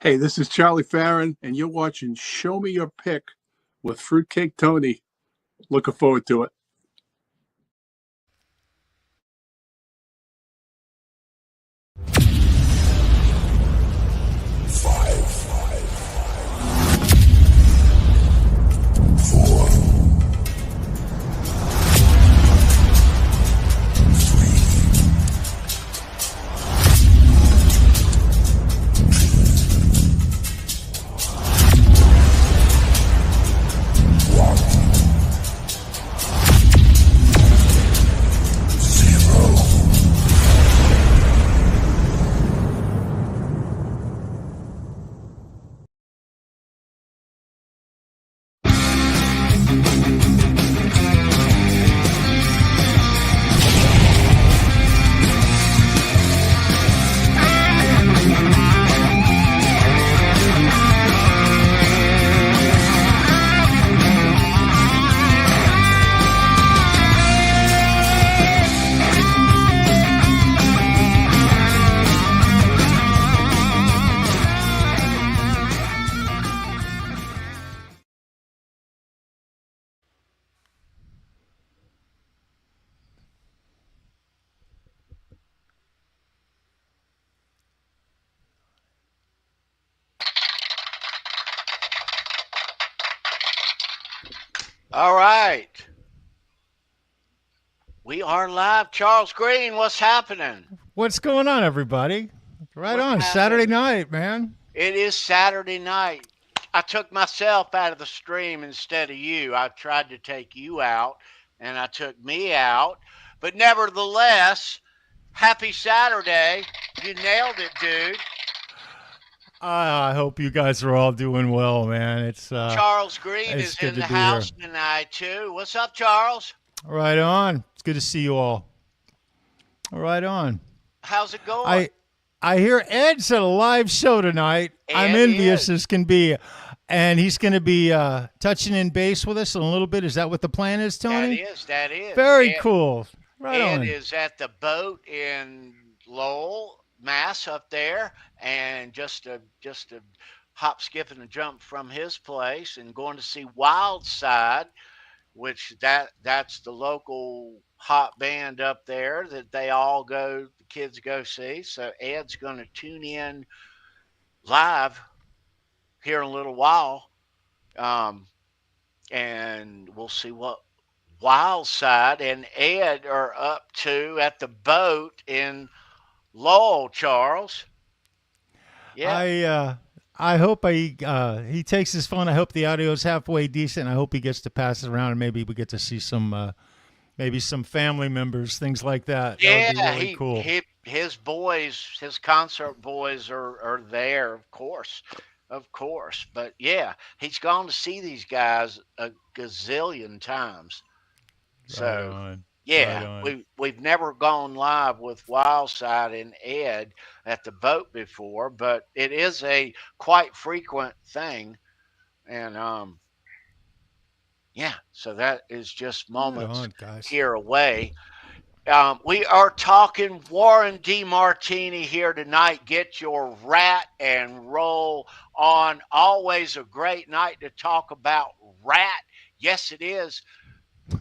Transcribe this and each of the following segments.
Hey, this is Charlie Farron, and you're watching Show Me Your Pick with Fruitcake Tony. Looking forward to it. All right. We are live. Charles Green, what's happening? What's going on, everybody? Right on. Saturday night, man. It is Saturday night. I took myself out of the stream instead of you. I tried to take you out, and I took me out. But nevertheless, happy Saturday. You nailed it, dude. I hope you guys are all doing well, man. It's Charles Green is in the house tonight, too. What's up, Charles? Right on. It's good to see you all. Right on. How's it going? I hear Ed's at a live show tonight. I'm envious as can be. And he's going to be touching in base with us in a little bit. Is that what the plan is, Tony? That is. Very cool. Right on. Ed is at the boat in Lowell, Mass, up there, and just a hop, skip, and a jump from his place, and going to see Wildside, which that's the local hot band up there that the kids go see. So Ed's going to tune in live here in a little while, and we'll see what Wildside and Ed are up to at the boat in Lowell, Charles. Yeah. I hope he takes his phone. I hope the audio is halfway decent. I hope he gets to pass it around, and maybe we get to see some maybe some family members, things like that. Yeah, that would be really cool. His boys, his concert boys are there, of course. But yeah, he's gone to see these guys a gazillion times. So yeah, we've never gone live with Wildside and Ed at the boat before, but it is a quite frequent thing, and yeah, so that is just moments here away. We are talking Warren DeMARTINI here tonight. Get your rat and roll on. Always a great night to talk about rat. Yes, it is.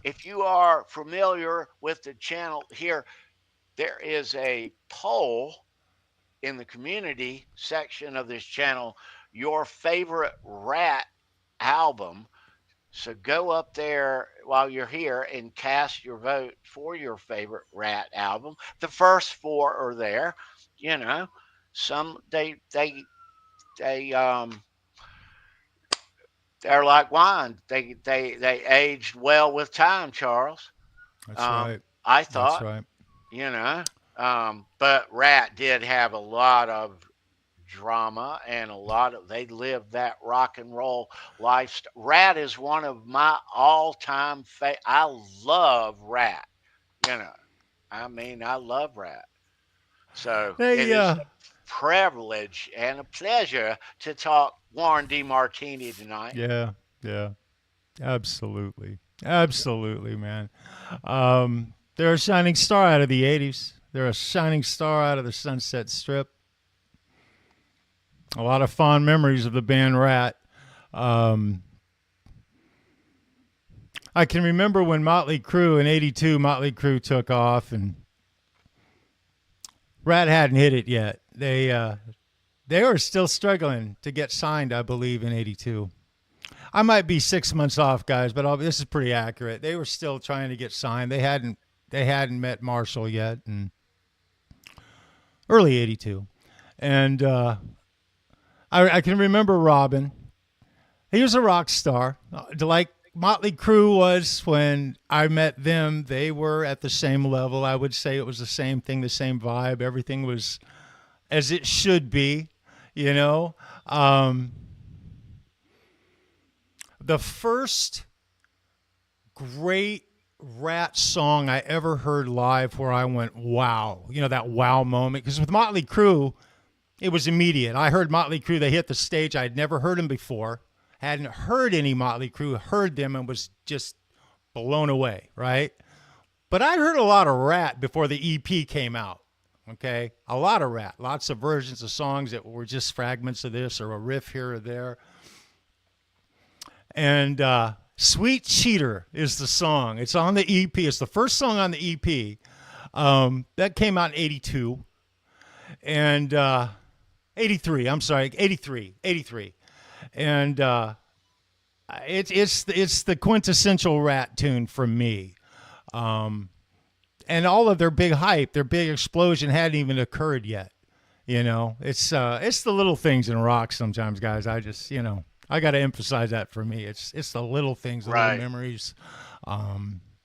If you are familiar with the channel here, there is a poll in the community section of this channel, your favorite rat album. So go up there while you're here and cast your vote for your favorite rat album. The first four are there. You know, some they're like wine. They aged well with time, Charles. That's right. I thought. That's right. You know, but Rat did have a lot of drama and they lived that rock and roll lifestyle. Rat is one of my all-time I love Rat. You know, I mean, I love Rat. So it is a privilege and a pleasure to talk Warren DeMARTINI tonight. Yeah, absolutely, man. They're a shining star out of the '80s. They're a shining star out of the Sunset Strip. A lot of fond memories of the band Rat. I can remember when Motley Crue in '82, Motley Crue took off, and Rat hadn't hit it yet. They were still struggling to get signed, I believe, in '82. I might be 6 months off, guys, but this is pretty accurate. They were still trying to get signed. They hadn't met Marshall yet, and early '82, and I can remember Robin. He was a rock star, like Motley Crue was when I met them. They were at the same level. I would say it was the same thing, the same vibe. Everything was as it should be, you know. The first great Rat song I ever heard live where I went, wow, you know, that wow moment. Because with Motley Crue, it was immediate. I heard Motley Crue. They hit the stage. I had never heard them before. Hadn't heard any Motley Crue, heard them and was just blown away, right? But I'd heard a lot of Rat before the EP came out, okay? A lot of Rat, lots of versions of songs that were just fragments of this or a riff here or there. And Sweet Cheater is the song. It's on the EP. It's the first song on the EP. That came out in '82. And 83, I'm sorry, 83. And it's the quintessential Rat tune for me. And all of their big hype, their big explosion hadn't even occurred yet. You know, it's the little things in rock sometimes, guys. I just, you know, I got to emphasize that for me. It's the little things, the little memories.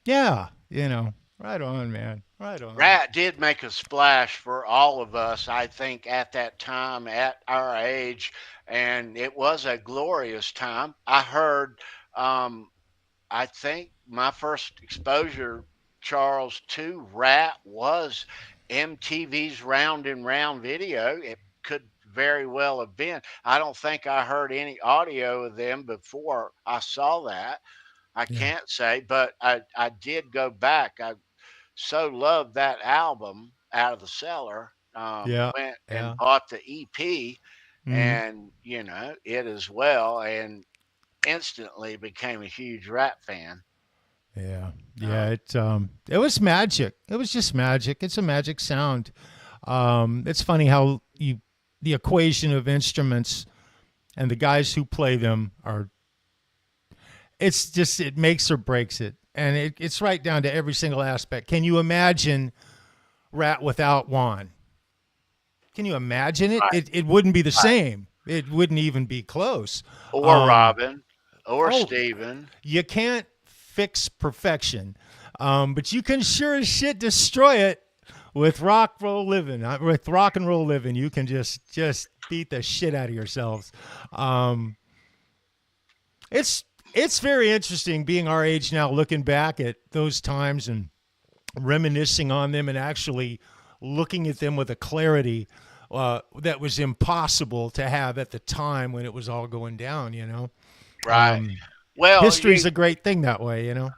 Yeah, you know, right on, man. Right on. Rat did make a splash for all of us, I think, at that time, at our age, and it was a glorious time. I heard, I think my first exposure, Charles, to Rat was MTV's Round and Round video. It could very well have been. I don't think I heard any audio of them before I saw that. I can't say, but I did go back. I so loved that album, Out of the Cellar. Went and bought the EP and, you know, it as well, and instantly became a huge Rat fan. Yeah. It was magic. It was just magic. It's a magic sound. It's funny how the equation of instruments and the guys who play them it makes or breaks it. And it's right down to every single aspect. Can you imagine Rat without Juan? Can you imagine it? Right. It wouldn't be the same. It wouldn't even be close. Or Robin, or Steven. You can't fix perfection, but you can sure as shit destroy it with rock and roll living. You can just beat the shit out of yourselves. It's very interesting being our age now, looking back at those times and reminiscing on them and actually looking at them with a clarity that was impossible to have at the time when it was all going down, you know? Right. Well, history's a great thing that way, you know?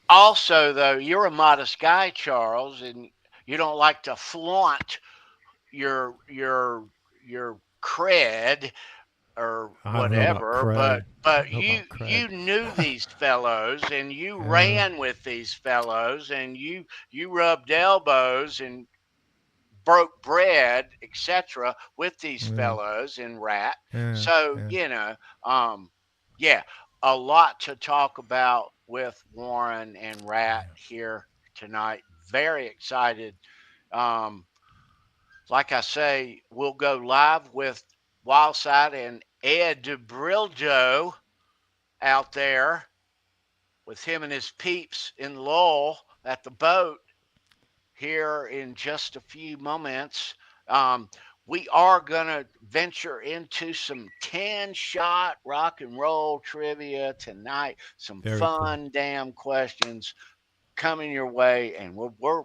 Also, though, you're a modest guy, Charles, and you don't like to flaunt your cred or whatever, but you knew these fellows and you ran with these fellows and you rubbed elbows and broke bread, etc., with these fellows in Rat. You know, a lot to talk about with Warren and Rat here tonight. Very excited. Like I say, we'll go live with Wildside and Ed DeBrildo out there with him and his peeps in Lowell at the boat here in just a few moments. We are going to venture into some 10-shot rock and roll trivia tonight. Some fun damn questions coming your way, and we're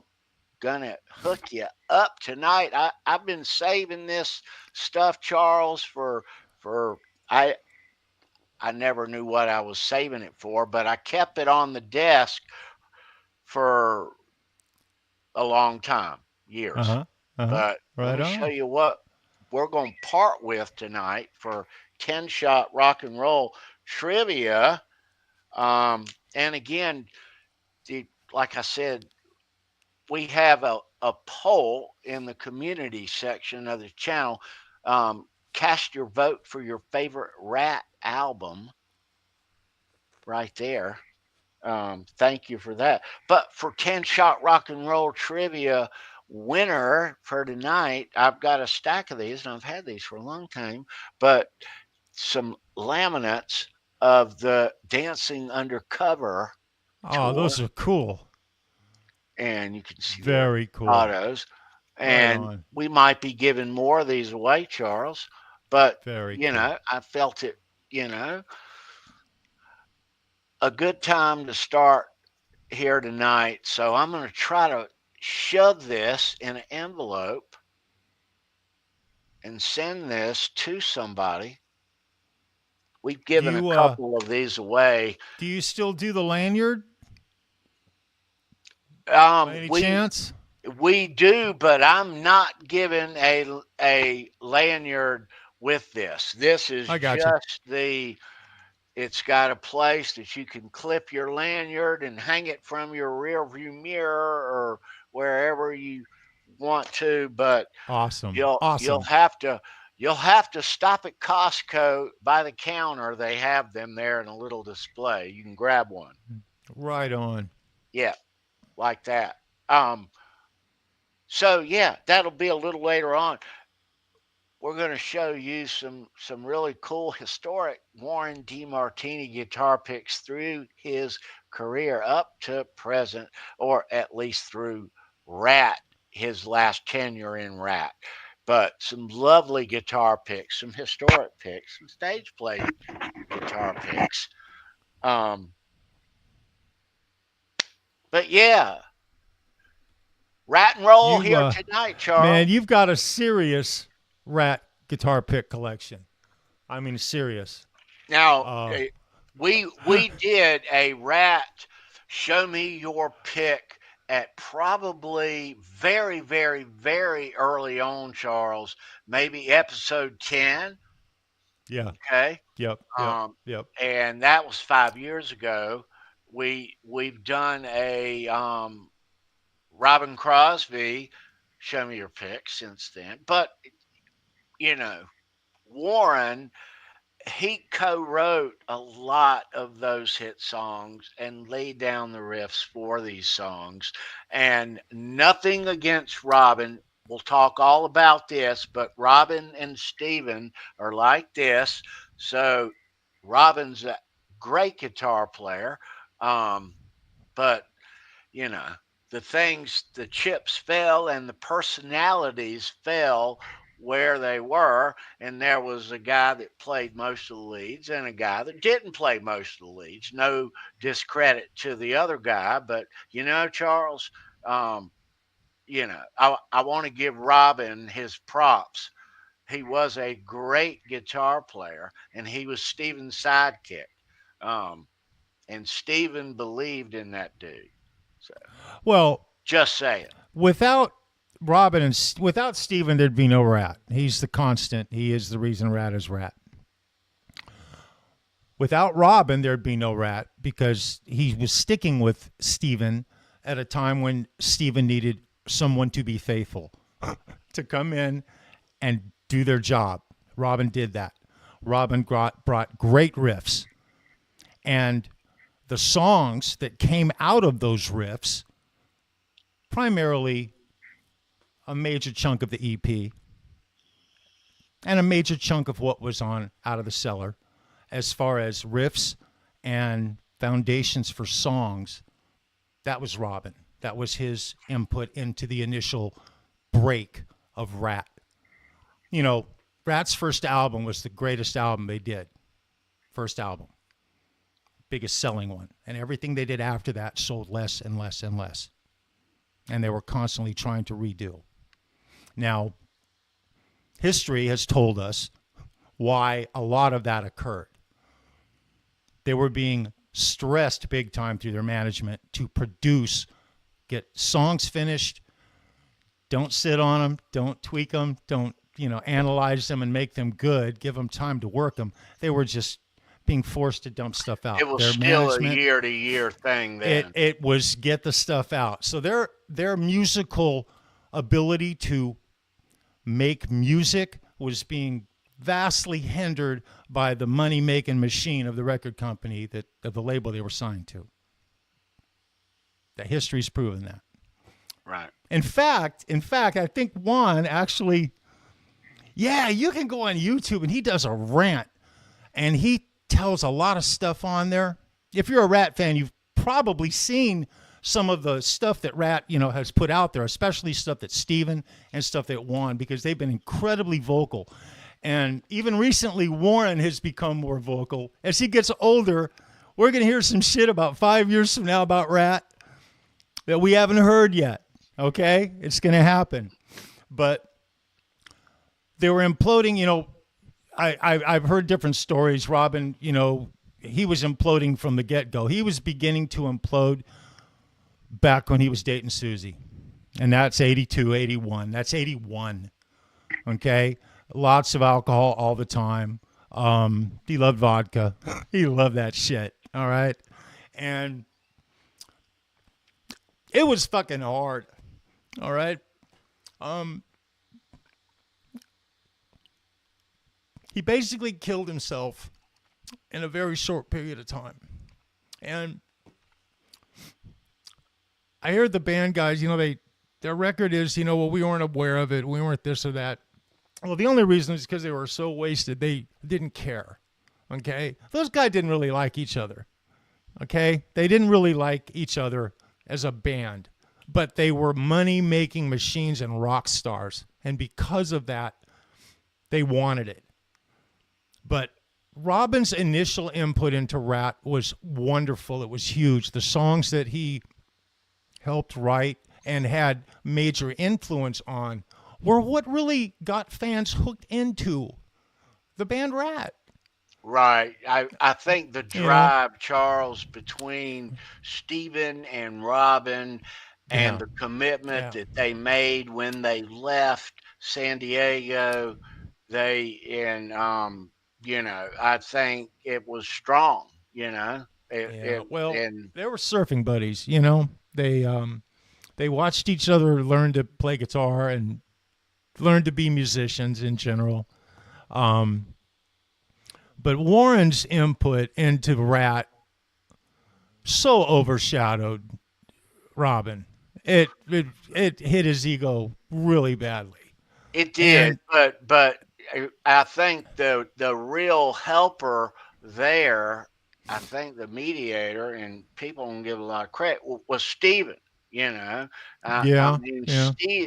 gonna hook you up tonight. I've been saving this stuff, Charles, for I never knew what I was saving it for, but I kept it on the desk for a long time, years. But let me show you what we're going to part with tonight for 10-shot rock and roll trivia. And again, like I said, we have a poll in the community section of the channel. Cast your vote for your favorite Rat album right there. Thank you for that. But for 10-shot rock and roll trivia winner for tonight, I've got a stack of these, and I've had these for a long time, but some laminates of the Dancing Undercover tour. Those are cool. And you can see very cool autos. And right we might be giving more of these away, Charles. But, you know, I felt it, you know, a good time to start here tonight. So I'm going to try to shove this in an envelope and send this to somebody. We've given a couple of these away. Do you still do the lanyard? By any chance? We do, but I'm not giving a lanyard with this. This is just it's got a place that you can clip your lanyard and hang it from your rear view mirror or wherever you want to. But you'll have to stop at Costco by the counter. They have them there in a little display. You can grab one. Right on. Yeah, like that. So yeah, that'll be a little later on. We're going to show you some really cool historic Warren DeMarTini guitar picks through his career up to present, or at least through Rat, his last tenure in Rat. But some lovely guitar picks, some historic picks, some stage play guitar picks. But yeah, Rat and roll here tonight, Charles. Man, you've got a serious Rat guitar pick collection. I mean, serious. Now, we did a Rat show me your pick at probably very, very, very early on, Charles. Maybe episode 10. Yeah. Okay. Yep. And that was 5 years ago. We've done a Robin Crosby show me your pick since then, but you know, Warren, he co-wrote a lot of those hit songs and laid down the riffs for these songs. And nothing against Robin. We'll talk all about this, but Robin and Steven are like this. So Robin's a great guitar player. But, you know, the chips fell and the personalities fell where they were, and there was a guy that played most of the leads and a guy that didn't play most of the leads. No discredit to the other guy, but you know, Charles, you know, I want to give Robin his props. He was a great guitar player, and he was Steven's sidekick. And Steven believed in that dude. So, well, just saying. Without Robin and without Steven, thered be no Rat. He's the constant. He is the reason Rat is Rat. Without Robin, there'd be no Rat because he was sticking with Steven at a time when Steven needed someone to be faithful, to come in and do their job. Robin did that. Robin brought great riffs. And the songs that came out of those riffs, primarily a major chunk of the EP and a major chunk of what was on Out of the Cellar, as far as riffs and foundations for songs, that was Robin. That was his input into the initial break of Rat. You know, Rat's first album was the greatest album they did. First album. Biggest selling one. And everything they did after that sold less and less and less. And they were constantly trying to redo. Now, history has told us why a lot of that occurred. They were being stressed big time through their management to produce, get songs finished, don't sit on them, don't tweak them, don't analyze them and make them good, give them time to work them. They were just being forced to dump stuff out. It was still a year-to-year thing then. It was get the stuff out. So their musical ability to make music was being vastly hindered by the money-making machine of the record company of the label they were signed to. The history's proven that. Right. In fact, I think Juan actually, you can go on YouTube and he does a rant, and he tells a lot of stuff on there. If you're a Rat fan, you've probably seen some of the stuff that Rat, has put out there, especially stuff that Steven and stuff that Juan, because they've been incredibly vocal. And even recently, Warren has become more vocal. As he gets older, we're going to hear some shit about 5 years from now about Rat that we haven't heard yet. Okay? It's going to happen. But they were imploding, I've heard different stories. Robin, he was imploding from the get-go. He was beginning to implode back when he was dating Susie. And that's 82, 81. That's 81. Okay? Lots of alcohol all the time. He loved vodka. He loved that shit. All right? And it was fucking hard. All right? He basically killed himself in a very short period of time. And I heard the band guys, their record is, we weren't aware of it. We weren't this or that. Well, the only reason is because they were so wasted. They didn't care. Okay? Those guys didn't really like each other. Okay? They didn't really like each other as a band. But they were money-making machines and rock stars. And because of that, they wanted it. But Robin's initial input into Rat was wonderful. It was huge. The songs that he helped write and had major influence on were what really got fans hooked into the band Rat. Right. I think the drive, Charles, between Steven and Robin and the commitment that they made when they left San Diego, I think it was strong, Well, they were surfing buddies, They watched each other learn to play guitar and learn to be musicians in general. But Warren's input into Rat so overshadowed Robin. It hit his ego really badly. It did, but I think the real helper there, I think the mediator, and people don't give a lot of credit, was Steven.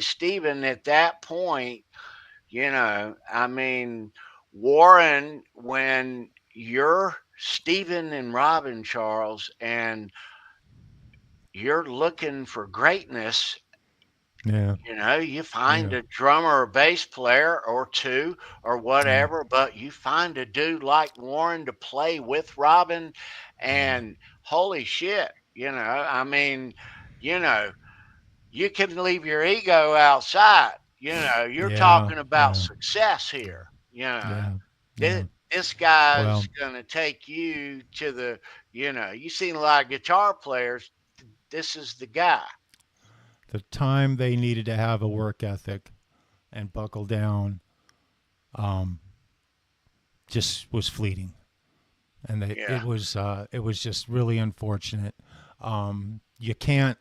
Steven at that point, Warren, when you're Steven and Robin, Charles, and you're looking for greatness, you find a drummer or bass player or two or whatever, but you find a dude like Warren to play with Robin, and holy shit, you can leave your ego outside. You're talking about success here. This guy's going to take you to the, you've seen a lot of guitar players. This is the guy. The time they needed to have a work ethic and buckle down just was fleeting. And it was just really unfortunate. You can't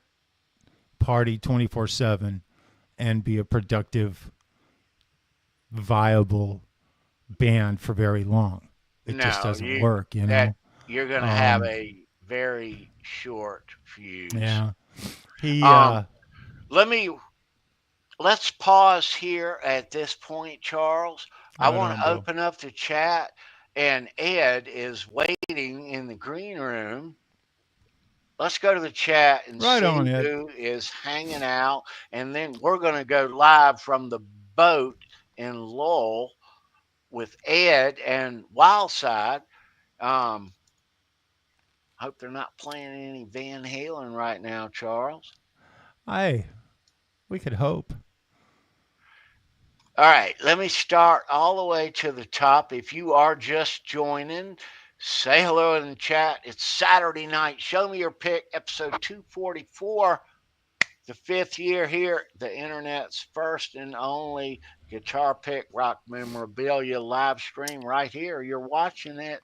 party 24/7 and be a productive, viable band for very long. It just doesn't work, You're going to have a very short fuse. Yeah. Let's pause here at this point, Charles. I want to open up the chat, and Ed is waiting in the green room. Let's go to the chat and see who is hanging out, and then we're going to go live from the boat in Lowell with Ed and Wildside. Hope they're not playing any Van Halen right now, Charles. We could hope. All right, let me start all the way to the top. If you are just joining, say hello in the chat. It's Saturday night. Show me your pick, episode 244, the 5th year here, the internet's first and only guitar pick rock memorabilia live stream right here. You're watching it.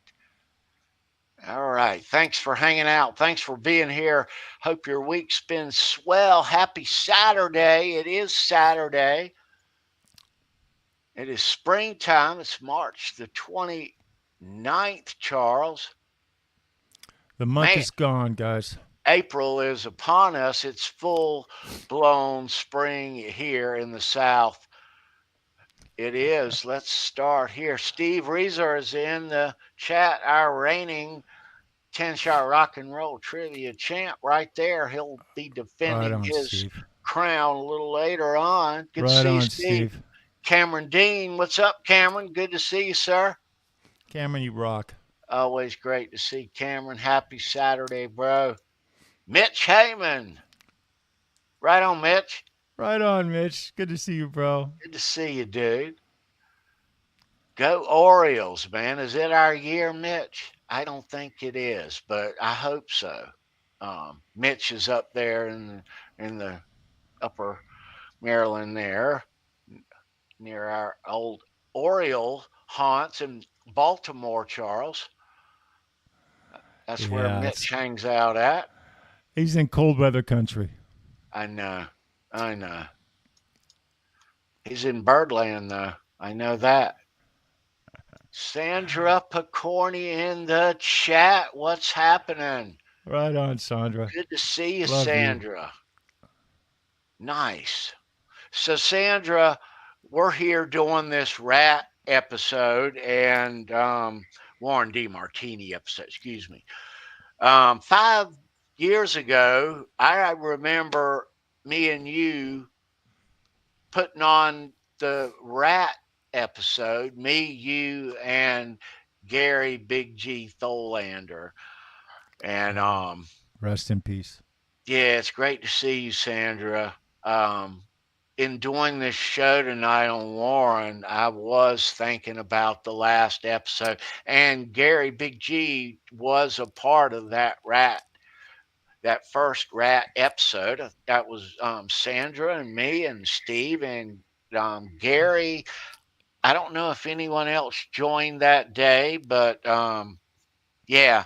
All right. Thanks for hanging out. Thanks for being here. Hope your week's been swell. Happy Saturday. It is Saturday. It is springtime. It's March the 29th, Charles. The month is gone, guys. April is upon us. It's full-blown spring here in the South. It is. Let's start here. Steve Reeser is in the chat, our reigning 10-shot rock and roll trivia champ right there. He'll be defending his crown a little later on. Good to see Steve. Cameron Dean, what's up, Cameron? Good to see you, sir. Cameron, you rock. Always great to see Cameron. Happy Saturday, bro. Mitch Heyman. Right on, Mitch. Right on, Mitch. Good to see you, bro. Good to see you, dude. Go Orioles, man. Is it our year, Mitch? I don't think it is, but I hope so. Mitch is up there in the upper Maryland there, near our old Oriole haunts in Baltimore, Charles. That's where Mitch hangs out at. He's in cold weather country. I know. He's in Birdland, though. I know that. Sandra Pokorney in the chat. What's happening? Right on, Sandra. Good to see you, Sandra. Nice. So, Sandra, we're here doing this rat episode and Warren DeMarTini episode, excuse me. 5 years ago, I remember me and you putting on the rat episode, me, you, and Gary Big G Tholander. And rest in peace. Yeah, it's great to see you, Sandra. In doing this show tonight on Warren, I was thinking about the last episode, and Gary Big G was a part of that first rat episode. That was Sandra and me and Steve and Gary. I don't know if anyone else joined that day, but yeah,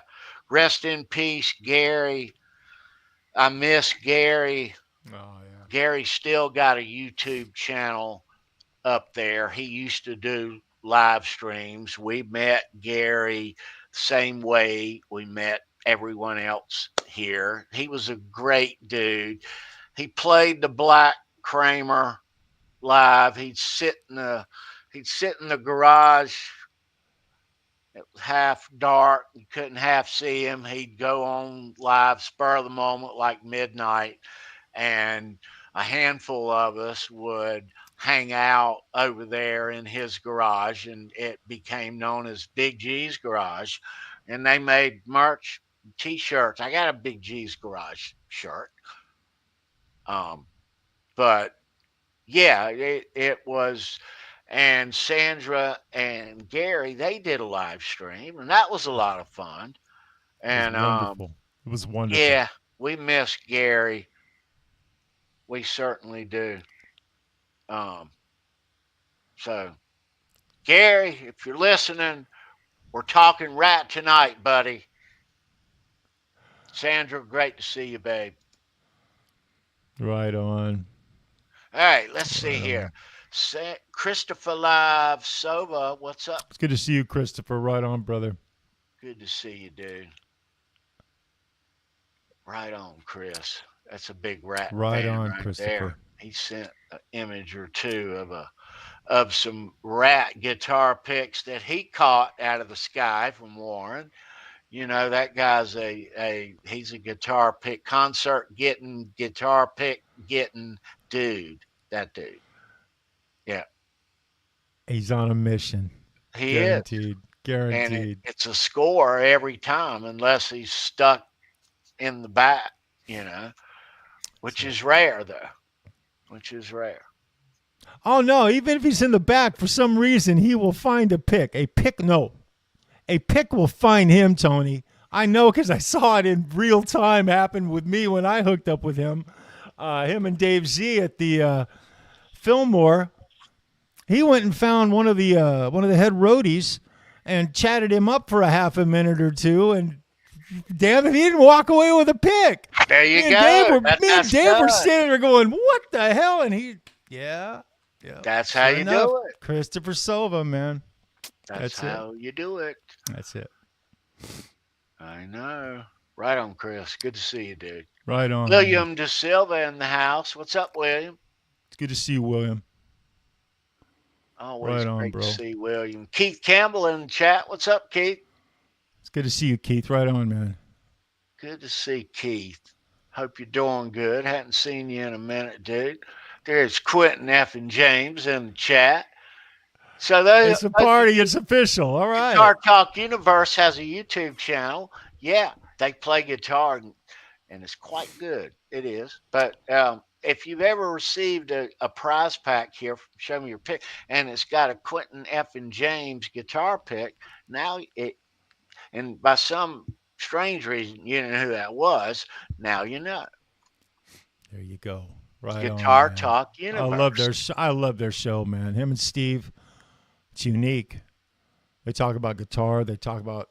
rest in peace, Gary. I miss Gary. Oh, yeah. Gary still got a YouTube channel up there. He used to do live streams. We met Gary the same way we met everyone else here. He was a great dude. He played the Black Kramer live. He'd sit in the garage. It was half dark. You couldn't half see him. He'd go on live, spur of the moment, like midnight, and a handful of us would hang out over there in his garage, and it became known as Big G's Garage. And they made merch, T-shirts. I got a Big G's Garage shirt. But yeah, it was. And Sandra and Gary, they did a live stream, and that was a lot of fun. And it was wonderful. Yeah, we miss Gary. We certainly do. So, Gary, if you're listening, we're talking rat tonight, buddy. Sandra, great to see you, babe. Right on. All right, let's see here. Christopher Live Sova, what's up? It's good to see you, Christopher. Right on, brother. Good to see you, dude. Right on, Chris. That's a big rat. Right on, right Christopher. There. He sent an image or two of some rat guitar picks that he caught out of the sky from Warren. You know, that guy's he's a guitar pick, guitar pick getting dude. That dude. Yeah. He's on a mission. He Guaranteed. is. Guaranteed. And it's a score every time unless he's stuck in the back, which is rare, though. Which is rare. Oh no! Even if he's in the back, for some reason, he will find a pick. A pick will find him, Tony. I know because I saw it in real time happen with me when I hooked up with him. Him and Dave Z at the Fillmore. He went and found one of the head roadies and chatted him up for a half a minute or two, and damn it, he didn't walk away with a pick. There you go. Me and Dave were standing there going, "What the hell?" And he, yeah. That's how you do it. Christopher Silva, man. That's how you do it. That's it. I know. Right on, Chris. Good to see you, dude. Right on. William De Silva in the house. What's up, William? It's good to see you, William. Always great to see William. Keith Campbell in the chat. What's up, Keith? It's good to see you, Keith. Right on, man. Good to see Keith. Hope you're doing good. Hadn't seen you in a minute, dude. There's Quentin F. and James in the chat. So it's a party. It's official. All right. Guitar Talk Universe has a YouTube channel. Yeah, they play guitar, and it's quite good. It is. But if you've ever received a prize pack here, show me your pick, and it's got a Quentin F. and James guitar pick, and by some strange reason, you know who that was. Now you know. There you go. Right. Guitar Talk Universe. I love their show, man. Him and Steve. It's unique. They talk about guitar. They talk about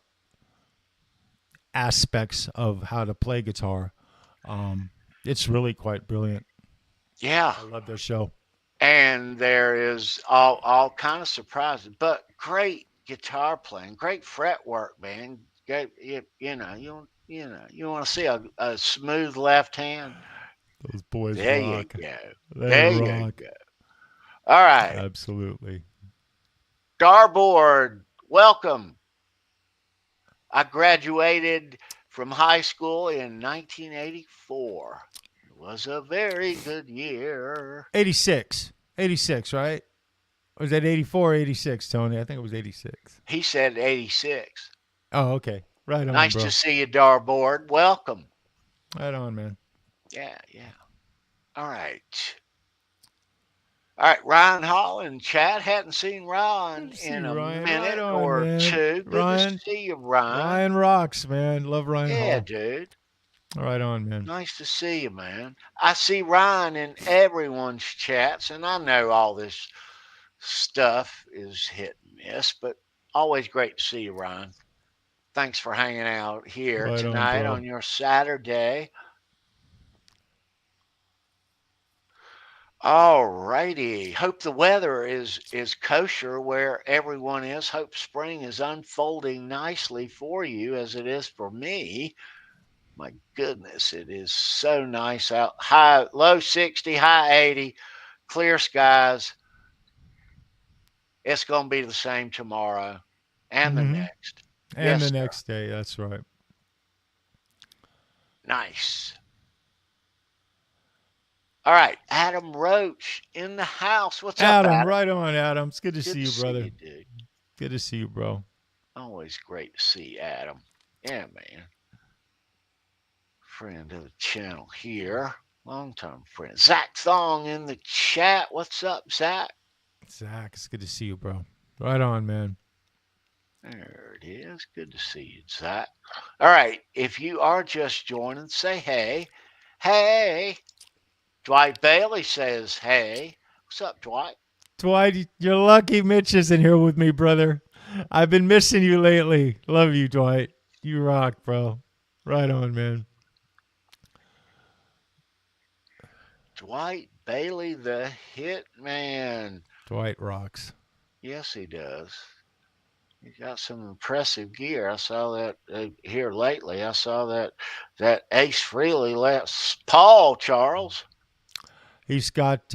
aspects of how to play guitar. It's really quite brilliant. Yeah. I love their show. And there is all kind of surprises, but great guitar playing, great fretwork, man. Great, you want to see a smooth left hand. Those boys there rock. You go. There you rock. go. All right. Absolutely. Starboard, welcome. I graduated from high school in 1984. It was a very good year. 86, right? Or was that 84 or 86, Tony? I think it was 86. He said 86. Oh, okay. Right on, Nice bro. to see you, Darboard. Welcome. Right on, man. Yeah. All right. All right, Ryan Hall in chat. Hadn't seen Ryan in a minute or two. Good to see you, Ryan. Ryan rocks, man. Love Ryan Hall. Yeah, dude. Right on, man. Nice to see you, man. I see Ryan in everyone's chats, and I know all this stuff is hit and miss, but always great to see you, Ryan. Thanks for hanging out here tonight on your Saturday. All righty. Hope the weather is kosher where everyone is. Hope spring is unfolding nicely for you as it is for me. My goodness, it is so nice out. Low 60, high 80, clear skies. It's going to be the same tomorrow and the next. And the next day, that's right. Nice. All right, Adam Roach in the house. What's up, Adam? Right on, Adam. It's good to see you, brother. See you, dude. Good to see you, bro. Always great to see Adam. Yeah, man. Friend of the channel here. Long-time friend. Zach Thong in the chat. What's up, Zach? Zach, it's good to see you, bro. Right on, man. There it is. Good to see you, Zach. All right, if you are just joining, say hey. Hey. Dwight Bailey says, hey. What's up, Dwight? Dwight, you're lucky Mitch isn't here with me, brother. I've been missing you lately. Love you, Dwight. You rock, bro. Right on, man. Dwight Bailey, the hit man. Dwight rocks. Yes, he does. He's got some impressive gear. I saw that here lately. I saw that Ace Frehley Les Paul, Charles. He's got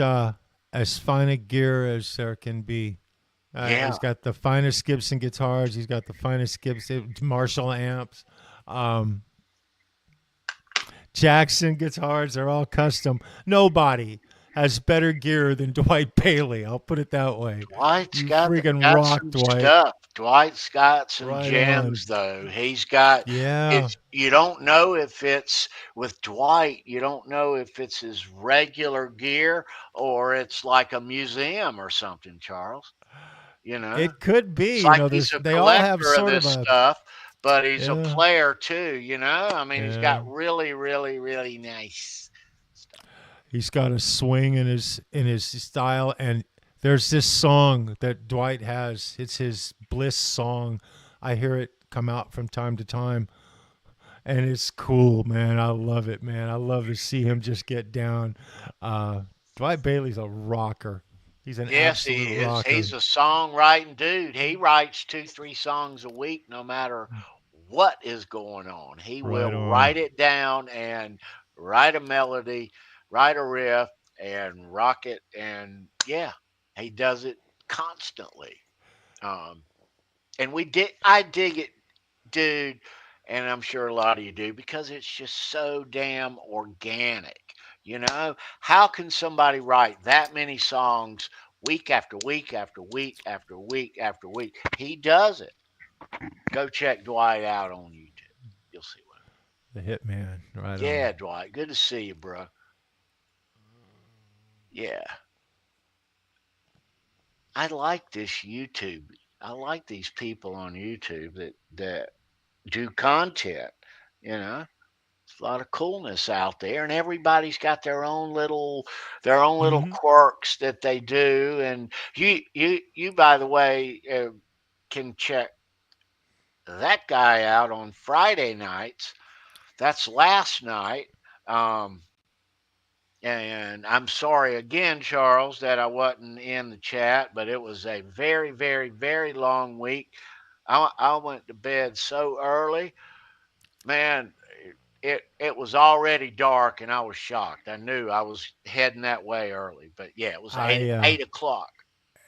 as fine a gear as there can be. He's got the finest Gibson guitars. He's got the finest Gibson Marshall amps. Jackson guitars are all custom. Nobody has better gear than Dwight Bailey. I'll put it that way. Dwight's You got freaking rock, some Dwight. stuff. Dwight's got some Right gems, on. though. He's got. Yeah. You don't know if it's with Dwight. You don't know if it's his regular gear or it's like a museum or something, Charles. You know, It could be. it's You like know, he's a they all have collector of sort of this a stuff, but he's a yeah, player too. You know, I mean, he's yeah. got really, really, really nice stuff. He's got a swing in his style, and there's this song that Dwight has. It's his Bliss song. I hear it come out from time to time, and it's cool, man. I love it, man. I love to see him just get down. Dwight Bailey's a rocker. He's an Yes, he absolute is. rocker. He's a songwriting dude. He writes 2, 3 songs a week, no matter what is going on. He will Right on. write it down and write a melody, write a riff, and rock it. And yeah, he does it constantly. Um, and I dig it, dude, and I'm sure a lot of you do because it's just so damn organic. You know, how can somebody write that many songs week after week after week after week after week? He does it. Go check Dwight out on YouTube. You'll see what. The Hitman. Right Yeah, on. Dwight. Good to see you, bro. Yeah. I like this YouTube. I like these people on YouTube that do content, you know. There's a lot of coolness out there, and everybody's got their own little Mm-hmm. quirks that they do. And you by the way, can check that guy out on Friday nights. That's last night. Um, and I'm sorry again, Charles, that I wasn't in the chat, but it was a very, very, very long week. I went to bed so early, man. It was already dark, and I was shocked. I knew I was heading that way early, but yeah, it was eight I eight o'clock.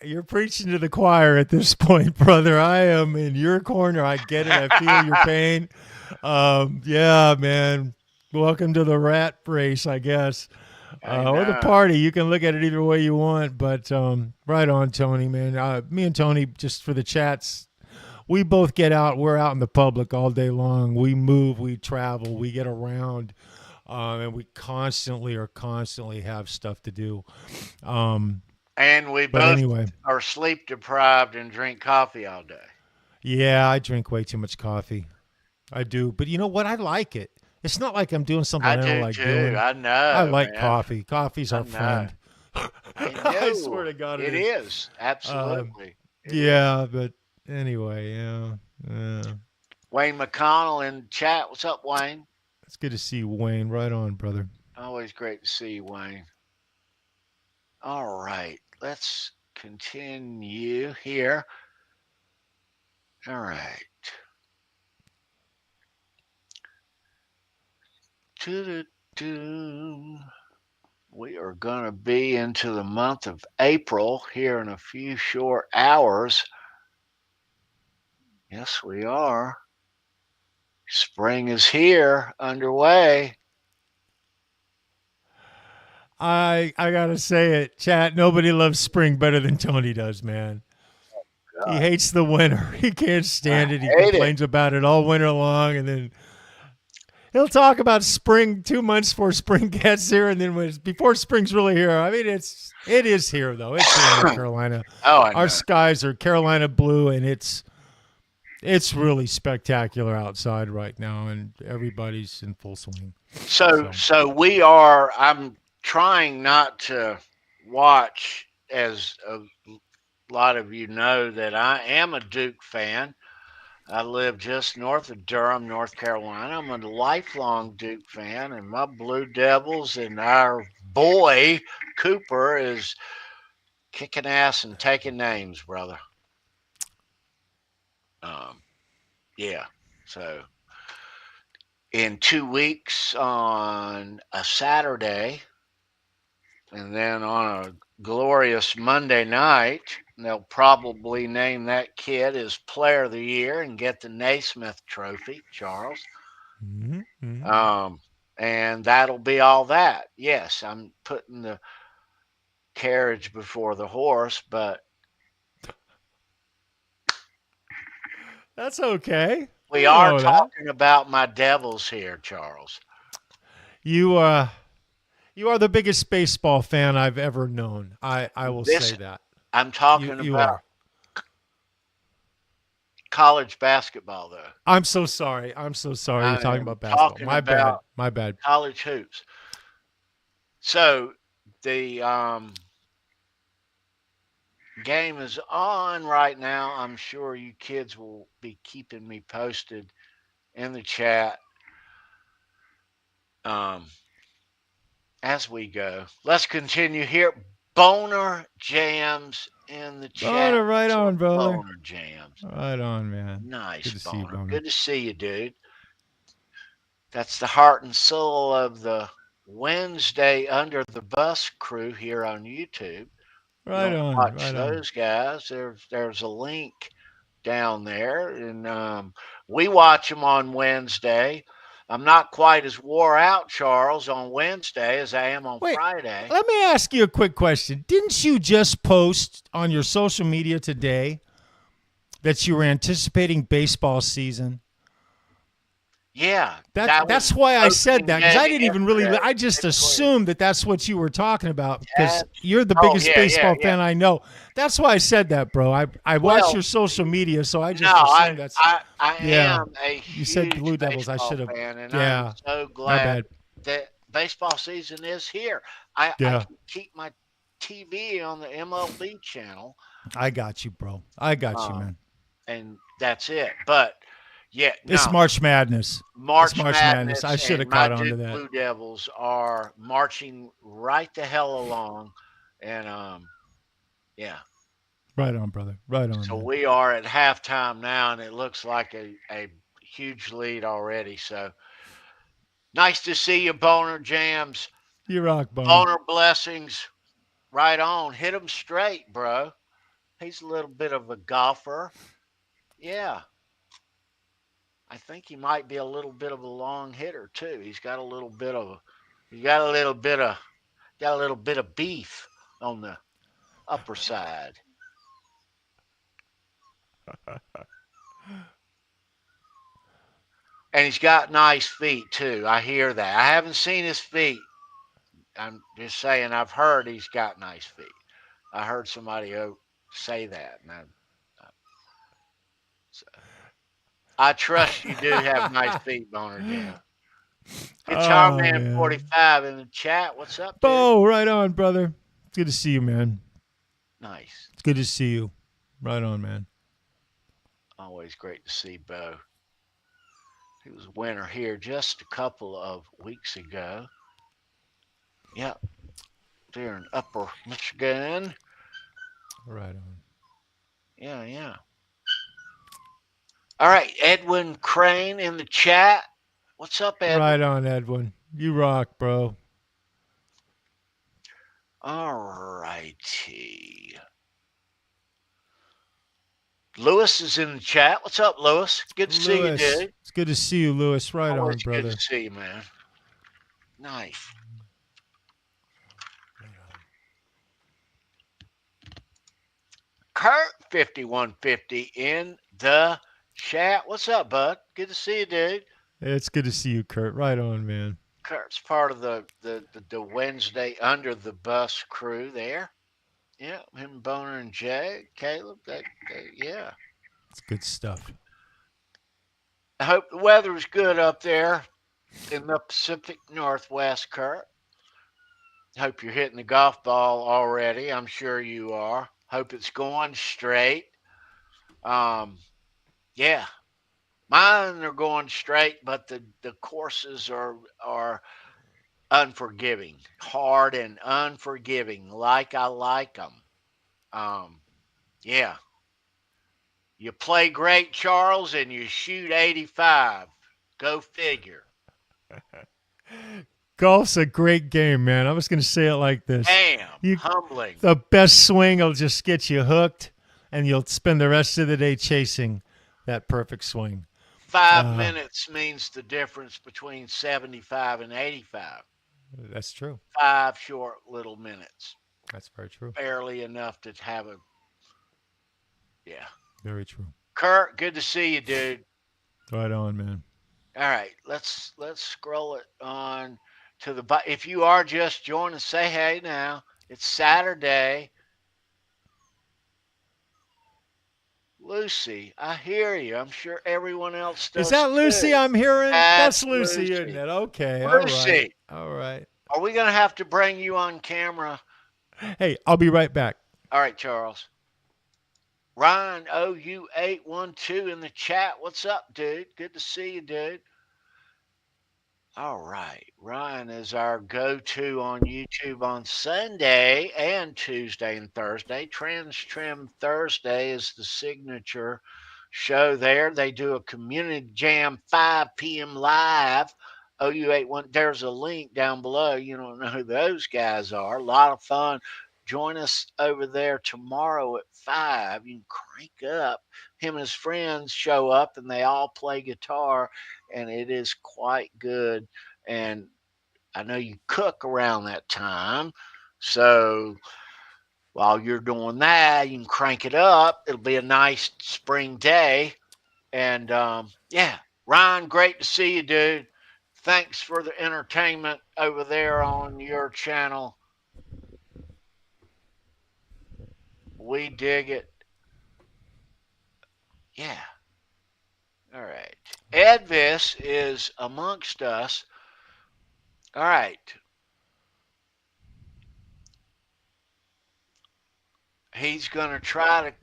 You're preaching to the choir at this point, brother. I am in your corner. I get it. I feel your pain. Yeah, man. Welcome to the rat race, I guess, I or the know. party. You can look at it either way you want. But right on, Tony, man. Me and Tony, just for the chats, we both get out. We're out in the public all day long. We move, we travel, we get around, and we constantly have stuff to do. And we But both anyway, are sleep deprived and drink coffee all day. yeah, I drink way too much coffee. I do. But you know what? I like it. It's not like I'm doing something I I don't do like too. doing. I I know, like man. coffee. Coffee's I our know. friend. I I swear know. to God It it is. is. Absolutely. It is. Yeah, but anyway, yeah. Wayne McConnell in chat. What's up, Wayne? It's good to see you, Wayne. Right on, brother. Always great to see you, Wayne. All right. Let's continue here. All right. Doo-doo-doo. We are going to be into the month of April here in a few short hours. Yes, we are. Spring is here, underway. I gotta say it, chat. Nobody loves spring better than Tony does, man. God, He hates the winter. He can't stand it. He hate it. complains about it all winter long, and then he'll talk about spring 2 months before spring gets here, and then before spring's really here. I mean, it is here though. It's here in North Carolina. Oh, I know. Our skies are Carolina blue, and it's really spectacular outside right now, and everybody's in full swing. So we are. I'm trying not to watch, as a lot of you know, that I am a Duke fan. I live just north of Durham, North Carolina. I'm a lifelong Duke fan, and my Blue Devils and our boy Cooper is kicking ass and taking names, brother. Yeah. So in 2 weeks on a Saturday, and then on a glorious Monday night, they'll probably name that kid as Player of the Year and get the Naismith Trophy, Charles. Mm-hmm. And that'll be all that. Yes, I'm putting the carriage before the horse, but that's okay. We are talking about my Devils here, Charles. You are the biggest baseball fan I've ever known. I will say that. I'm talking about college basketball, though. I'm so sorry. You're talking about basketball. My bad. College hoops. So the game is on right now. I'm sure you kids will be keeping me posted in the chat as we go. Let's continue here. Boner Jams in the chat. Boner, right on, brother. Boner Jams. Right on, man. Nice, Good to Boner. see you, Boner. Good to see you, dude. That's the heart and soul of the Wednesday Under the Bus crew here on YouTube. Right on. Watch those guys. There's a link down there, and we watch them on Wednesday. I'm not quite as wore out, Charles, on Wednesday as I am on Friday. Let me ask you a quick question. Didn't you just post on your social media today that you were anticipating baseball season? Yeah. That's why I said that, because I didn't even really – I just assumed that that's what you were talking about, because you're the biggest baseball fan I know. That's why I said that, bro. I watch your social media, so I just assumed that's – I am a huge you said Blue Devils. I should have – and I'm so glad that baseball season is here. I can keep my TV on the MLB channel. I got you, bro. I got you, man. And that's it. But – yeah, it's March Madness. March Madness. I should have caught on to that. Blue Devils are marching right the hell along, and yeah. Right on, brother. Right on. So we are at halftime now, and it looks like a huge lead already. So nice to see you, Boner Jams. You rock, Boner. Boner blessings. Right on. Hit him straight, bro. He's a little bit of a golfer. Yeah. I think he might be a little bit of a long hitter too. He's got a little bit of beef on the upper side. And he's got nice feet too. I hear that. I haven't seen his feet. I'm just saying I've heard he's got nice feet. I heard somebody say that. And I trust you do have nice feet, Boner Jam. Guitar Man 45 in the chat. What's up, dude? Bo, right on, brother. It's good to see you, man. Nice. It's good to see you. Right on, man. Always great to see Bo. He was a winner here just a couple of weeks ago. Yep. There in Upper Michigan. Right on. Yeah. All right, Edwin Crane in the chat. What's up, Edwin? Right on, Edwin. You rock, bro. All righty. Lewis is in the chat. What's up, Lewis? Good to see you, dude. It's good to see you, Lewis. Right on, brother. Good to see you, man. Nice. Kurt 5150 in the chat. What's up, bud? Good to see you, dude. It's good to see you, Kurt. Right on, man. Kurt's part of the Wednesday Under the Bus crew there. Yeah, him, Boner, and Jay, Caleb. Yeah. It's good stuff. I hope the weather is good up there in the Pacific Northwest, Kurt. Hope you're hitting the golf ball already. I'm sure you are. Hope it's going straight. Yeah. Mine are going straight, but the courses are unforgiving, hard and unforgiving, like I like them. Yeah. You play great, Charles, and you shoot 85. Go figure. Golf's a great game, man. I was going to say it like this. Damn, humbling. The best swing will just get you hooked, and you'll spend the rest of the day chasing that perfect swing. 5 minutes means the difference between 75 and 85. That's true. 5 short little minutes. That's very true. Barely enough to have a. Yeah. Very true. Kurt, good to see you, dude. Right on, man. All right, let's scroll it on to the. If you are just joining, say hey now. It's Saturday. Lucy, I hear you. I'm sure everyone else does. Is that Lucy too. I'm hearing? That's Lucy, Lucy, isn't it? Okay. Lucy. All right. Are we going to have to bring you on camera? Hey, I'll be right back. All right, Charles. Ryan OU812 in the chat. What's up, dude? Good to see you, dude. All right. Ryan is our go-to on YouTube on Sunday and Tuesday and Thursday. Trans Trim Thursday is the signature show there. They do a community jam 5 p.m. live. OU81. There's a link down below. You don't know who those guys are. A lot of fun. Join us over there tomorrow at 5. You can crank up. Him and his friends show up and they all play guitar, and it is quite good. And I know you cook around that time. So while you're doing that, you can crank it up. It'll be a nice spring day. And yeah, Ryan, great to see you, dude. Thanks for the entertainment over there on your channel. We dig it. Yeah. All right. Edvis is amongst us. All right. He's going to try to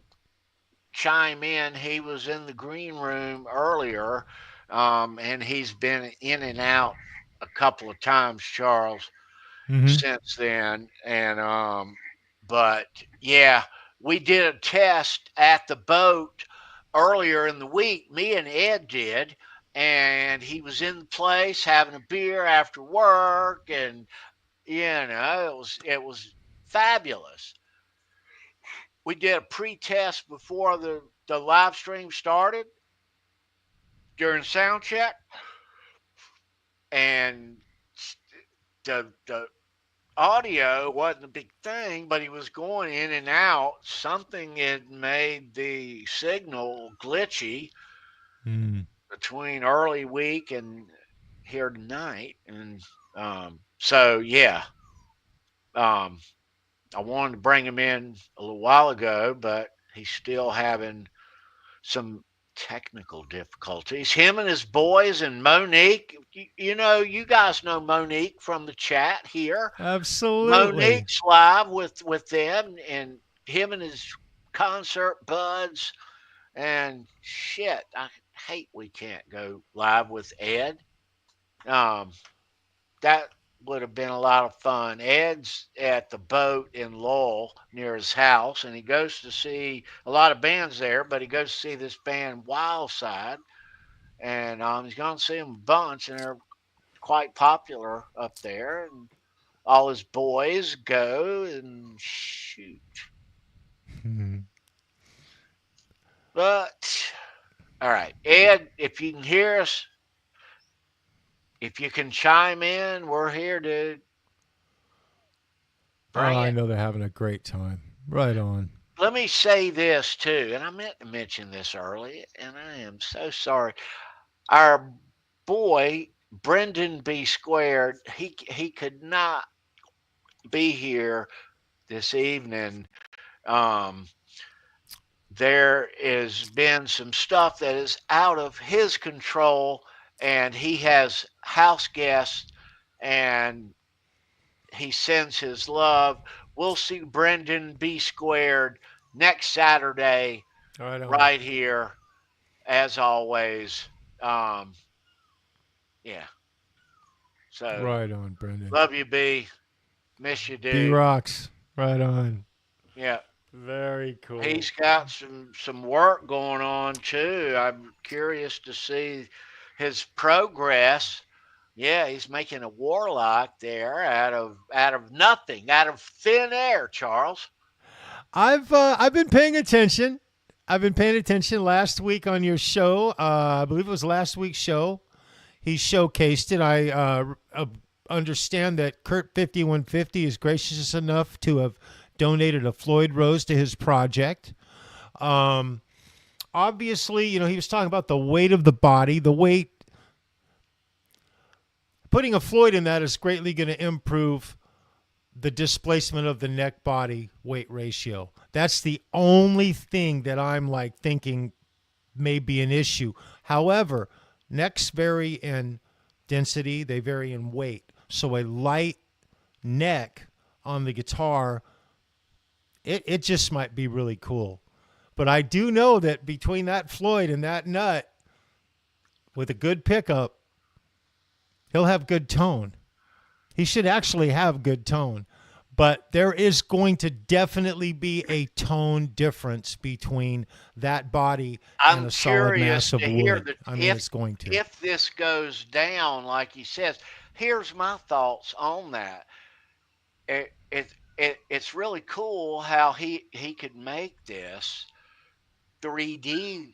chime in. He was in the green room earlier, and he's been in and out a couple of times, Charles, since then. And but yeah, we did a test at the boat earlier in the week. Me and Ed did, and he was in the place having a beer after work, and it was fabulous. We did a pre-test before the live stream started during sound check, and the audio wasn't a big thing, but he was going in and out. Something had made the signal glitchy between early week and here tonight, and so yeah. I wanted to bring him in a little while ago, but he's still having some technical difficulties. Him and his boys and Monique, you guys know Monique from the chat here. Absolutely. Monique's live with them, and him and his concert buds. And shit, I hate we can't go live with Ed. That would have been a lot of fun. Ed's at the boat in Lowell near his house, and he goes to see a lot of bands there, but he goes to see this band Wildside, and he's going to see them a bunch, and they're quite popular up there, and all his boys go and shoot. But, all right, Ed, if you can hear us, if you can chime in, we're here, dude. I know they're having a great time. Right on. Let me say this, too, and I meant to mention this early, and I am so sorry. Our boy, Brendan B. Squared, he could not be here this evening. There has been some stuff that is out of his control, and he has house guests, and he sends his love. We'll see Brendan B. Squared next Saturday right here, as always. Yeah. So right on, Brendan. Love you, B. Miss you, dude. B rocks. Right on. Yeah. Very cool. He's got some work going on, too. I'm curious to see his progress. Yeah, he's making a warlock there out of nothing, out of thin air, Charles. I've been paying attention. I've been paying attention last week on your show. I believe it was last week's show. He showcased it. I understand that Kurt 5150 is gracious enough to have donated a Floyd Rose to his project. Obviously, he was talking about the weight of the body, the weight. Putting a Floyd in that is greatly going to improve the displacement of the neck body weight ratio. That's the only thing that I'm like thinking may be an issue. However, necks vary in density, they vary in weight. So a light neck on the guitar, it just might be really cool. But I do know that between that Floyd and that nut, with a good pickup, he'll have good tone. He should actually have good tone. But there is going to definitely be a tone difference between that body and a solid mass of wood. It's going to. If this goes down, like he says, here's my thoughts on that. It's really cool how he could make this 3D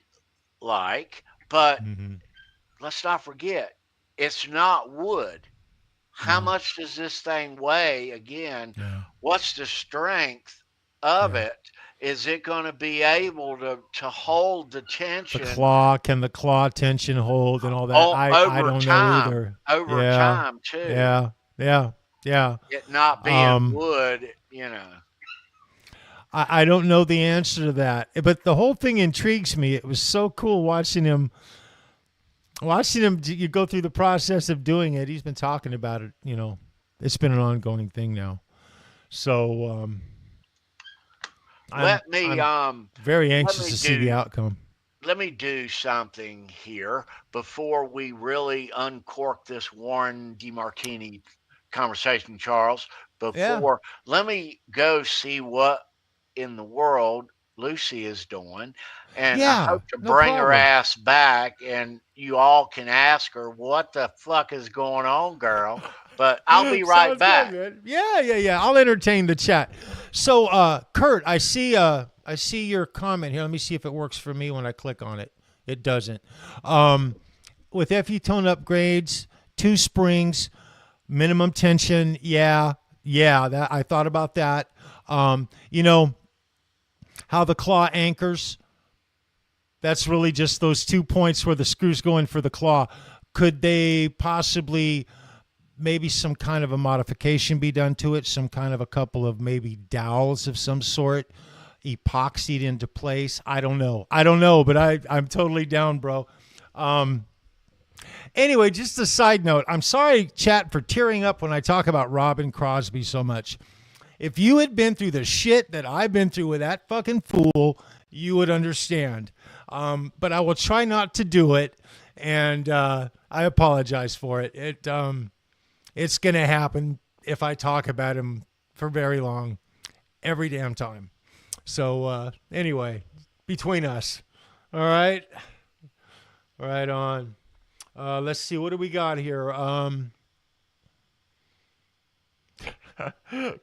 like, but let's not forget, it's not wood. How much does this thing weigh? Again, what's the strength of it? Is it going to be able to hold the tension? Can the claw tension hold and all that? I don't know either. Over time, too. Yeah. It not being wood, I don't know the answer to that, but the whole thing intrigues me. It was so cool watching him you go through the process of doing it. He's been talking about it, it's been an ongoing thing now. So I'm very anxious to see the outcome. Let me do something here before we really uncork this Warren DeMarTini conversation, Charles. Let me go see what in the world Lucy is doing, and I hope to bring her ass back, and you all can ask her what the fuck is going on, girl. But I'll be right back. Good. Yeah. I'll entertain the chat. So, Kurt, I see your comment here. Let me see if it works for me when I click on it. It doesn't. With FU tone upgrades, 2 springs, minimum tension. Yeah. That I thought about that. How the claw anchors. That's really just those 2 points where the screw's going for the claw. Could they possibly, maybe some kind of a modification be done to it? Some kind of a couple of maybe dowels of some sort, epoxied into place? I don't know, but I'm totally down, bro. Anyway, just a side note. I'm sorry, chat, for tearing up when I talk about Robin Crosby so much. If you had been through the shit that I've been through with that fucking fool, you would understand. But I will try not to do it, and I apologize for it. It's going to happen if I talk about him for very long, every damn time. So anyway, between us, all right? Right on. Let's see, what do we got here?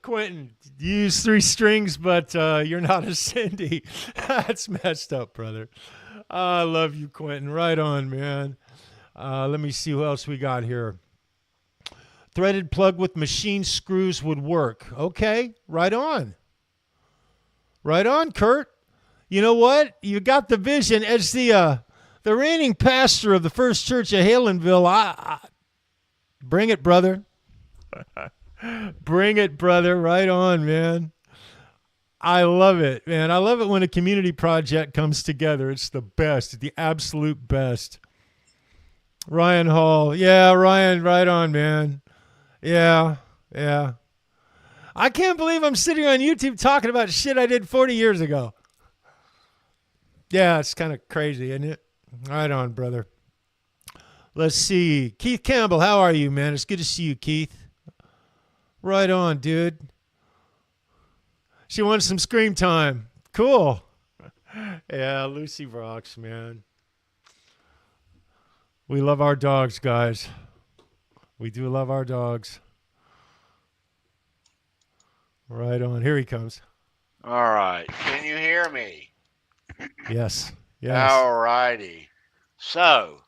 Quentin, you use 3 strings, but you're not a Cindy. That's messed up, brother. I love you, Quentin. Right on, man. Let me see who else we got here. Threaded plug with machine screws would work. Okay, right on. Right on, Kurt. You know what? You got the vision. As the reigning pastor of the First Church of Halenville, I bring it, brother. Bring it, brother. Right on, man. I love it, man. I love it when a community project comes together. It's the best, the absolute best. Ryan Hall. Yeah, Ryan, right on, man. Yeah. I can't believe I'm sitting on YouTube talking about shit I did 40 years ago. Yeah, it's kind of crazy, isn't it? Right on, brother. Let's see. Keith Campbell, how are you, man? It's good to see you, Keith. Right on, dude. She wants some scream time. Cool. Yeah, Lucy rocks, man. We love our dogs, guys. We do love our dogs. Right on. Here he comes. All right. Can you hear me? Yes. All righty. So,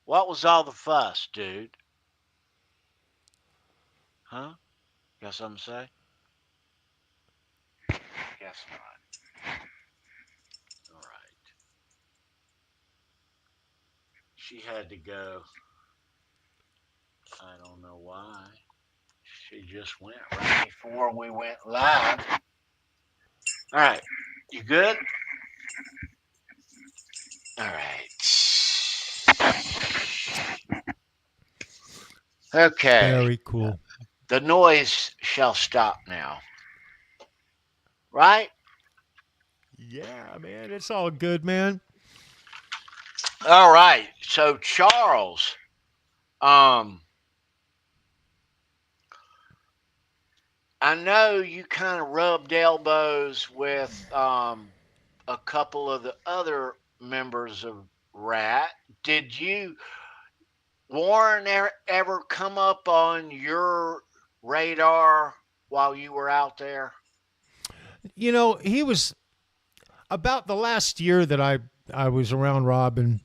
what was all the fuss, dude? Huh? Got something to say? Guess not. All right. She had to go. I don't know why. She just went right before we went live. All right. You good? All right. Okay. Very cool. The noise shall stop now. Right? Yeah, man. It's all good, man. All right. So, Charles, I know you kind of rubbed elbows with a couple of the other members of RAT. Did Warren ever come up on your radar while you were out there? You know, he was about the last year that I was around Robin.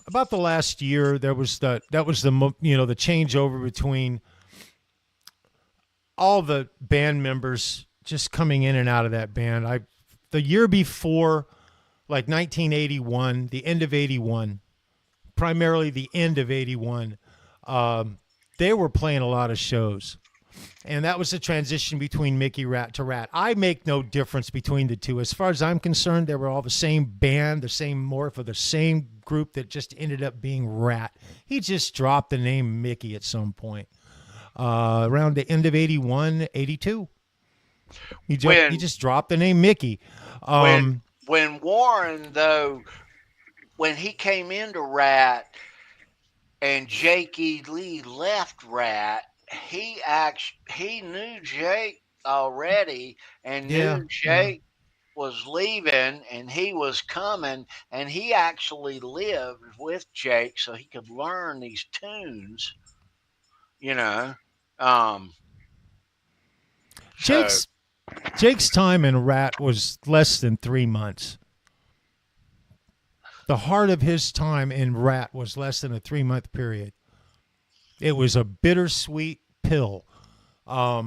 About the last year, that was the changeover between all the band members just coming in and out of that band. The year before, like 1981, the end of 81, primarily the end of 81, they were playing a lot of shows. And that was the transition between Mickey Rat to Rat. I make no difference between the two. As far as I'm concerned, they were all the same band, the same morph of the same group that just ended up being Rat. He just dropped the name Mickey at some point. Around the end of 81, 82. He just dropped the name Mickey. When Warren, though, when he came into Rat and Jake E. Lee left Rat, he knew Jake already and knew Jake was leaving and he was coming, and he actually lived with Jake so he could learn these tunes, you know. Jake's time in Rat was less than 3 months. The heart of his time in Rat was less than a 3-month period. It was a bittersweet pill. At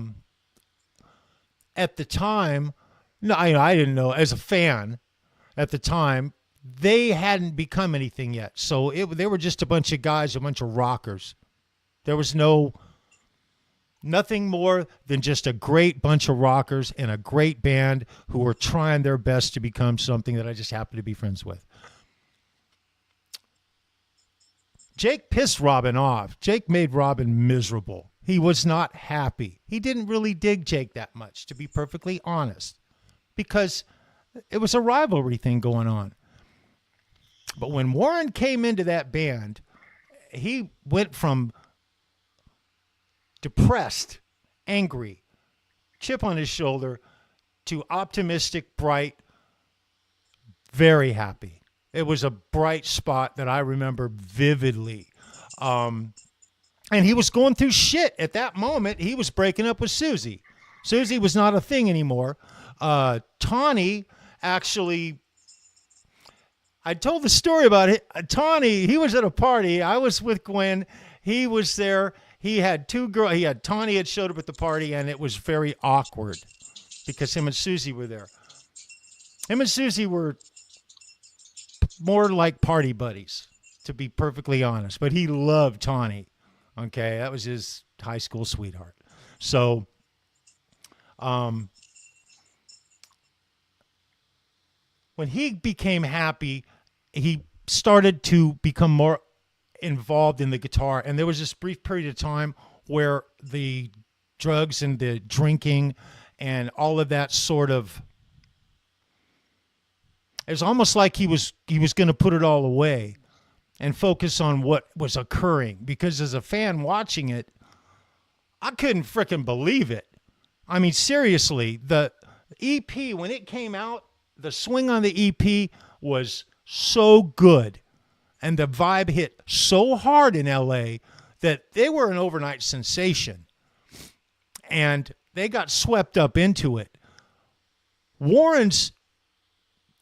the time, no, I didn't know. As a fan, at the time, they hadn't become anything yet. So they were just a bunch of guys, a bunch of rockers. There was nothing more than just a great bunch of rockers and a great band who were trying their best to become something that I just happened to be friends with. Jake pissed Robin off. Jake made Robin miserable. He was not happy. He didn't really dig Jake that much, to be perfectly honest, because it was a rivalry thing going on. But when Warren came into that band, he went from depressed, angry, chip on his shoulder, to optimistic, bright, very happy. It was a bright spot that I remember vividly. And he was going through shit at that moment. He was breaking up with Susie. Susie was not a thing anymore. Tawny, actually, I told the story about it. Tawny, he was at a party. I was with Gwen. He was there. He had two girls. Tawny had showed up at the party, and it was very awkward because him and Susie were there. Him and Susie were more like party buddies, to be perfectly honest. But he loved Tawny. Okay, that was his high school sweetheart. So, when he became happy, he started to become more involved in the guitar. And there was this brief period of time where the drugs and the drinking and all of that sort of, it was almost like he was going to put it all away and focus on what was occurring. Because as a fan watching it, I couldn't frickin' believe it. I mean, seriously, the EP, when it came out, the swing on the EP was so good. And the vibe hit so hard in LA that they were an overnight sensation. And they got swept up into it. Warren's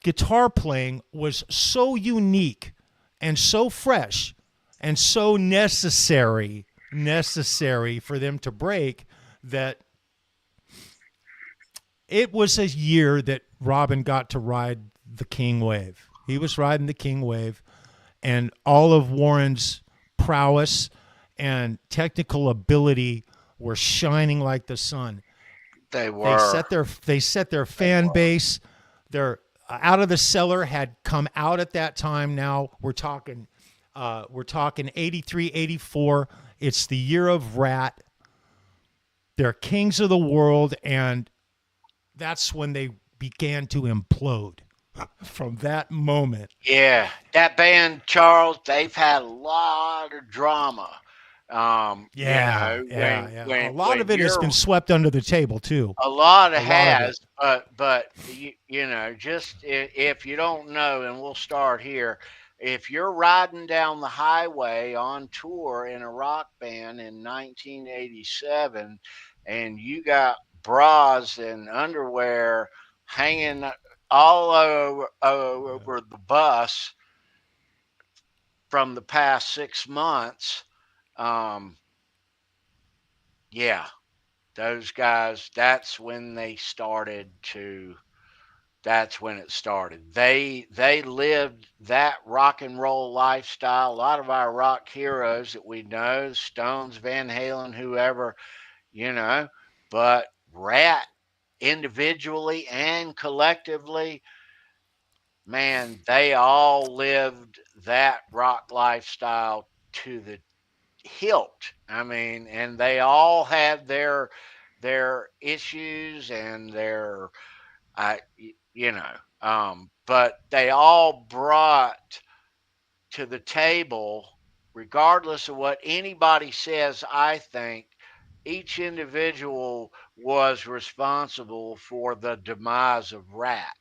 guitar playing was so unique and so fresh and so necessary necessary for them to break, that it was a year that Robin got to ride the King wave. He was riding the King wave, and all of Warren's prowess and technical ability were shining like the sun. They were. They set their fan base. Their Out of the Cellar had come out at that time. Now we're talking 83, 84. It's the year of Rat. They're kings of the world, and that's when they began to implode. From that moment. Yeah, that band, Charles, they've had a lot of drama. A lot of it has been swept under the table too. A lot has, but just if you don't know, and we'll start here. If you're riding down the highway on tour in a rock band in 1987, and you got bras and underwear hanging all over the bus from the past 6 months, those guys, that's when it started. They lived that rock and roll lifestyle. A lot of our rock heroes that we know, Stones, Van Halen, whoever, but Rat, individually and collectively, man, they all lived that rock lifestyle to the hilt. I mean, and they all had their issues and but they all brought to the table, regardless of what anybody says, I think, each individual was responsible for the demise of Rat.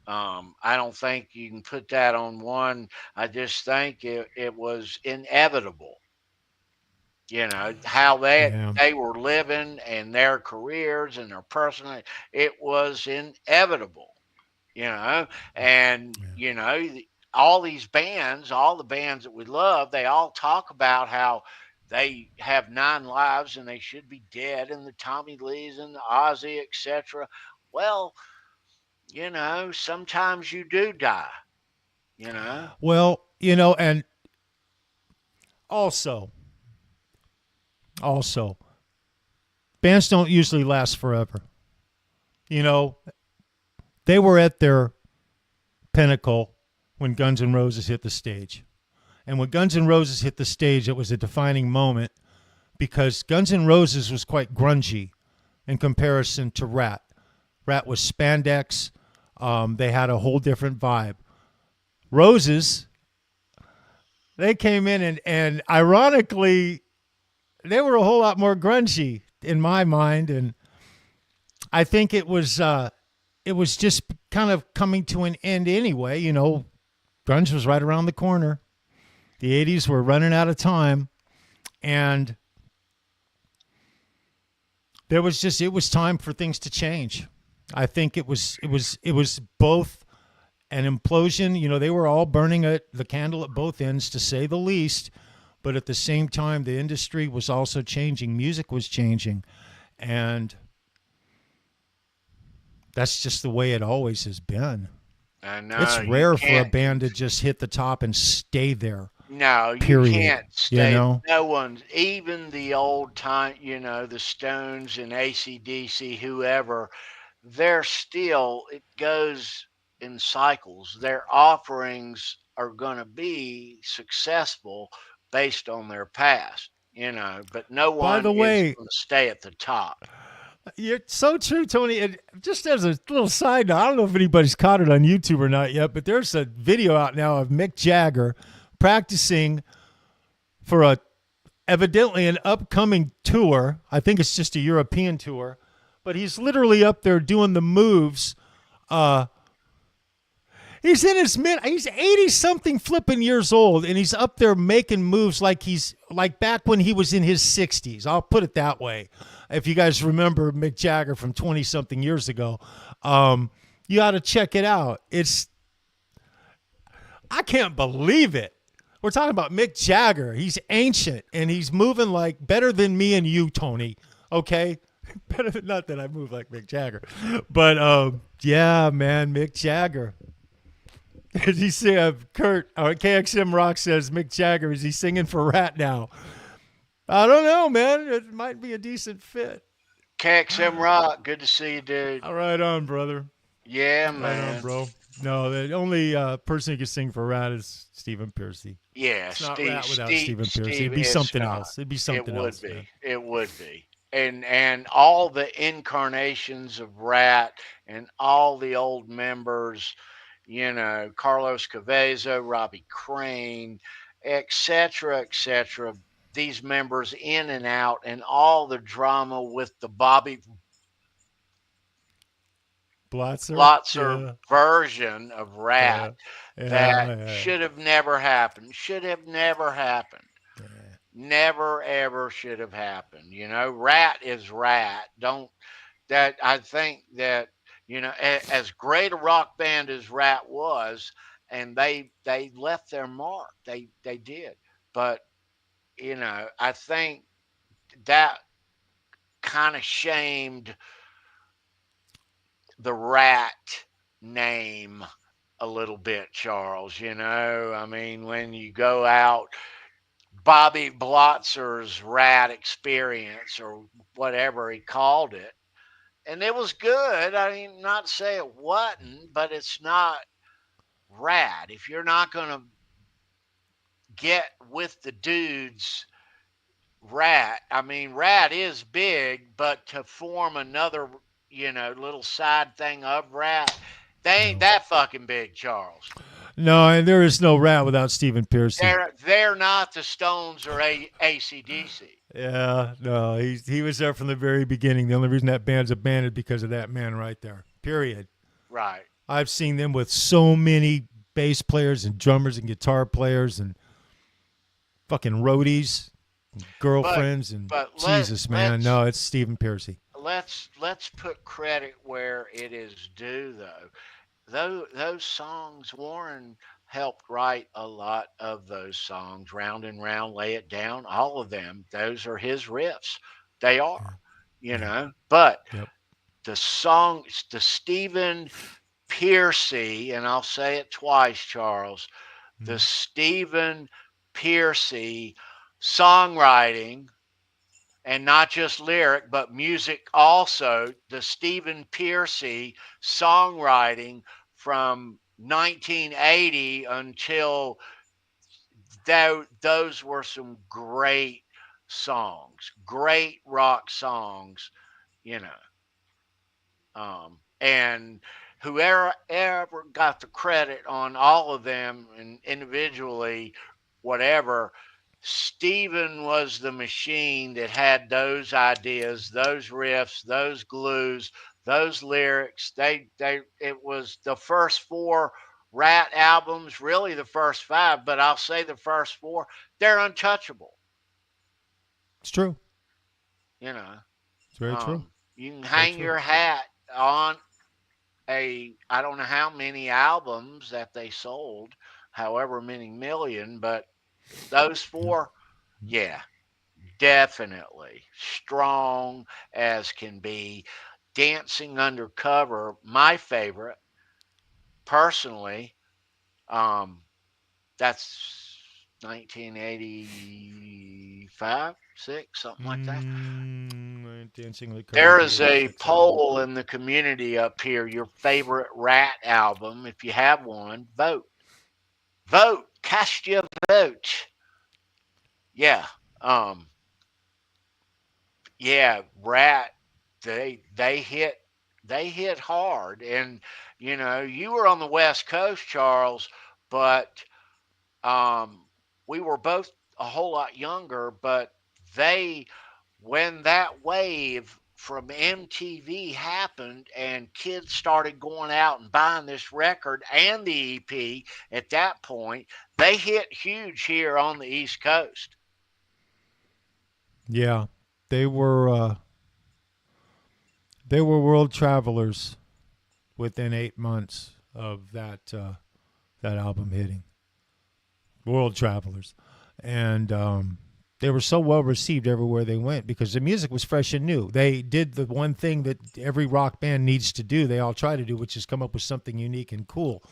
I don't think you can put that on one. I just think it was inevitable. How they were living and their careers and their personal, it was inevitable. All these bands, all the bands that we love, they all talk about how they have 9 lives and they should be dead, and the Tommy Lees and the Ozzy, etc. Well, sometimes you do die, Well, and also, bands don't usually last forever. They were at their pinnacle when Guns N' Roses hit the stage. And when Guns N' Roses hit the stage, it was a defining moment because Guns N' Roses was quite grungy in comparison to Rat. Rat was spandex. They had a whole different vibe. Roses, they came in and ironically, they were a whole lot more grungy in my mind. And I think it was just kind of coming to an end anyway. Grunge was right around the corner. The 80s were running out of time, and it was time for things to change. I think it was both an implosion. They were all burning the candle at both ends, to say the least, but at the same time, the industry was also changing. Music was changing, and that's just the way it always has been. I know. It's rare for a band to just hit the top and stay there. No, you can't stay. No one's, even the old time, the Stones and AC/DC, whoever, they're still, it goes in cycles. Their offerings are going to be successflittle based on their past, but no one is going to stay at the top. You're so true, Tony. And just as a little side note, I don't know if anybody's caught it on YouTube or not yet, but there's a video out now of Mick Jagger practicing for evidently an upcoming tour. I think it's just a European tour, but he's literally up there doing the moves. He's in his he's 80-something flipping years old, and he's up there making moves like he's like back when he was in his 60s. I'll put it that way. If you guys remember Mick Jagger from 20-something years ago, you ought to check it out. I can't believe it. We're talking about Mick Jagger. He's ancient, and he's moving like better than me and you, Tony. Okay? Better than, not that I move like Mick Jagger. But, yeah, man, Mick Jagger. Is he sing, Kurt, KXM Rock says, Mick Jagger, is he singing for Rat now? I don't know, man. It might be a decent fit. KXM Rock, good to see you, dude. All right on, brother. Yeah, man. man. Right on, bro. No, the only person who can sing for Rat is Stephen Piercy. Yeah, it's not Rat without Stephen Piercy. It'd be something else. It'd be something else. It would be. Man. It would be. And all the incarnations of Rat and all the old members, you know, Carlos Cavezo, Robbie Crane, etc., etc. These members in and out, and all the drama with the Bobby Blotzer version of Rat that should have never happened. Should have never happened. Yeah. Never ever should have happened. You know, Rat is Rat. I think that, you know, as great a rock band as Rat was, and they left their mark. They did. But, you know, I think that kind of shamed the Rat name a little bit, Charles. You know, I mean, when you go out, Bobby Blotzer's Rat Experience or whatever he called it, and it was good. I mean, not to say it wasn't, but it's not Rat. If you're not going to get with the dudes, Rat, I mean, Rat is big, but to form another, you know, little side thing of Rat, they ain't that fucking big, Charles. No, and there is no Rat without Stephen Piercy. They're not the Stones or AC/DC. Yeah, no, he was there from the very beginning. The only reason that band's a band is because of that man right there. Period. Right. I've seen them with so many bass players and drummers and guitar players and fucking roadies, and girlfriends, Jesus, man. No, it's Stephen Piercy. Let's put credit where it is due, though. Those songs, Warren helped write a lot of those songs. Round and Round, Lay It Down, all of them. Those are his riffs. They are, you know. But the songs, the Stephen Piercy, and I'll say it twice, Charles, the Stephen Piercy songwriting, and not just lyric, but music also, the Stephen Piercy songwriting from 1980 until those were some great songs, great rock songs, you know. And whoever ever got the credit on all of them and individually, whatever, Stephen was the machine that had those ideas, those riffs, those glues, those lyrics. It was the first 4 Rat albums, really the first 5, but I'll say the first 4, they're untouchable. It's true. You know. It's very true. You can hang your hat on I don't know how many albums that they sold, however many million, but those 4, yeah, definitely strong as can be. Dancing Undercover, my favorite, personally. That's 1985, 6, something like that. Dancing Undercover. There is a poll in the community up here. Your favorite Rat album, if you have one, vote. Vote. Cast your vote. Yeah. Yeah, Rat, they hit hard. And, you know, you were on the West Coast, Charles, but we were both a whole lot younger, but when that wave from MTV happened and kids started going out and buying this record and the EP at that point, they hit huge here on the East Coast. Yeah, they were world travelers within 8 months of that album hitting. world travelers. And they were so well received everywhere they went because the music was fresh and new. They did the one thing that every rock band needs to do, they all try to do, which is come up with something unique and cool.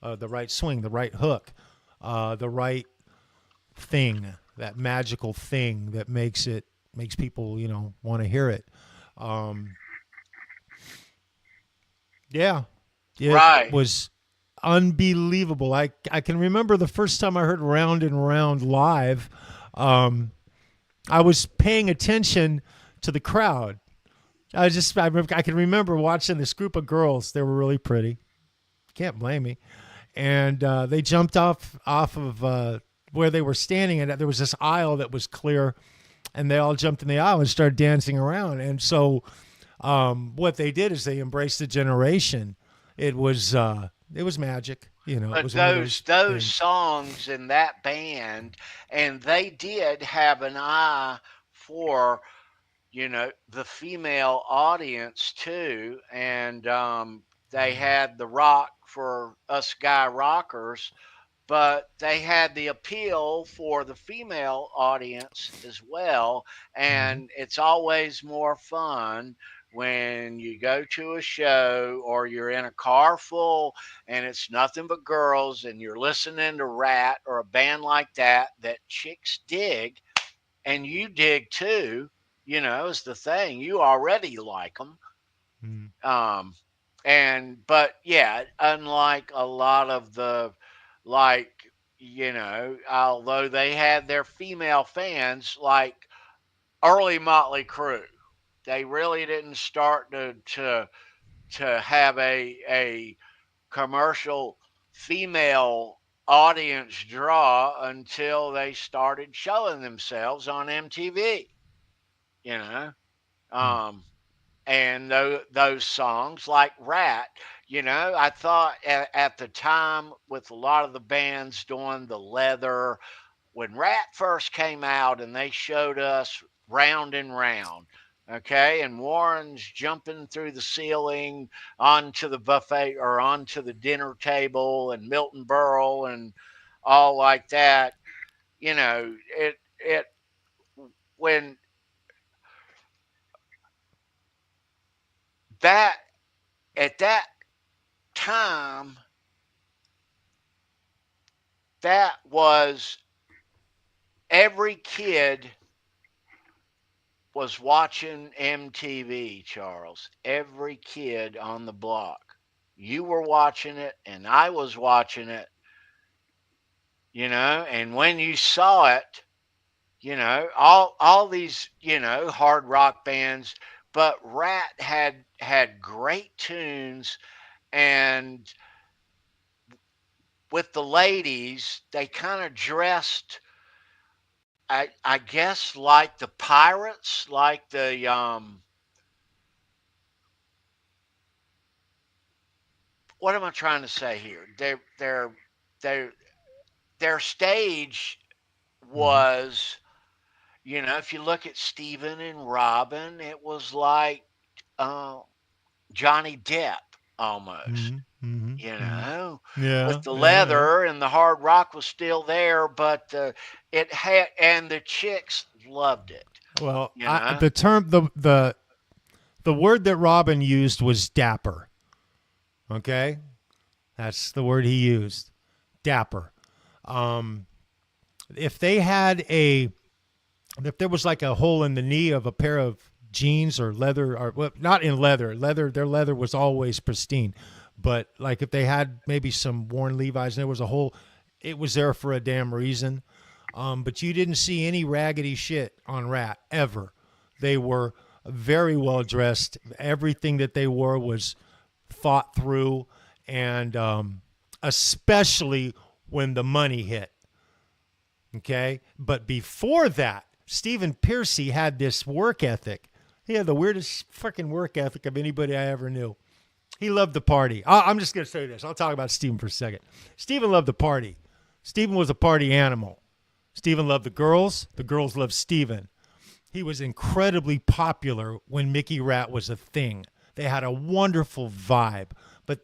The right swing, the right hook, the right thing, that magical thing that makes people, want to hear it. It was unbelievable. I can remember the first time I heard Round and Round live. I was paying attention to the crowd. I can remember watching this group of girls. They were really pretty. Can't blame me. And they jumped off of where they were standing, and there was this aisle that was clear, and they all jumped in the aisle and started dancing around. And so what they did is they embraced the generation. It was magic. But it was those songs in that band, and they did have an eye for, the female audience too. And they had the rock for us guy rockers, but they had the appeal for the female audience as well. And it's always more fun when you go to a show or you're in a car full and it's nothing but girls and you're listening to Rat or a band like that chicks dig and you dig too, is the thing. You already like them. But yeah, unlike a lot of the, although they had their female fans, like early Motley Crue, they really didn't start to have a commercial female audience draw until they started showing themselves on MTV, and those songs like Rat, I thought at the time with a lot of the bands doing the leather, when Rat first came out and they showed us Round and Round, okay, and Warren's jumping through the ceiling onto the buffet or onto the dinner table, and Milton Berle and all like that, when that at that time, that was every kid was watching MTV, Charles. Every kid on the block. You were watching it and I was watching it, and when you saw it, all these, hard rock bands, but Rat had great tunes, and with the ladies, they kind of dressed, I guess, like the Pirates, like the what am I trying to say here? Their stage was, if you look at Stephen and Robin, it was like Johnny Depp almost. With the leather and the hard rock was still there, but it had, and the chicks loved it. Well, the term, the word that Robin used was dapper. Okay, that's the word he used, dapper. If there was like a hole in the knee of a pair of jeans or leather, or well, not in leather, their leather was always pristine. But like if they had maybe some worn Levi's and there was a hole, it was there for a damn reason. But you didn't see any raggedy shit on Rat ever. They were very well dressed. Everything that they wore was thought through, and especially when the money hit. Okay? But before that, Stephen Pearcy had this work ethic. He had the weirdest fucking work ethic of anybody I ever knew. He loved the party. I'm just going to say this. I'll talk about Stephen for a second. Stephen loved the party. Stephen was a party animal. Stephen loved the girls. The girls loved Stephen. He was incredibly popular when Mickey Rat was a thing. They had a wonderful vibe, but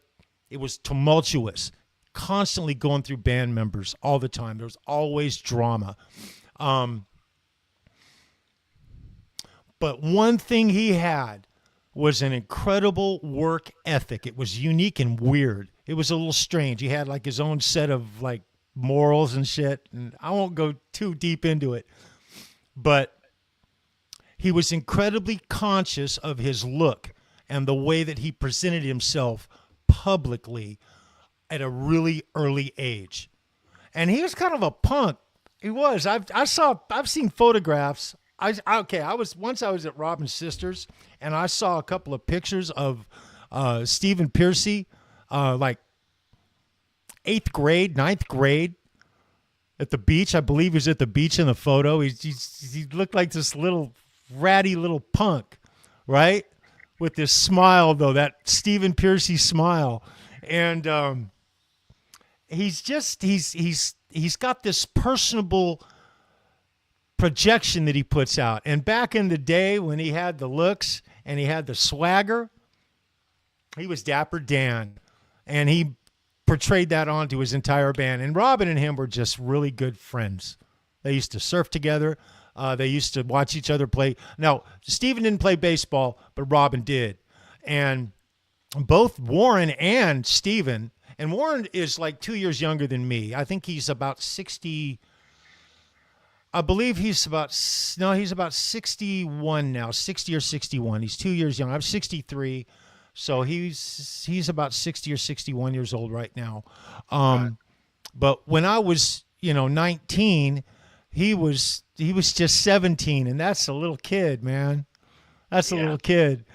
it was tumultuous, constantly going through band members all the time. There was always drama. But one thing he had was an incredible work ethic. It was unique and weird. It was a little strange. He had like his own set of like morals and shit. And I won't go too deep into it, but he was incredibly conscious of his look and the way that he presented himself publicly at a really early age. And he was kind of a punk. He was. I've seen photographs. I was at Robin's sister's, and I saw a couple of pictures of Stephen Piercy, like 8th grade, 9th grade, at the beach. I believe he was at the beach in the photo. He looked like this little ratty little punk, right? With this smile, though, that Stephen Piercy smile. And he's got this personable projection that he puts out. And back in the day when he had the looks and he had the swagger, he was Dapper Dan. And he portrayed that onto his entire band. And Robin and him were just really good friends. They used to surf together. They used to watch each other play. Now, Stephen didn't play baseball, but Robin did. And both Warren and Stephen, and Warren is like 2 years younger than me. I think he's about 60. I believe he's about 61 now, 60 or 61. He's 2 years young. I'm 63. So he's about 60 or 61 years old right now. But when I was, 19, he was just 17, and that's a little kid, man. That's a little kid.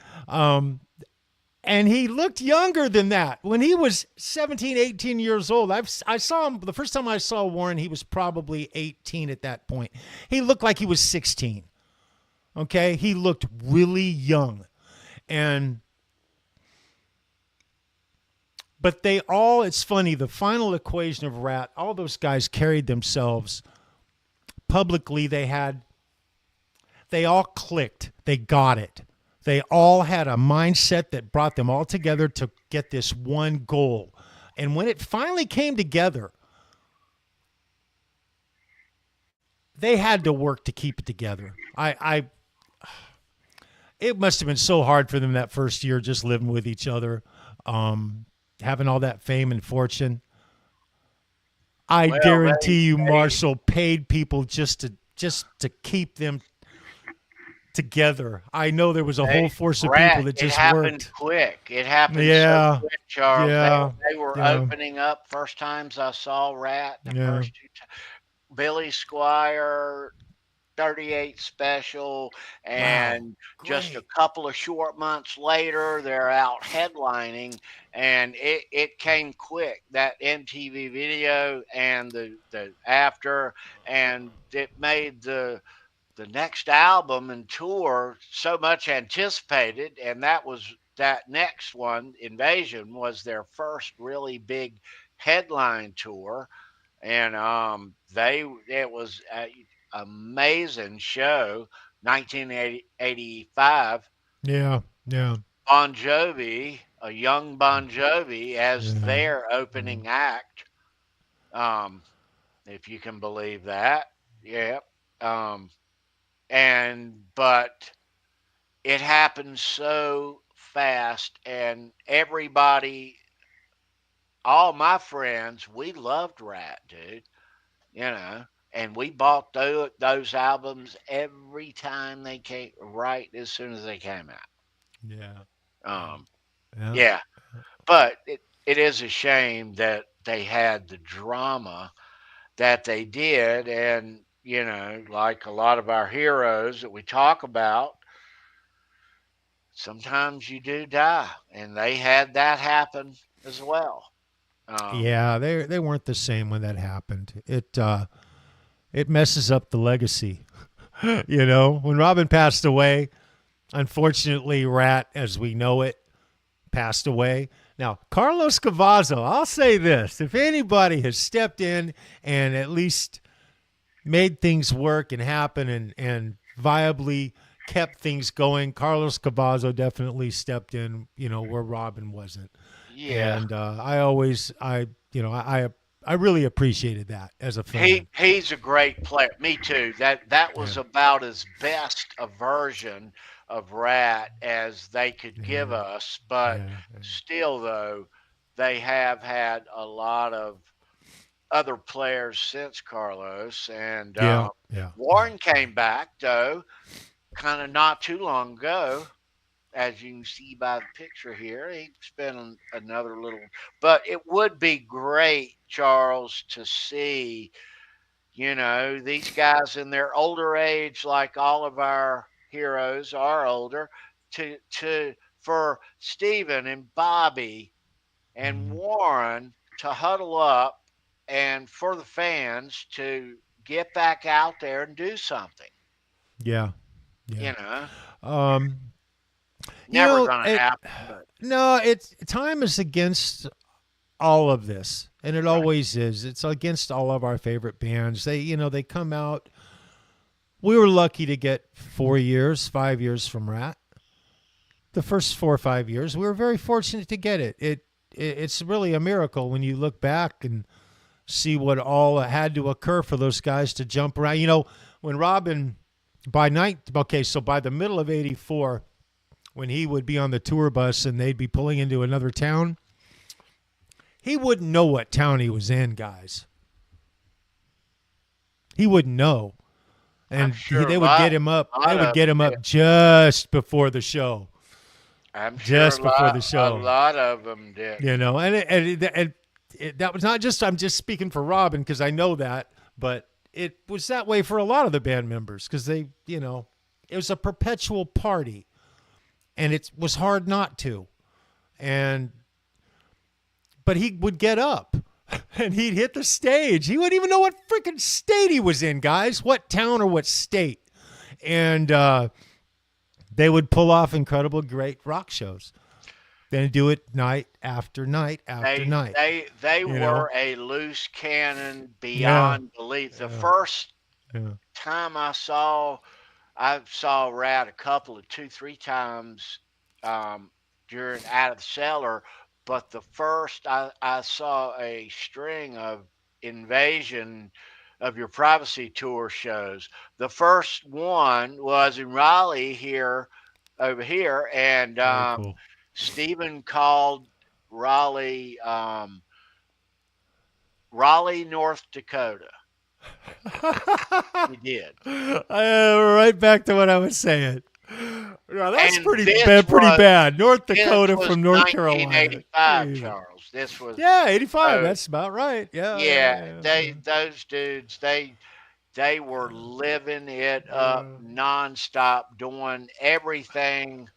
And he looked younger than that. When he was 17, 18 years old, I saw him, the first time I saw Warren, he was probably 18 at that point. He looked like he was 16. Okay? He looked really young. But it's funny, the final equation of Rat, all those guys carried themselves publicly. They all clicked. They got it. They all had a mindset that brought them all together to get this one goal. And when it finally came together, they had to work to keep it together. It must have been so hard for them that first year, just living with each other, having all that fame and fortune. I guarantee you, Marshall paid people just to keep them together. I know there was a whole force of people that just worked. It happened quick. It happened so quick, Charles. Yeah. They were opening up. First times I saw Rat, the first two times. Billy Squire, 38 Special, and just a couple of short months later, they're out headlining, and it came quick, that MTV video and the after, and it made the next album and tour so much anticipated, and that next one, Invasion, was their first really big headline tour, and it was an amazing show. 1985. Yeah. Bon Jovi, a young Bon Jovi, as their opening act. If you can believe that, but it happened so fast, and everybody, all my friends, we loved Rat, dude, and we bought those albums every time they came, right as soon as they came out. But it is a shame that they had the drama that they did, and like a lot of our heroes that we talk about, sometimes you do die, and they had that happen as well. They weren't the same when that happened. It messes up the legacy. When Robin passed away, unfortunately, Rat, as we know it, passed away. Now, Carlos Cavazo, I'll say this: if anybody has stepped in and at least made things work and happen and viably kept things going, Carlos Cavazo definitely stepped in, where Robin wasn't. Yeah. And I really appreciated that as a fan. He's a great player. Me too. That was about as best a version of Rat as they could give us. But still, though, they have had a lot of other players since Carlos. And Warren came back, though, kind of not too long ago. As you can see by the picture here, he's been another little. But it would be great, Charles, to see, these guys in their older age, like all of our heroes are older, for Stephen and Bobby and Warren to huddle up and for the fans to get back out there and do something. Yeah. Never gonna happen. But. No, time is against all of this, and it always is. It's against all of our favorite bands. They come out. We were lucky to get 5 years from Rat. The first 4 or 5 years, we were very fortunate to get it. It's really a miracle when you look back and see what all had to occur for those guys to jump around. When Robin, by the middle of '84. When he would be on the tour bus and they'd be pulling into another town, he wouldn't know what town he was in, guys. He wouldn't know. And they would get him up. They would get him up just before the show. Before the show. A lot of them did. And that was not just, I'm just speaking for Robin because I know that, but it was that way for a lot of the band members because it was a perpetual party. And it was hard not to. But he would get up and he'd hit the stage. He wouldn't even know what freaking state he was in, guys, what town or what state. And they would pull off incredible, great rock shows. Then do it night after night after night. They were a loose cannon beyond belief. The first time I saw Rat a couple of 2-3 times during Out of the Cellar, but the first I saw a string of Invasion of Your Privacy Tour shows. The first one was in Raleigh over here, and cool. Stephen called Raleigh, North Dakota. He did. Right back to what I was saying. No, that's pretty bad. North Dakota from North Carolina. 1985, Charles. This was 85. That's about right. Yeah. Those dudes. They were living it up nonstop, doing everything.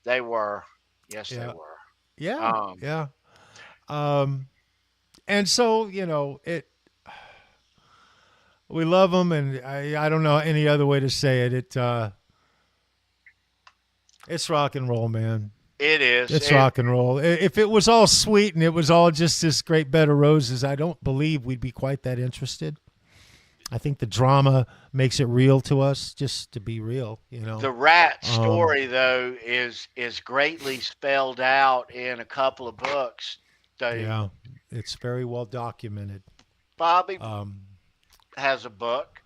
They were. Yes, they were. Yeah. And so we love them, and I don't know any other way to say it. It's rock and roll, man. It is. It's rock and roll. If it was all sweet and it was all just this great bed of roses, I don't believe we'd be quite that interested. I think the drama makes it real to us, just to be real, The Rat story, though, is greatly spelled out in a couple of books. It's very well documented. Bobby has a book.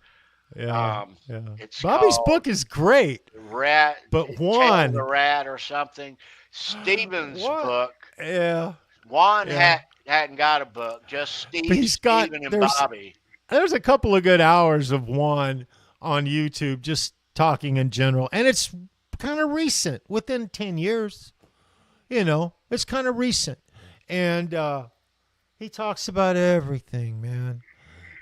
It's Bobby's book is great. Rat, but Juan, the Rat or something. Stephen's book. Juan hadn't got a book. Just Stephen and Bobby. There's a couple of good hours of Juan on YouTube just talking in general, and it's kind of recent, within 10 years. It's kind of recent, and he talks about everything, man.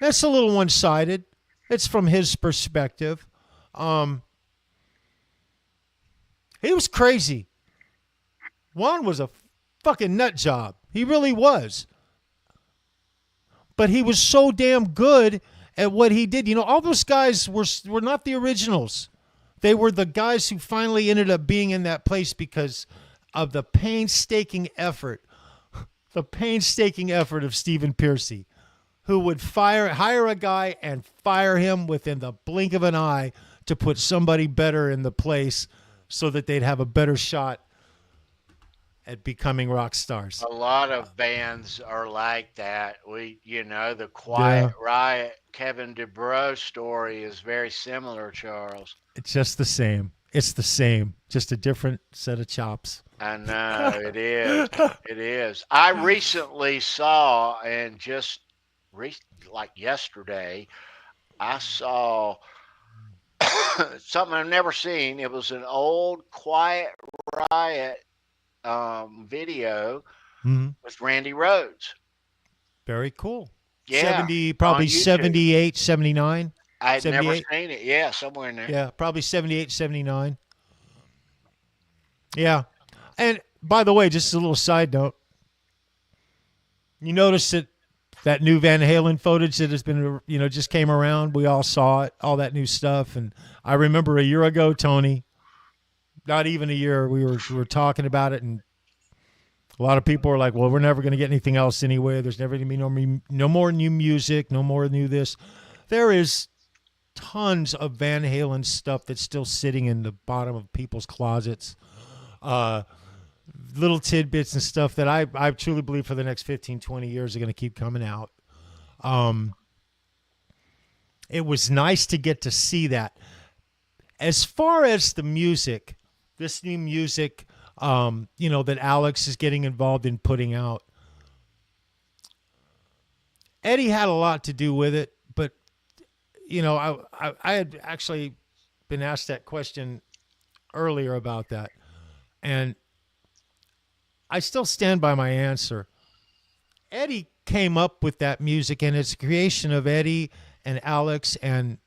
That's a little one-sided. It's from his perspective. He was crazy. Juan was a fucking nut job. He really was. But he was so damn good at what he did. All those guys were not the originals. They were the guys who finally ended up being in that place because of the painstaking effort of Stephen Pearcy, who would hire a guy and fire him within the blink of an eye to put somebody better in the place so that they'd have a better shot at becoming rock stars. A lot of bands are like that. The Quiet Riot, Kevin DuBrow story is very similar, Charles. It's just the same. It's the same, just a different set of chops. I know, it is. It is. I recently saw, and just like yesterday, I saw something I've never seen. It was an old Quiet Riot video with Randy Rhoads. Very cool. Yeah. Probably 78, 79. I had never seen it. Yeah, somewhere in there. Yeah, probably 78, 79. Yeah. And by the way, just a little side note. You notice that new Van Halen footage that has been, just came around. We all saw it, all that new stuff. And I remember a year ago, Tony, not even a year, we were talking about it, and a lot of people were like, well, we're never going to get anything else anyway. There's never going to be no more new music, no more new this. There is tons of Van Halen stuff that's still sitting in the bottom of people's closets. Little tidbits and stuff that I truly believe for the next 15, 20 years are going to keep coming out. It was nice to get to see that. As far as the music, this new music, that Alex is getting involved in putting out, Eddie had a lot to do with it, but, I had actually been asked that question earlier about that, and I still stand by my answer. Eddie came up with that music, and it's a creation of Eddie and Alex and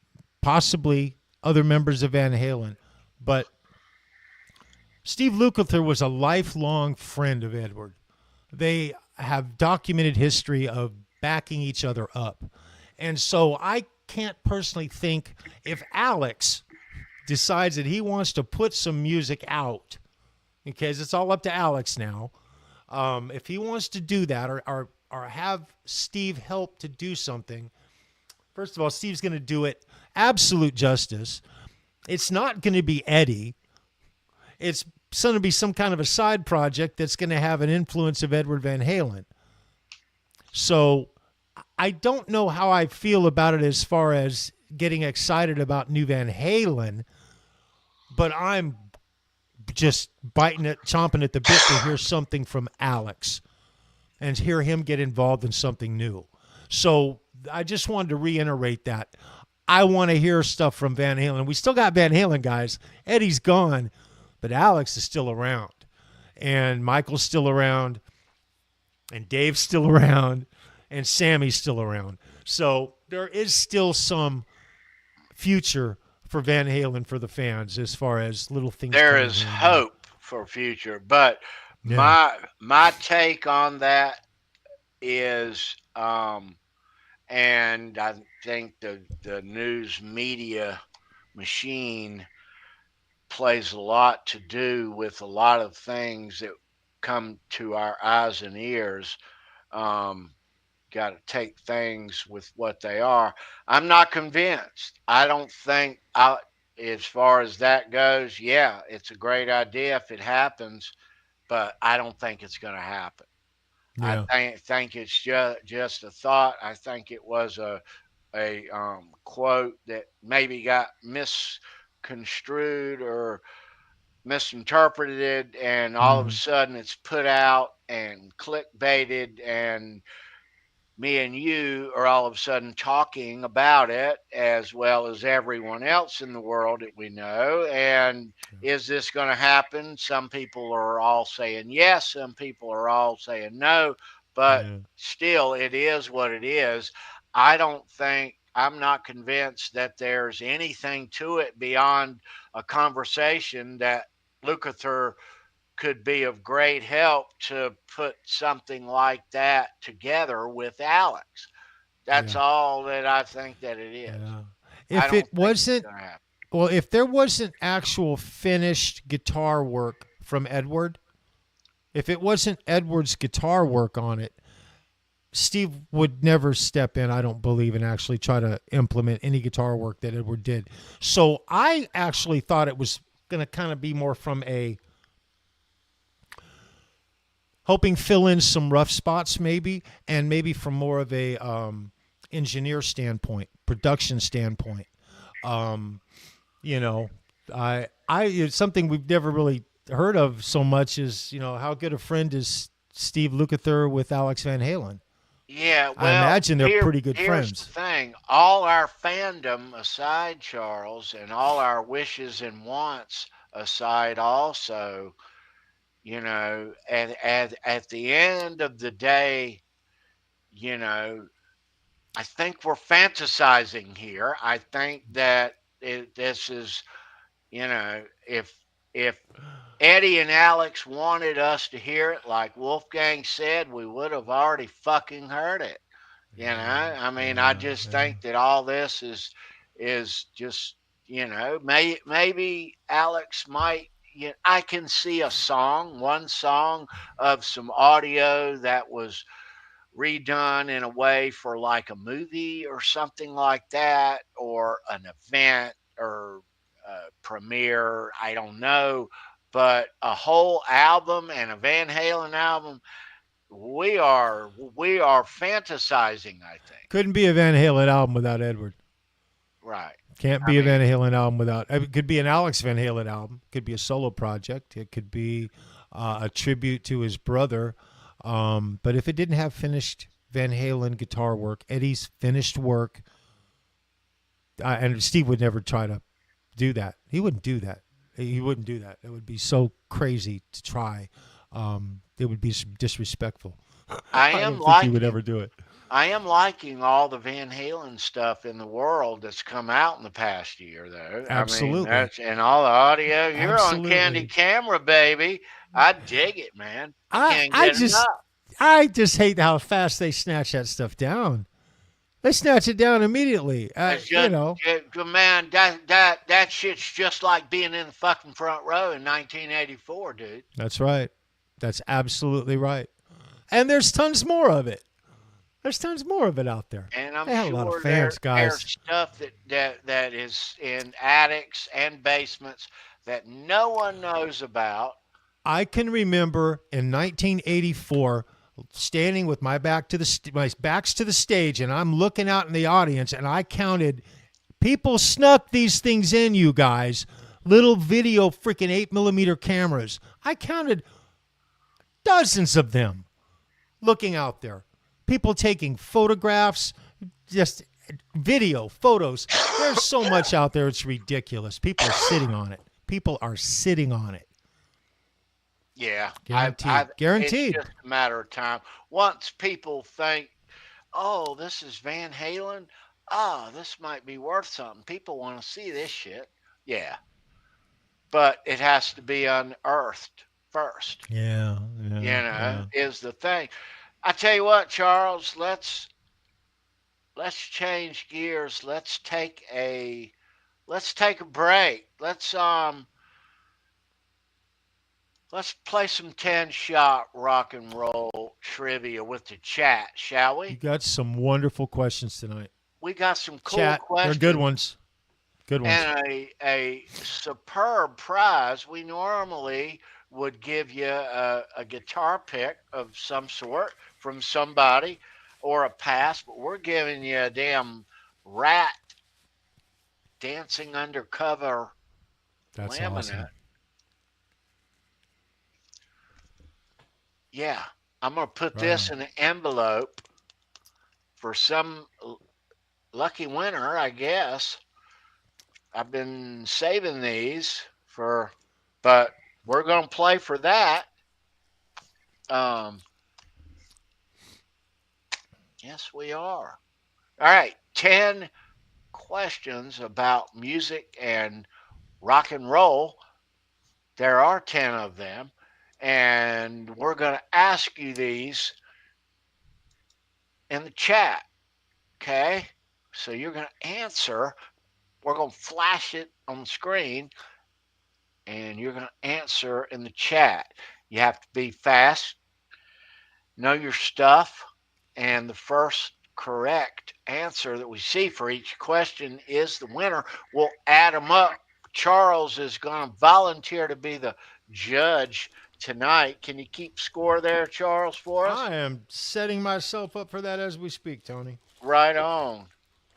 possibly other members of Van Halen. But Steve Lukather was a lifelong friend of Edward. They have documented history of backing each other up. And so I can't personally think if Alex decides that he wants to put some music out, because it's all up to Alex now. If he wants to do that or have Steve help to do something, first of all, Steve's going to do it absolute justice. It's not going to be Eddie. It's going to be some kind of a side project that's going to have an influence of Edward Van Halen. So I don't know how I feel about it as far as getting excited about new Van Halen, but I'm just chomping at the bit to hear something from Alex and hear him get involved in something new. So I just wanted to reiterate that. I want to hear stuff from Van Halen. We still got Van Halen, guys. Eddie's gone, but Alex is still around. And Michael's still around. And Dave's still around. And Sammy's still around. So there is still some future for Van Halen for the fans as far as little things. There is hope for future. But my take on that is, and I think the news media machine plays a lot to do with a lot of things that come to our eyes and ears. Got to take things with what they are. I'm not convinced. I don't think, as far as that goes, yeah, it's a great idea if it happens, but I don't think it's going to happen. Yeah. I think it's just a thought. I think it was a quote that maybe got misconstrued or misinterpreted, and all of a sudden it's put out and clickbaited, and me and you are all of a sudden talking about it as well as everyone else in the world that we know. And is this going to happen? Some people are all saying yes. Some people are all saying no. But still, it is what it is. I'm not convinced that there's anything to it beyond a conversation that Lukather could be of great help to put something like that together with Alex. That's all that I think that it is. Yeah. If there wasn't actual finished guitar work from Edward, if it wasn't Edward's guitar work on it, Steve would never step in, I don't believe, and actually try to implement any guitar work that Edward did. So I actually thought it was going to kind of be more from a Hoping fill in some rough spots maybe, and maybe from more of a engineer standpoint, production standpoint. You know, it's something we've never really heard of so much is, you know, how good a friend is Steve Lukather with Alex Van Halen. Yeah, well, I imagine they're pretty good here's friends. the thing. All our fandom aside, Charles, and all our wishes and wants aside also, you know, at the end of the day, you know, I think we're fantasizing here. I think that this is, you know, if Eddie and Alex wanted us to hear it like Wolfgang said, we would have already fucking heard it. You know, I mean, I just think that all this is just, you know, maybe Alex might. You know, I can see one song of some audio that was redone in a way for like a movie or something like that, or an event or a premiere. I don't know, but a whole album and a Van Halen album, we are fantasizing, I think. Couldn't be a Van Halen album without Edward. Right. Can't be a Van Halen album without. It could be an Alex Van Halen album. It could be a solo project. It could be a tribute to his brother. But if it didn't have finished Van Halen guitar work, Eddie's finished work, and Steve would never try to do that. He wouldn't do that. He wouldn't do that. It would be so crazy to try. It would be disrespectful. I don't think he would ever do it. I am liking all the Van Halen stuff in the world that's come out in the past year, though. Absolutely. I mean, and all the audio. You're on Candy Camera, baby. I dig it, man. I just hate how fast they snatch that stuff down. They snatch it down immediately. You know, man, that shit's just like being in the fucking front row in 1984, dude. That's right. That's absolutely right. And there's tons more of it. There's tons more of it out there. And I'm sure a lot of fans, there's stuff that is in attics and basements that no one knows about. I can remember in 1984 standing with my back's to the stage, and I'm looking out in the audience, and I counted people snuck these things in, you guys. Little video freaking 8mm cameras. I counted dozens of them looking out there. People taking photographs, just video, photos. There's so much out there. It's ridiculous. People are sitting on it. People are sitting on it. Yeah. Guaranteed. It's just a matter of time. Once people think, oh, this is Van Halen. Oh, this might be worth something. People want to see this shit. Yeah. But it has to be unearthed first. Yeah. Is the thing. I tell you what, Charles, let's change gears. Let's take a break. Let's play some 10-shot rock and roll trivia with the chat, shall we? You got some wonderful questions tonight. We got some cool chat, questions. They're good ones. Good ones. And a superb prize. We normally would give you a guitar pick of some sort from somebody or a pass, but we're giving you a damn rat dancing undercover That's laminate. Awesome. Yeah, I'm going to put this in an envelope for some lucky winner, I guess. I've been saving these but we're going to play for that. Yes, we are. All right, 10 questions about music and rock and roll. There are 10 of them, and we're going to ask you these in the chat, okay? So you're going to answer. We're going to flash it on the screen, and you're going to answer in the chat. You have to be fast, know your stuff, and the first correct answer that we see for each question is the winner. We'll add them up. Charles is going to volunteer to be the judge tonight. Can you keep score there, Charles, for us? I am setting myself up for that as we speak, Tony. Right on.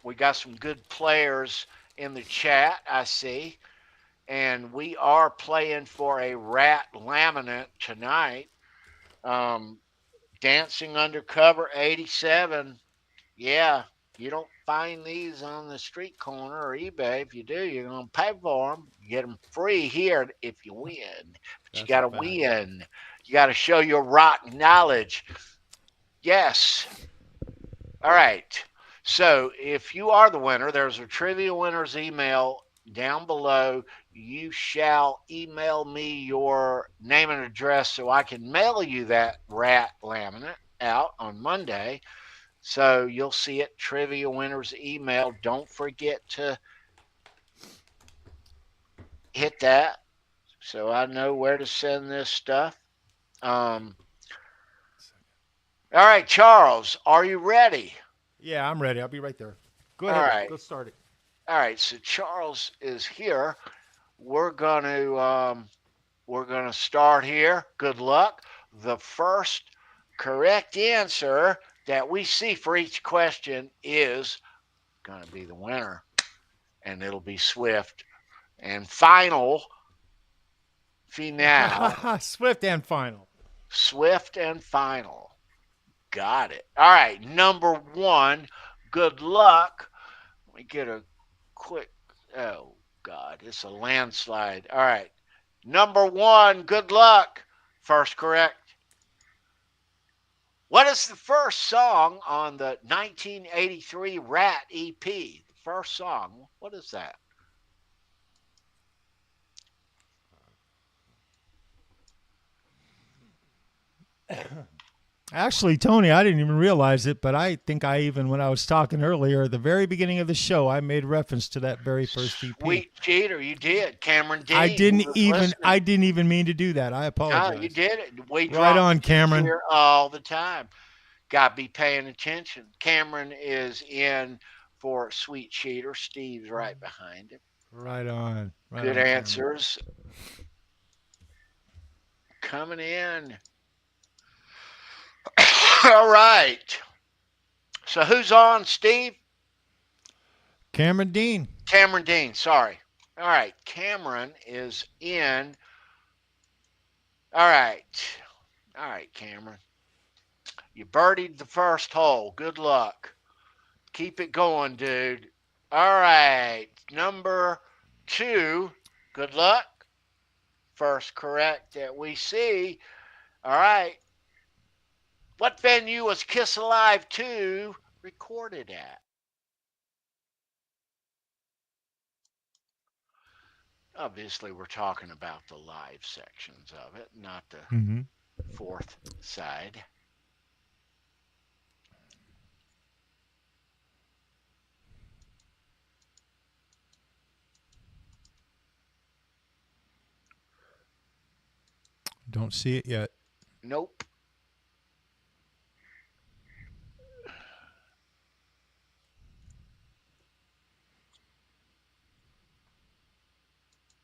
We got some good players in the chat, I see. And we are playing for a rat laminate tonight. Dancing Undercover 87. Yeah, you don't find these on the street corner or eBay. If you do, you're going to pay for them. You get them free here if you win. But you got to win. You got to show your rock knowledge. Yes. All right. So if you are the winner, there's a trivia winner's email down below. You shall email me your name and address so I can mail you that rat laminate out on Monday. So you'll see it, trivia winner's email. Don't forget to hit that so I know where to send this stuff. All right, Charles, are you ready? Yeah, I'm ready. I'll be right there. Go ahead. All right. Let's start it. All right, so Charles is here. We're gonna start here. Good luck. The first correct answer that we see for each question is gonna be the winner, and it'll be swift and final. Swift and final. Swift and final. Got it. All right, number one. Good luck. Let me get a quick. Oh God, it's a landslide. All right. Number one, good luck. First correct. What is the first song on the 1983 Rat EP? The first song. What is that? Actually, Tony, I didn't even realize it, but I think when I was talking earlier, at the very beginning of the show, I made reference to that very first EP. Sweet cheater, you did. Cameron Dean. I didn't even mean to do that. I apologize. No, you did it. We right on, Cameron. Here all the time. Got to be paying attention. Cameron is in for Sweet Cheater. Steve's right behind him. Right on. Good answers. Coming in. All right. So who's on, Steve? Cameron Dean. Cameron Dean, sorry. All right. Cameron is in. All right. All right, Cameron. You birdied the first hole. Good luck. Keep it going, dude. All right. Number two. Good luck. First correct that we see. All right. What venue was Kiss Alive 2 recorded at? Obviously, we're talking about the live sections of it, not the fourth side. Don't see it yet. Nope.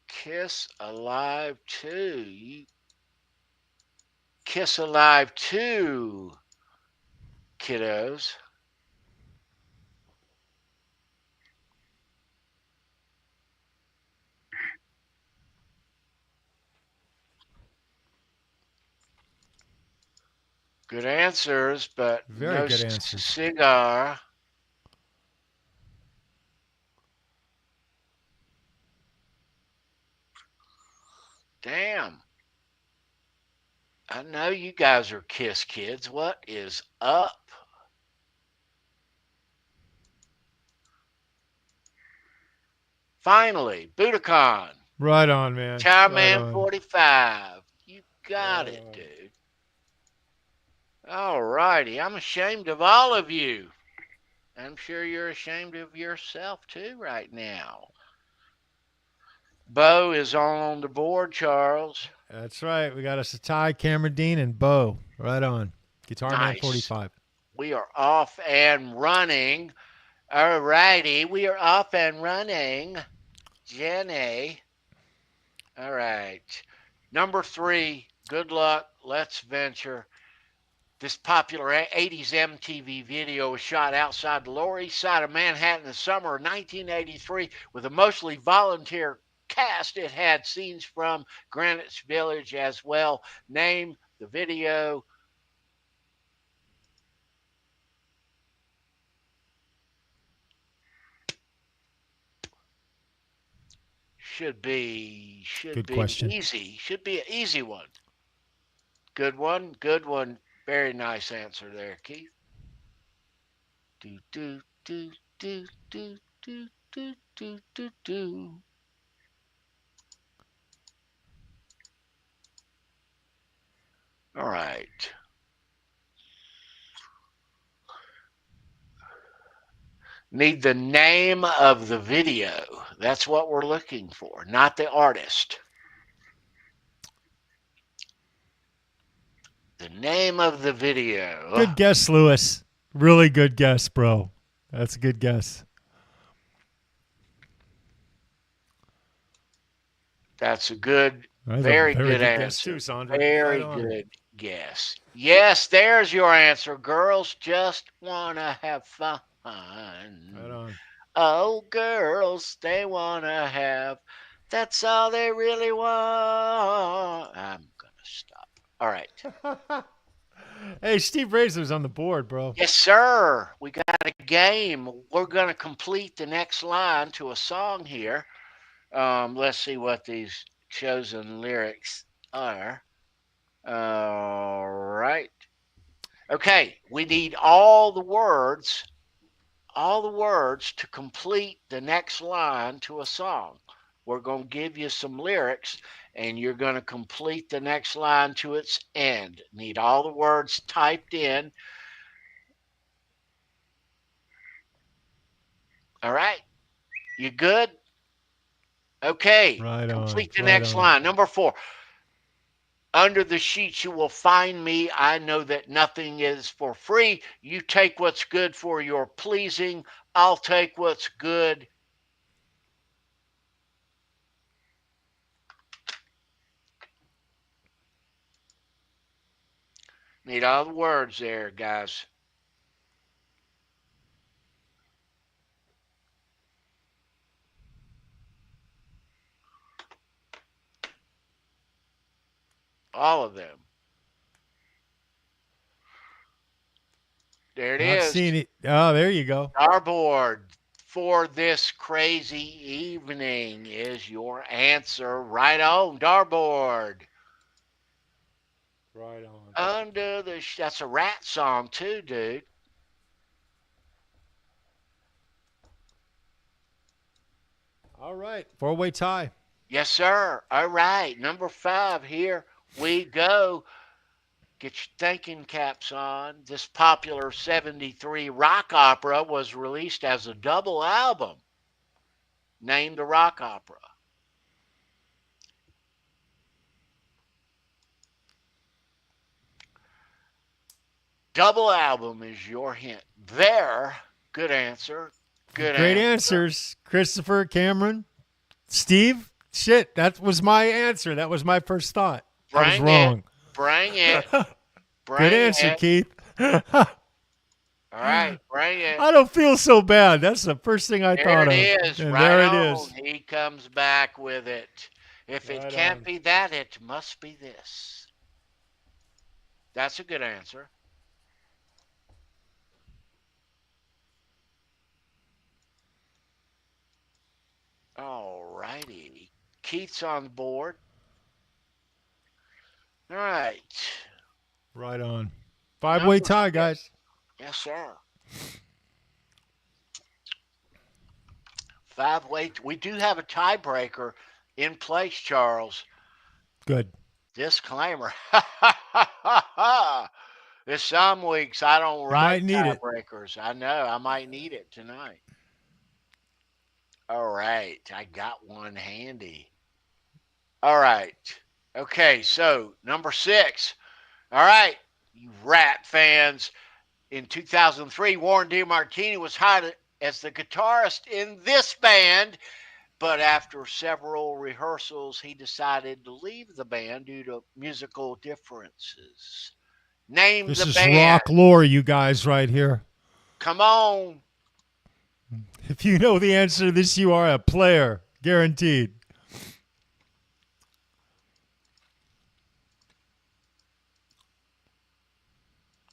Kiss Alive 2. Kiss Alive 2, kiddos. Good answers, but very no good answers. Cigar. Damn. I know you guys are Kiss kids. What is up? Finally, Budokan. Right on, man. Tower Man 45. You got it, dude. All righty. I'm ashamed of all of you. I'm sure you're ashamed of yourself too right now. Bo is on the board, Charles. That's right. We got us a tie, Cameron Dean and Bo. Right on. Guitar Man 45. We are off and running. All righty. We are off and running. Jenny. All right. Number 3. Good luck. Let's venture. This popular 80s MTV video was shot outside the Lower East Side of Manhattan in the summer of 1983 with a mostly volunteer cast. It had scenes from Greenwich Village as well. Name the video. Should be question. easy. Should be an easy one. Good one. Good one. Very nice answer there, Keith. Do do do do do do do do do do. All right. Need the name of the video. That's what we're looking for, not the artist. The name of the video. Good guess, Lewis. Really good guess, bro. That's a good guess. That's a good, That's very a very good good answer. guess too, Sandra. Very Right on. good guess. Yes, there's your answer. Girls just want to have fun. Right on. Oh, girls, they want to have. That's all they really want. I'm going to stop. All right. Hey, Steve Razor's on the board, bro. Yes, sir. We got a game. We're going to complete the next line to a song here. Let's see what these chosen lyrics are. All right. Okay, we need all the words to complete the next line to a song. We're going to give you some lyrics, and you're going to complete the next line to its end. Need all the words typed in. All right. You good? Okay. Right on. Complete the Right next on. line. Number 4. Under the sheets you will find me. I know that nothing is for free. You take what's good for your pleasing. I'll take what's good. Need all the words there, guys. All of them. There it is. I've seen it. Oh, there you go. Starboard for this crazy evening is your answer. Right on, Darboard. Right on. Under the that's a Rat song too, dude. All right. 4-way tie. Yes, sir. All right. Number 5, here we go. Get your thinking caps on. This popular 73 rock opera was released as a double album. Name the rock opera. Double album is your hint. There. Good answer. Good Great answer. answers. Christopher, Cameron, Steve. Shit, that was my answer. That was my first thought. I was wrong. Bring it. Good answer, Keith. All right, bring it. I don't feel so bad. That's the first thing I thought of. There it is. And Right there on. it is. He comes back with it. If it Right can't on. be that, it must be this. That's a good answer. All righty. Keith's on board. All right. Right on. 5-way tie, guys. Yes, sir. 5-way. We do have a tiebreaker in place, Charles. Good. Disclaimer. There's some weeks I don't write tiebreakers. I know. I might need it tonight. All right. I got one handy. All right. Okay. So, number 6. All right. You Rat fans. In 2003, Warren DeMartini was hired as the guitarist in this band. but after several rehearsals, he decided to leave the band due to musical differences. Name This the is band. rock lore, you guys, right here. Come on. If you know the answer to this, you are a player. Guaranteed.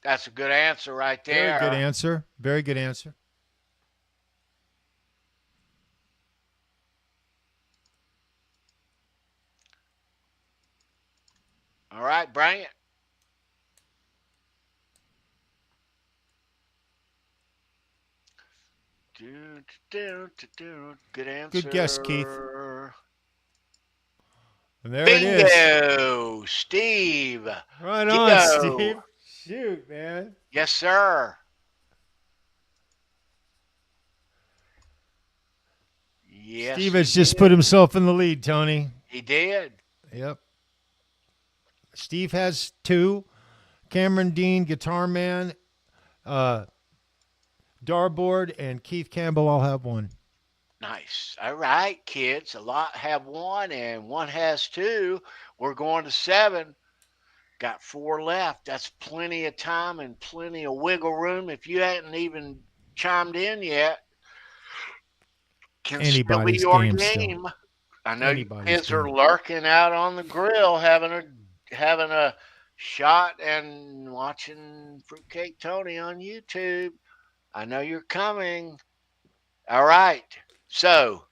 That's a good answer right there. Very good answer. Very good answer. All right, bring it. Good answer. Good guess, Keith. And there Bingo, it is. Steve. Right Gio. on, Steve. Shoot, man. Yes, sir. Yes, Steve has just put himself in the lead, Tony. He did. Yep. Steve has 2. Cameron Dean, Guitar Man, Darboard, and Keith Campbell all have 1. Nice. All right, kids. A lot have 1 and 1 has 2. We're going to 7. Got 4 left. That's plenty of time and plenty of wiggle room. If you hadn't even chimed in yet, can anybody's still be your game. Still. I know you kids are lurking out on the grill, having a shot and watching Fruitcake Tony on YouTube. I know you're coming. All right. So,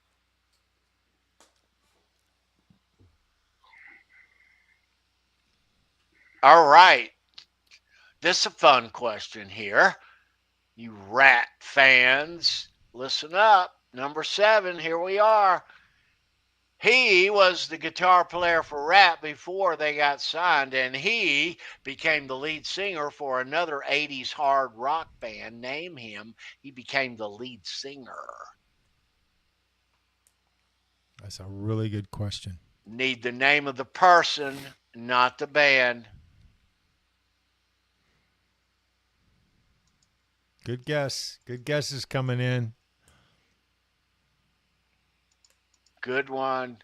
all right. This is a fun question here. You Rat fans, listen up. Number 7, here we are. He was the guitar player for Rat before they got signed, and he became the lead singer for another 80s hard rock band. Name him. He became the lead singer. That's a really good question. Need the name of the person, not the band. Good guess. Good guess is coming in. Good one.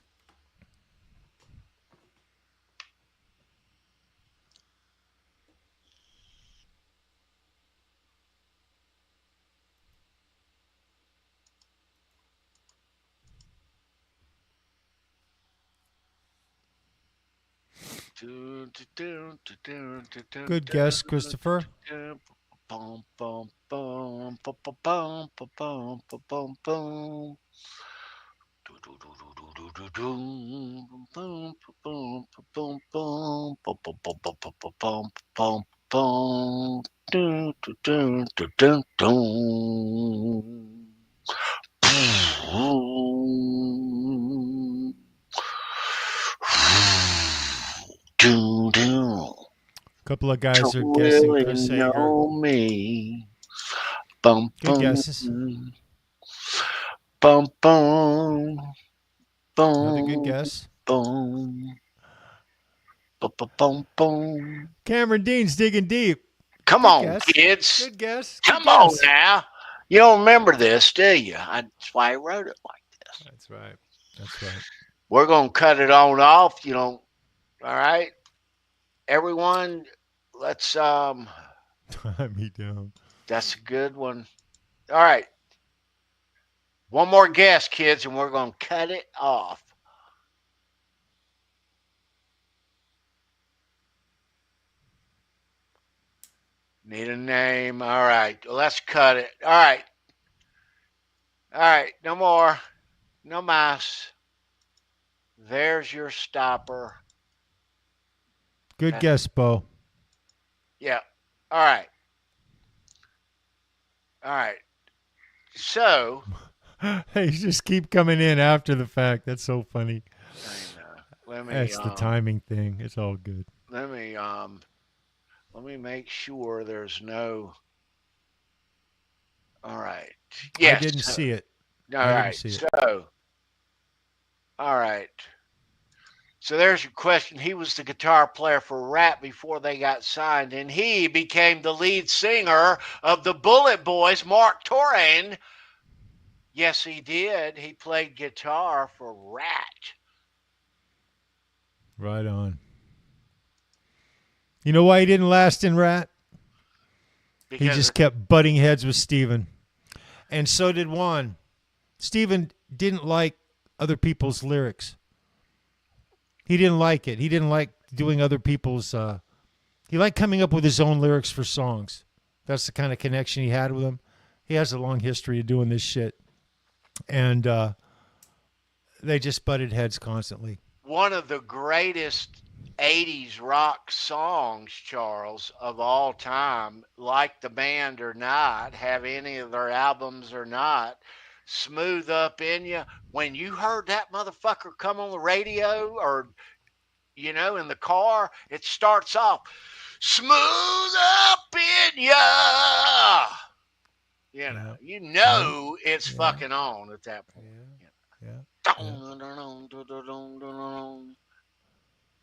Good guess, Christopher. Bum, bum, bum, bum, bum, bum, bum, bum, bum, bum. Couple of guys are guessing Chris Hager. Know me. Bum, Good bum, guesses. Bum, bum, bum, another good guess. Bum, bum, bum, bum, bum. Cameron Dean's digging deep. Come good on, guess. kids. Good guess. Come good on guess. now. You don't remember this, do you? That's why I wrote it like this. That's right. That's right. We're going to cut it on off. You don't. All right. Everyone, let's Me down. That's a good one. All right. One more guess, kids, and we're going to cut it off. Need a name. All right. Let's cut it. All right. All right. No more. No mouse. There's your stopper. Good guess, Bo. Yeah. All right. All right. So. They just keep coming in after the fact. That's so funny. I know. That's the timing thing. It's all good. Let me make sure there's no. All right. Yes. I didn't see it. All right. So. All right. So there's your question. He was the guitar player for Rat before they got signed, and he became the lead singer of the Bullet Boys, Mark Torrin. Yes, he did. He played guitar for Rat. Right on. You know why he didn't last in Rat? He just kept butting heads with Steven. And so did Juan. Steven didn't like other people's lyrics. He didn't like it. He didn't like doing other people's... he liked coming up with his own lyrics for songs. That's the kind of connection he had with them. He has a long history of doing this shit. And they just butted heads constantly. One of the greatest 80s rock songs, Charles, of all time, like the band or not, have any of their albums or not, Smooth Up In You. When you heard that motherfucker come on the radio or, in the car, it starts off, Smooth Up In Ya. It's fucking on at that point.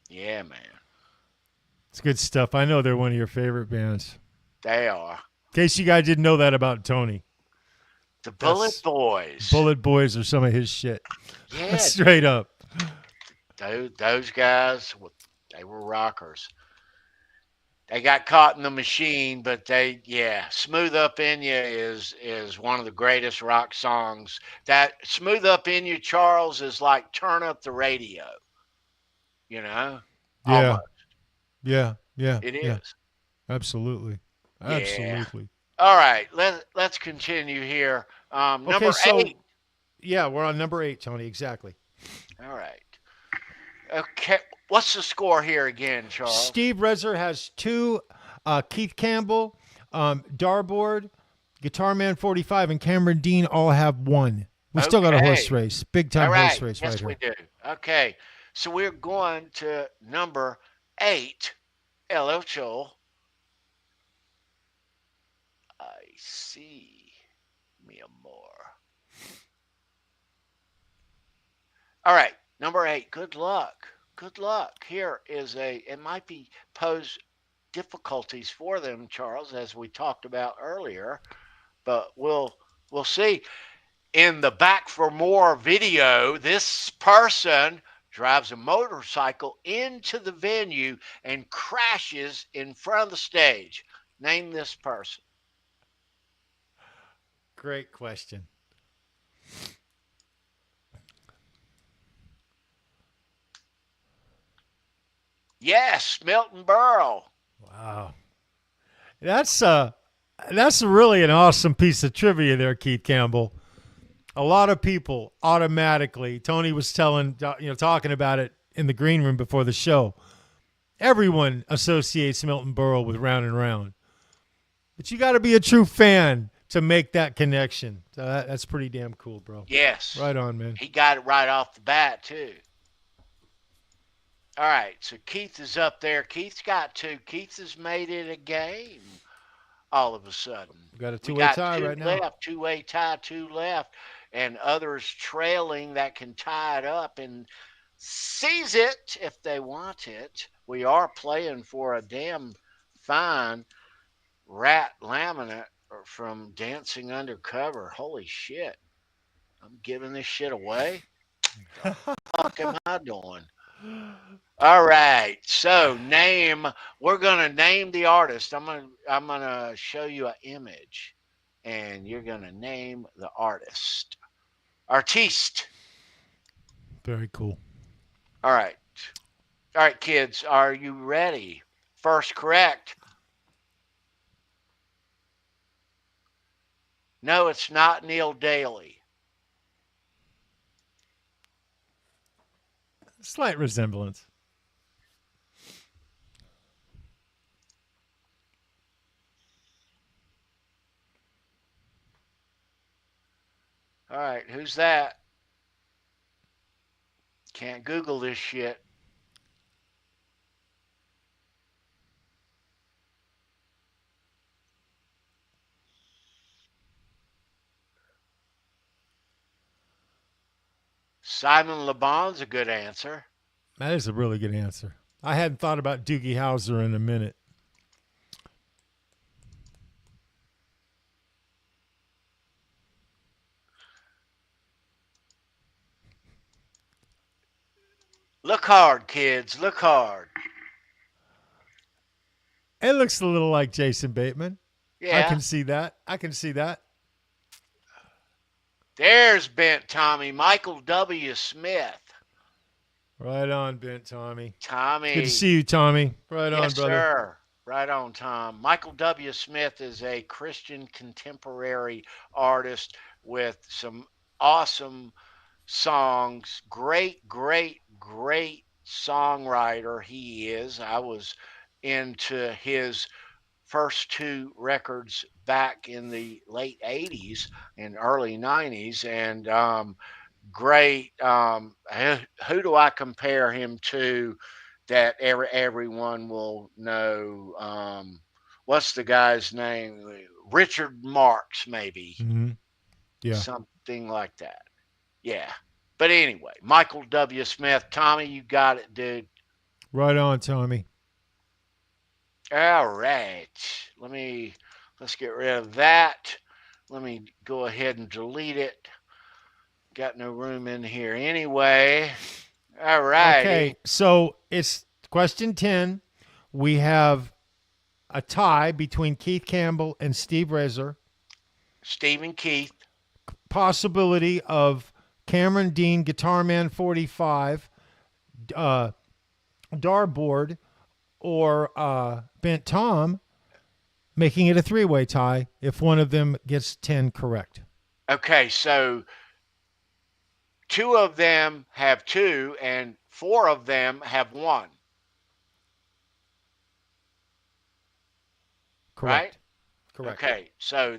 Yeah, man. It's good stuff. I know they're one of your favorite bands. They are. In case you guys didn't know that about Tony. The Bullet Boys. Bullet Boys are some of his shit. Yeah. Straight up. Those guys, they were rockers. They got caught in the machine, but Smooth Up In You is one of the greatest rock songs. That Smooth Up In You, Charles, is like turn up the radio. Almost. Yeah. It is. Absolutely. Yeah. All right, let's continue here. Number 8. Yeah, we're on number 8, Tony. Exactly. All right. Okay, what's the score here again, Charles? Steve Rezer has 2. Keith Campbell, Darboard, Guitar Man 45, and Cameron Dean all have 1. We still got a horse race. Big time horse race right here. Yes, we do. Okay, so we're going to number 8. El Ocho. I see, mi amor. All right, number 8. Good luck. Good luck. Here is it might be pose difficulties for them, Charles, as we talked about earlier, but we'll see. In the Back for More video, this person drives a motorcycle into the venue and crashes in front of the stage. Name this person. Great question. Yes, Milton Berle. Wow. That's really an awesome piece of trivia there, Keith Campbell. A lot of people automatically, Tony was talking about it in the green room before the show. Everyone associates Milton Berle with Round and Round. But you got to be a true fan to make that connection. So that's pretty damn cool, bro. Yes. Right on, man. He got it right off the bat, too. All right, so Keith is up there. Keith's got 2. Keith has made it a game all of a sudden. We got a two-way tie right now. Two-way tie, 2 left. And others trailing that can tie it up and seize it if they want it. We are playing for a damn fine Rat laminate from Dancing Undercover. Holy shit. I'm giving this shit away? What the fuck am I doing? All right. So we're going to name the artist. I'm going to show you an image and you're going to name the artist. Artiste. Very cool. All right. All right, kids, are you ready? First correct. No, it's not Neil Daly. Slight resemblance. All right, who's that? Can't Google this shit. Simon Le Bon's a good answer. That is a really good answer. I hadn't thought about Doogie Howser in a minute. Look hard, kids. Look hard. It looks a little like Jason Bateman. Yeah. I can see that. There's Bent Tommy. Michael W. Smith. Right on, Bent Tommy. Tommy. Good to see you, Tommy. Right on, yes, brother. Sir. Right on, Tom. Michael W. Smith is a Christian contemporary artist with some awesome songs. Great, great, great songwriter he is. I was into his first two records back in the late 80s and early 90s. And great. Who do I compare him to that everyone will know? What's the guy's name? Richard Marx, maybe. Mm-hmm. Yeah. Something like that. Yeah. But anyway, Michael W. Smith. Tommy, you got it, dude. Right on, Tommy. All right. Let's get rid of that. Let me go ahead and delete it. Got no room in here anyway. All right. Okay, so it's question 10. We have a tie between Keith Campbell and Steve Rezer. Stephen Keith. Possibility of Cameron Dean, Guitar Man 45, Darboard, or Bent Tom, making it a three-way tie if one of them gets 10 correct. Okay, so 2 of them have 2 and 4 of them have 1. Correct. Right? Correct. Okay, so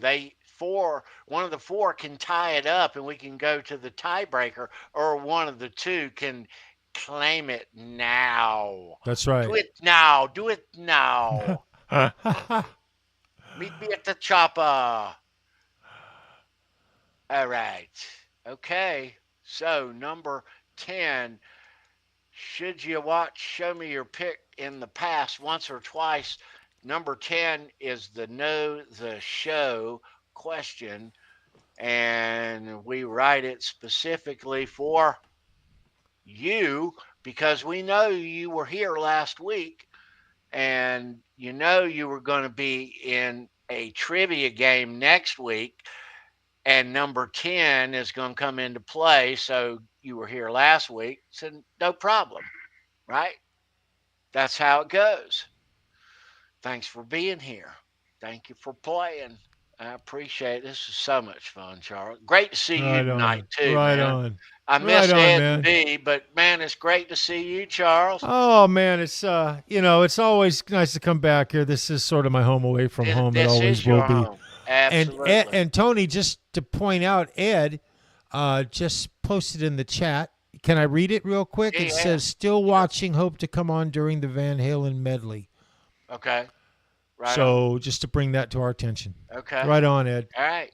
one of the 4 can tie it up and we can go to the tiebreaker, or one of the 2 can claim it now. That's right. Do it now. Do it now. Meet me at the chopper. All right. Okay. So, number 10. Should you watch Show Me Your Pick in the past once or twice? Number 10 is the Know the Show question. And we write it specifically for you because we know you were here last week and you know you were going to be in a trivia game next week, and number 10 is going to come into play. So you were here last week, so no problem, right? That's how it goes. Thanks for being here. Thank you for playing. I appreciate it. This is so much fun, Charles. Great to see you tonight, too, right man. On. I miss Ed and B, but man, it's great to see you, Charles. Oh man, it's it's always nice to come back here. This is sort of my home away from home. It always will be. Home. Absolutely. And Tony, just to point out, Ed just posted in the chat. Can I read it real quick? Yeah. It says, "Still watching. Hope to come on during the Van Halen medley." Okay. Right. So just to bring that to our attention. Okay. Right on, Ed. All right.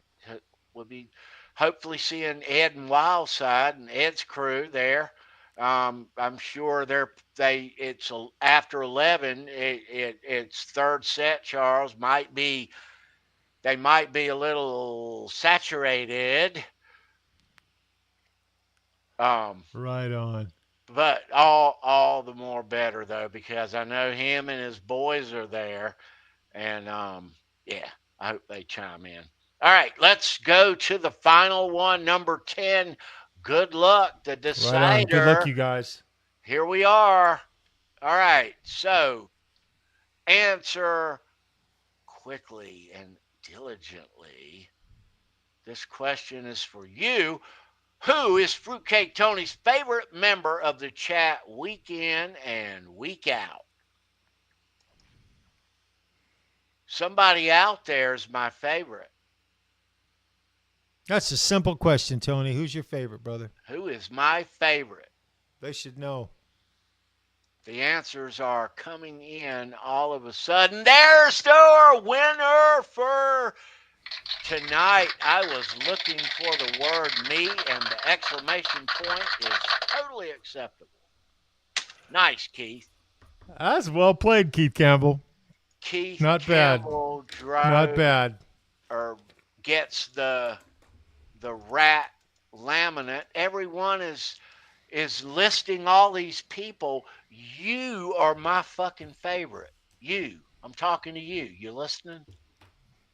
We'll be hopefully seeing Ed and Wildside and Ed's crew there. I'm sure it's after 11. It's third set. Charles they might be a little saturated. Right on. But all the more better though, because I know him and his boys are there, and yeah, I hope they chime in. All right, let's go to the final one, number 10. Good luck, the decider. Right on. Good luck, you guys. Here we are. All right, so answer quickly and diligently. This question is for you. Who is Fruitcake Tony's favorite member of the chat week in and week out? Somebody out there is my favorite. That's a simple question, Tony. Who's your favorite, brother? Who is my favorite? They should know. The answers are coming in all of a sudden. There's our winner for tonight. I was looking for the word me, and the exclamation point is totally acceptable. Nice, Keith. That's well played, Keith Campbell. Keith Not Campbell bad. Not bad. Or gets the rat laminate. Everyone is is listing all these people. You are my fucking favorite. You. I'm talking to you. You listening?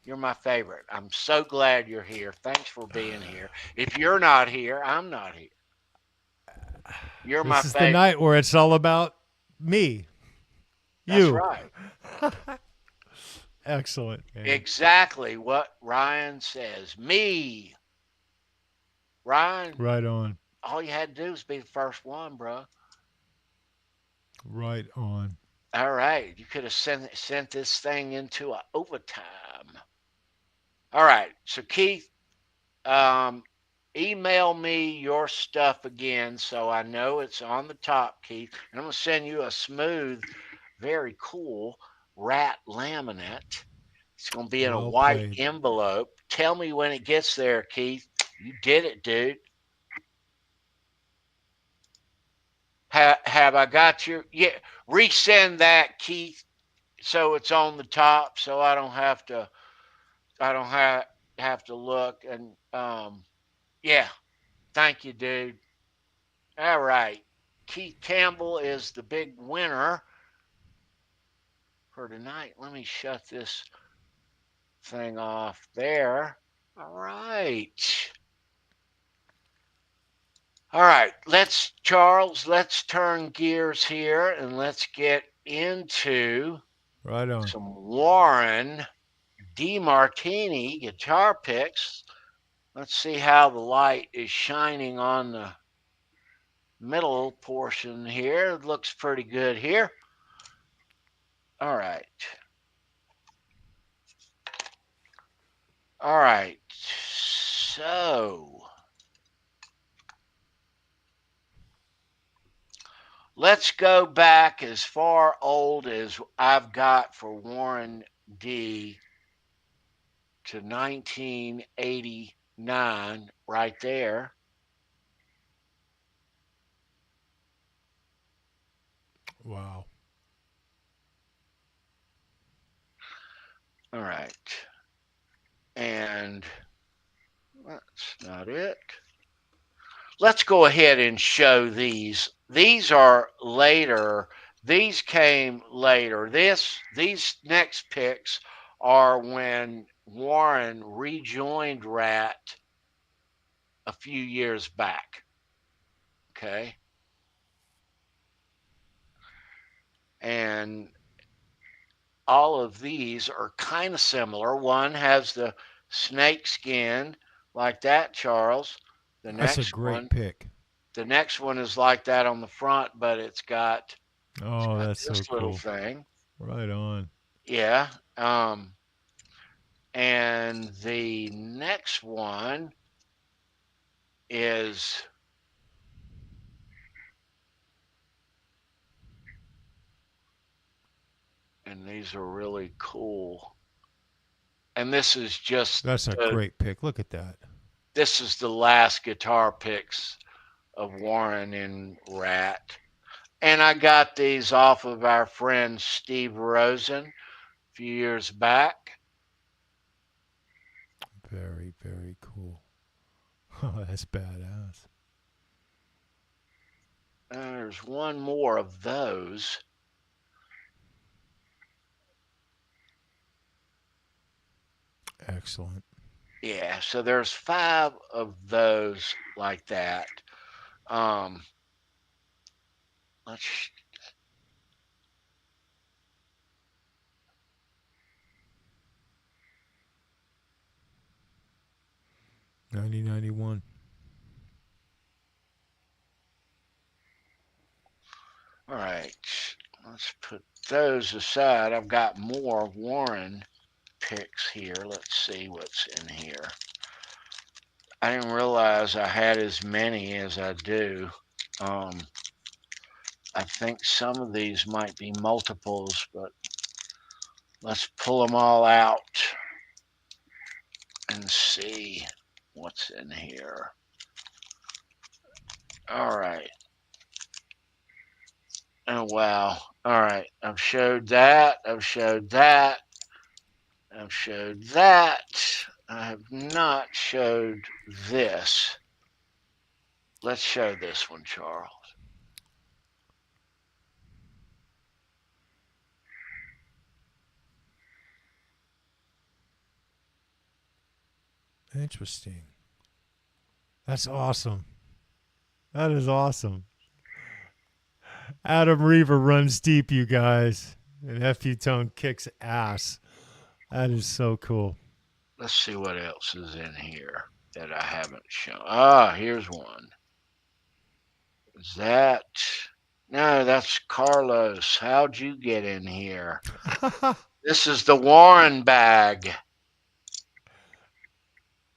You're my favorite. I'm so glad you're here. Thanks for being here. If you're not here, I'm not here. You're my This is favorite. the night where it's all about me. That's You. right. Excellent. Man. Exactly what Ryan says. Me. Ryan. Right on. All you had to do was be the first one, bro. Right on. All right. You could have sent this thing into an overtime. All right. So, Keith, email me your stuff again so I know it's on the top, Keith. And I'm going to send you a smooth, very cool rat laminate. It's going to be in a white envelope. Tell me when it gets there, Keith. You did it, dude. Have I got your... Yeah, resend that, Keith, so it's on the top so I don't have to look. And yeah, thank you, dude. All right. Keith Campbell is the big winner for tonight. Let me shut this thing off there. All right. All right. Charles, let's turn gears here and let's get into some Warren DeMARTINI guitar picks. Let's see how the light is shining on the middle portion here. It looks pretty good here. All right. All right. So let's go back as far old as I've got for Warren D to 1989 right there. Wow. All right. And that's not it. Let's go ahead and show these. These are later. These came later. These next picks are when Warren rejoined Rat a few years back. Okay. And all of these are kind of similar. One has the snake skin like that, Charles. That's a great pick. The next one is like that on the front, but it's got that's this so little cool. thing. Right on. Yeah. And the next one is and these are really cool. And this is just that's a great pick. Look at that. This is the last guitar picks of Warren and Rat. And I got these off of our friend Steve Rosen a few years back. Very, very cool. Oh, that's badass. There's one more of those. Excellent. Yeah, so there's 5 of those like that. Let's 1991. All right, let's put those aside. I've got more Warren picks here. Let's see what's in here. I didn't realize I had as many as I do. I think some of these might be multiples, but let's pull them all out and see what's in here. All right. Oh, wow. All right. I've showed that. I've showed that. I've showed that. I have not showed this. let's show this one, Charles. Interesting. That's awesome. That is awesome. Adam Reaver runs deep, you guys. And F.U. Tone kicks ass. That is so cool. Let's see what else is in here that I haven't shown. Ah, here's one. Is that... No, that's Carlos. How'd you get in here? This is the Warren bag.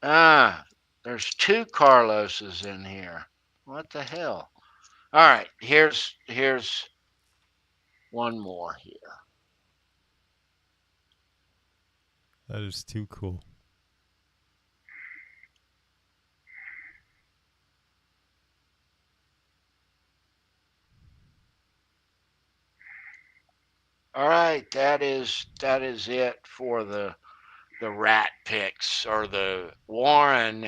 Ah, there's two Carloses in here. What the hell? All right, here's one more here. That is too cool. All right, that is it for the rat picks, or the Warren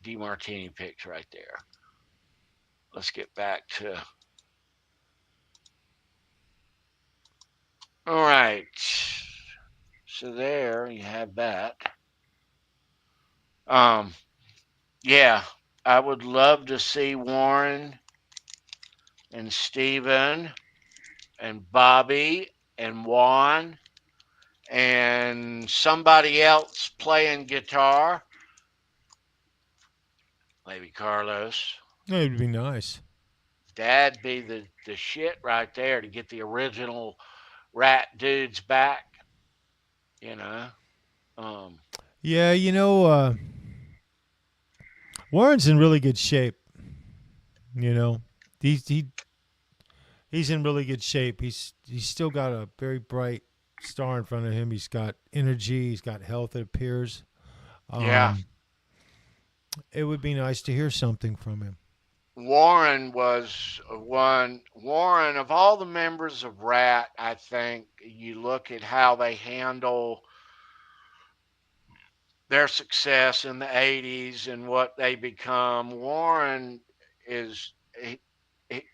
DeMARTINI picks right there. Let's get back to... All right. So there you have that. Yeah, I would love to see Warren and Steven and Bobby and Juan and somebody else playing guitar. Maybe Carlos. It would be nice. That'd be the shit right there, to get the original rat dudes back, you know. Yeah, Warren's in really good shape. You know, he's in really good shape. He's still got a very bright star in front of him. He's got energy. He's got health, it appears. Yeah. It would be nice to hear something from him. Warren was one. Warren, of all the members of Rat, I think you look at how they handle their success in the 80s and what they become. Warren is,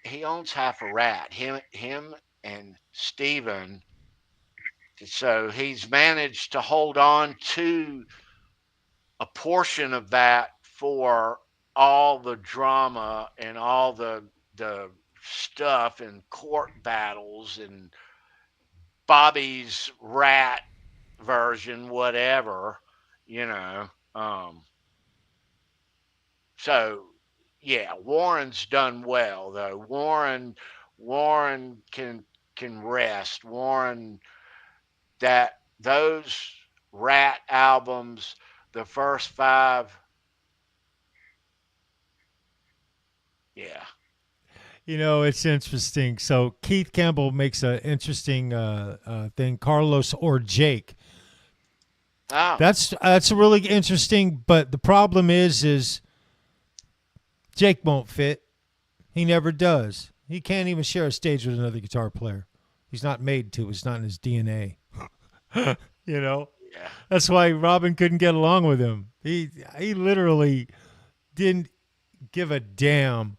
he owns half a Rat. Him and Steven. So he's managed to hold on to a portion of that for all the drama and all the stuff and court battles and Bobby's rat version, whatever, you know. So yeah, Warren's done well though. Warren can rest. Warren, that those rat albums, the first 5. Yeah. You know, it's interesting. So Keith Campbell makes an interesting thing, Carlos or Jake. Oh. That's really interesting, but the problem is Jake won't fit. He never does. He can't even share a stage with another guitar player. He's not made to. It's not in his DNA. You know? Yeah. That's why Robin couldn't get along with him. He literally didn't give a damn.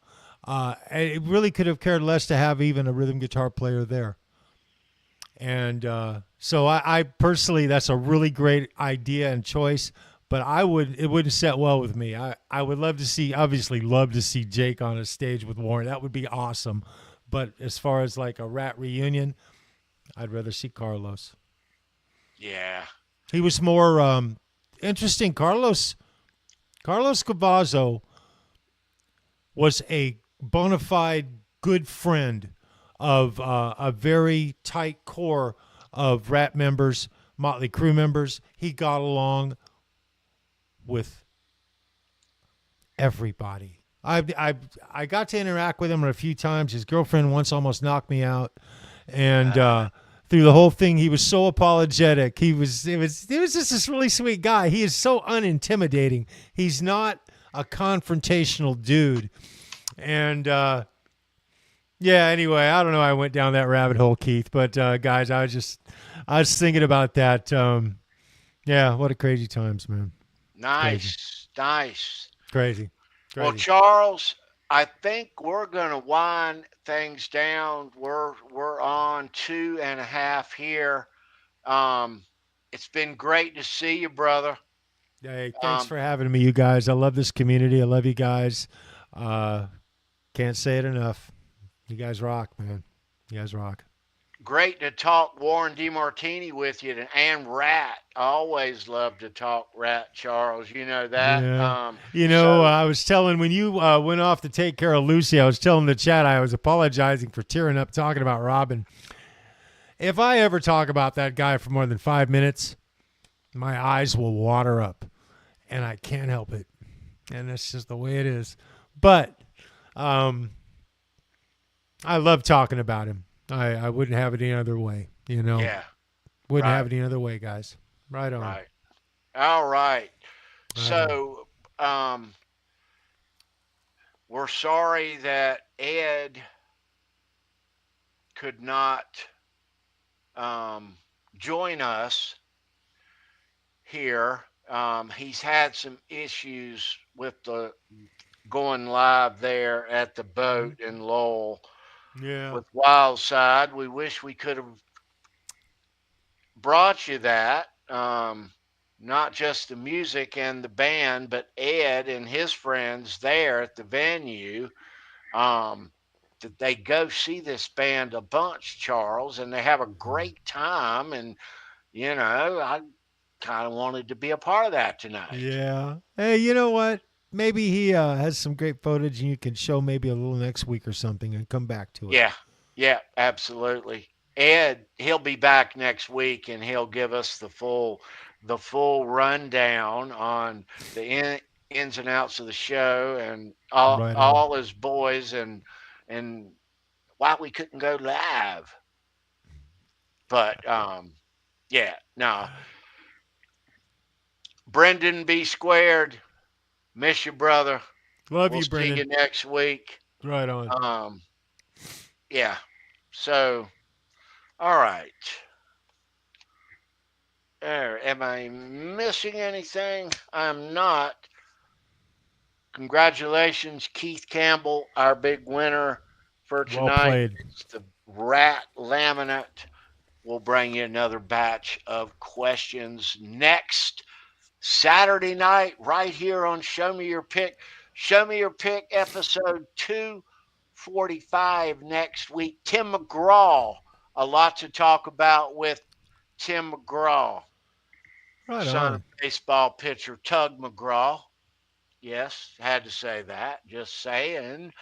It really could have cared less to have even a rhythm guitar player there. And so I personally, that's a really great idea and choice, but it wouldn't set well with me. I would love to see Jake on a stage with Warren. That would be awesome. But as far as like a Rat reunion, I'd rather see Carlos. Yeah. He was more interesting. Carlos Cavazzo was a bona fide good friend of a very tight core of Rat members, Motley Crue members. He got along with everybody. I got to interact with him a few times. His girlfriend once almost knocked me out, and through the whole thing, he was so apologetic. It was just this really sweet guy. He is so unintimidating. He's not a confrontational dude. And yeah, anyway, I don't know. I went down that rabbit hole, Keith. But guys, I was thinking about that. Yeah, what a crazy times, man. Nice. Crazy. Well, Crazy. Charles, I think we're gonna wind things down. We're on 2.5 here. It's been great to see you, brother. Hey, thanks for having me, you guys. I love this community. I love you guys. Can't say it enough. You guys rock, man. You guys rock. Great to talk Warren DeMartini with you, and Rat. I always love to talk Rat, Charles. You know that. Yeah. I was telling when you went off to take care of Lucy, I was telling the chat I was apologizing for tearing up talking about Robin. If I ever talk about that guy for more than 5 minutes, my eyes will water up, and I can't help it. And that's just the way it is. But I love talking about him. I wouldn't have it any other way, Yeah. Wouldn't have it any other way, guys. Right on. Right. All right. So, we're sorry that Ed could not join us here. He's had some issues with the going live there at the boat in Lowell. Yeah. With Wildside. We wish we could have brought you that. Not just the music and the band, but Ed and his friends there at the venue. That they go see this band a bunch, Charles, and they have a great time. And, I kind of wanted to be a part of that tonight. Yeah. Hey, you know what? Maybe he has some great footage, and you can show maybe a little next week or something and come back to it. Yeah, absolutely. Ed, he'll be back next week, and he'll give us the full rundown on the ins and outs of the show and all his boys and why we couldn't go live. But yeah, no. Brendan B. Squared, miss you, brother. Love you, Brendan. See you next week. Right on. Yeah. So, all right. Am I missing anything? I'm not. Congratulations, Keith Campbell, our big winner for tonight. Well played. It's the Rat Laminate. We'll bring you another batch of questions next Saturday night right here on Show Me Your Pick. Show Me Your Pick episode 245 next week. Tim McGraw. A lot to talk about with Tim McGraw. Right son on. of baseball pitcher Tug McGraw. Yes, had to say that. Just saying.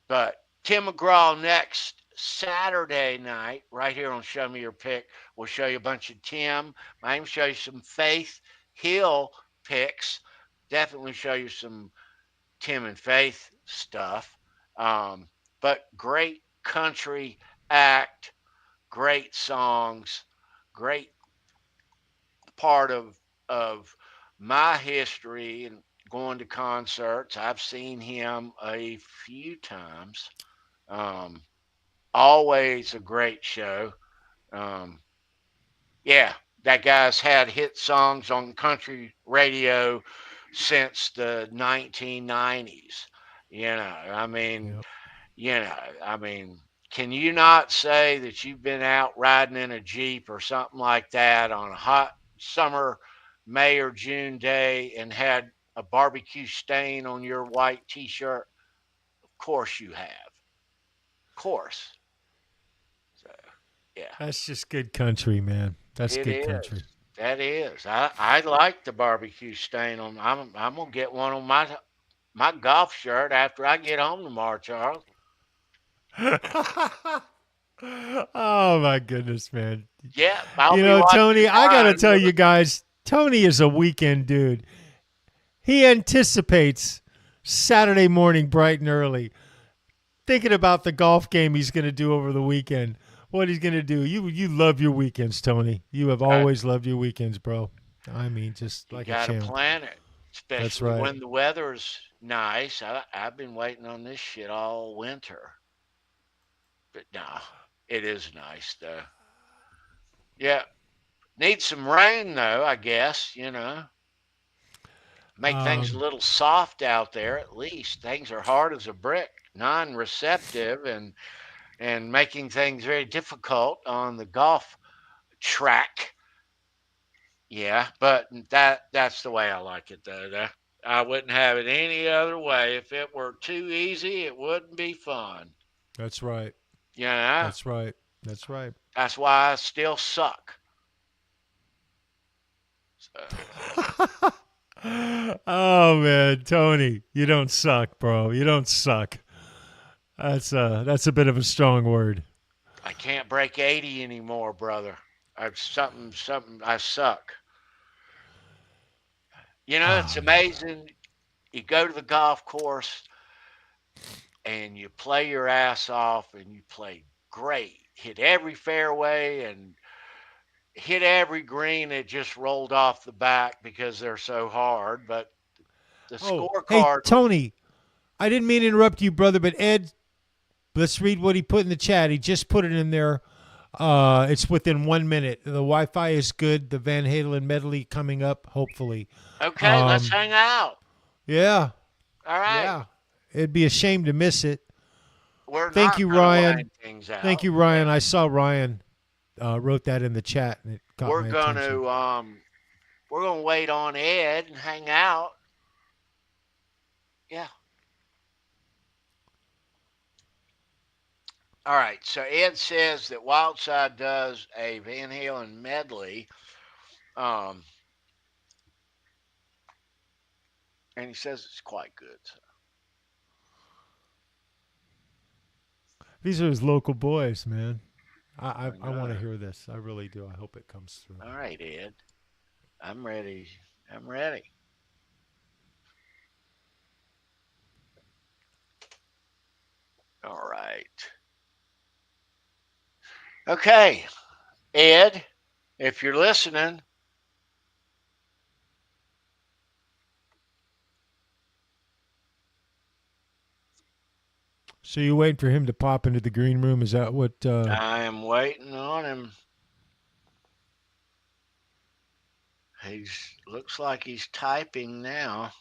But Tim McGraw next Saturday night, right here on Show Me Your Pick. We'll show you a bunch of Tim. I even show you some Faith Hill picks. Definitely show you some Tim and Faith stuff. But great country act, great songs, great part of my history and going to concerts. I've seen him a few times. Always a great show. Yeah, that guy's had hit songs on country radio since the 1990s. Can you not say that you've been out riding in a Jeep or something like that on a hot summer May or June day and had a barbecue stain on your white T-shirt? Of course you have. Of course. So, yeah. That's just good country, man. That's good country. That is. I like the barbecue stain on. I'm gonna get one on my golf shirt after I get home tomorrow, Charles. Oh my goodness, man. Yeah. Tony, I got to tell you guys, Tony is a weekend dude. He anticipates Saturday morning bright and early, thinking about the golf game he's going to do over the weekend, what he's going to do. You love your weekends, Tony. You have always loved your weekends, bro. I mean, just like a champ. You got to plan it, especially That's right. when the weather's nice. I've been waiting on this shit all winter. But no, it is nice, though. Yeah. Need some rain, though, I guess, Make things a little soft out there. At least things are hard as a brick, non-receptive, and making things very difficult on the golf track. Yeah, but that's the way I like it, though. I wouldn't have it any other way. If it were too easy, it wouldn't be fun. That's right. Yeah. That's right. That's right. That's why I still suck. So. Oh man, Tony, you don't suck, bro. You don't suck. That's a bit of a strong word. I can't break 80 anymore, brother. I've something. I suck. You know, it's amazing. You go to the golf course and you play your ass off and you play great. Hit every fairway and hit every green. It just rolled off the back because they're so hard. But the scorecard. Hey, Tony, I didn't mean to interrupt you, brother, but Ed, let's read what he put in the chat. He just put it in there. It's within 1 minute. The Wi-Fi is good. The Van Halen medley coming up, hopefully. Okay, let's hang out. Yeah. All right. Yeah. It'd be a shame to miss it. Thank you, Ryan. Thank you, Ryan. I saw Ryan wrote that in the chat, and it got my attention. We're gonna wait on Ed and hang out. Yeah. All right. So Ed says that Wildside does a Van Halen medley. And he says it's quite good. So. These are his local boys, man. I want to hear this. I really do. I hope it comes through. All right, Ed. I'm ready. I'm ready. All right. Okay, Ed, if you're listening. So you waiting for him to pop into the green room? Is that what? I am waiting on him. Looks like he's typing now.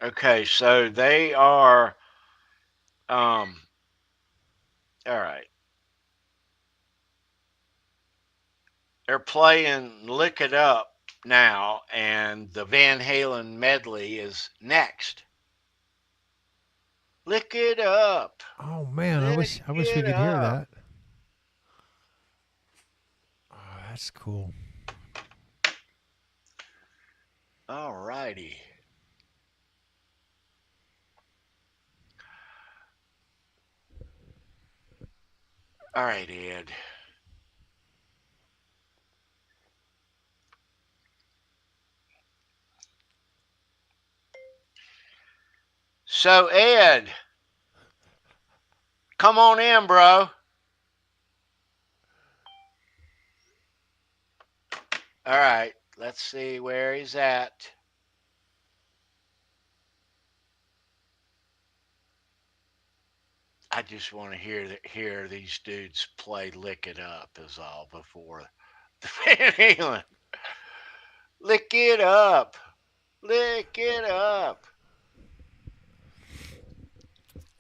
Okay, so they are. All right. They're playing "Lick It Up" now, and the Van Halen medley is next. Lick it up. Oh man, I wish we could hear that. Oh, that's cool. All righty. All right, Ed. So, Ed, come on in, bro. All right, let's see where he's at. I just want to hear these dudes play "Lick It Up" is all before the Van Halen. Lick it up, lick it up.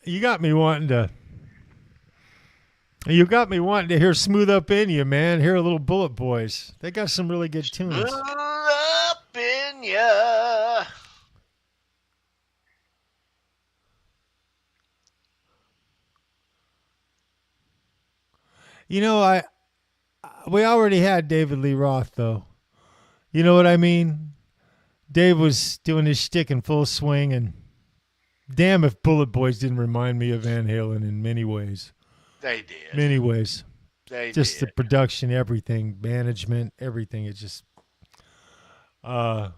You got me wanting to hear "Smooth Up in You," man. Hear a little Bullet Boys. They got some really good tunes. Smooth up in ya. You know, we already had David Lee Roth, though. You know what I mean? Dave was doing his shtick in full swing, and damn if Bullet Boys didn't remind me of Van Halen in many ways. They did. Many ways. They just did. The production, everything, management, everything. It's just... Well,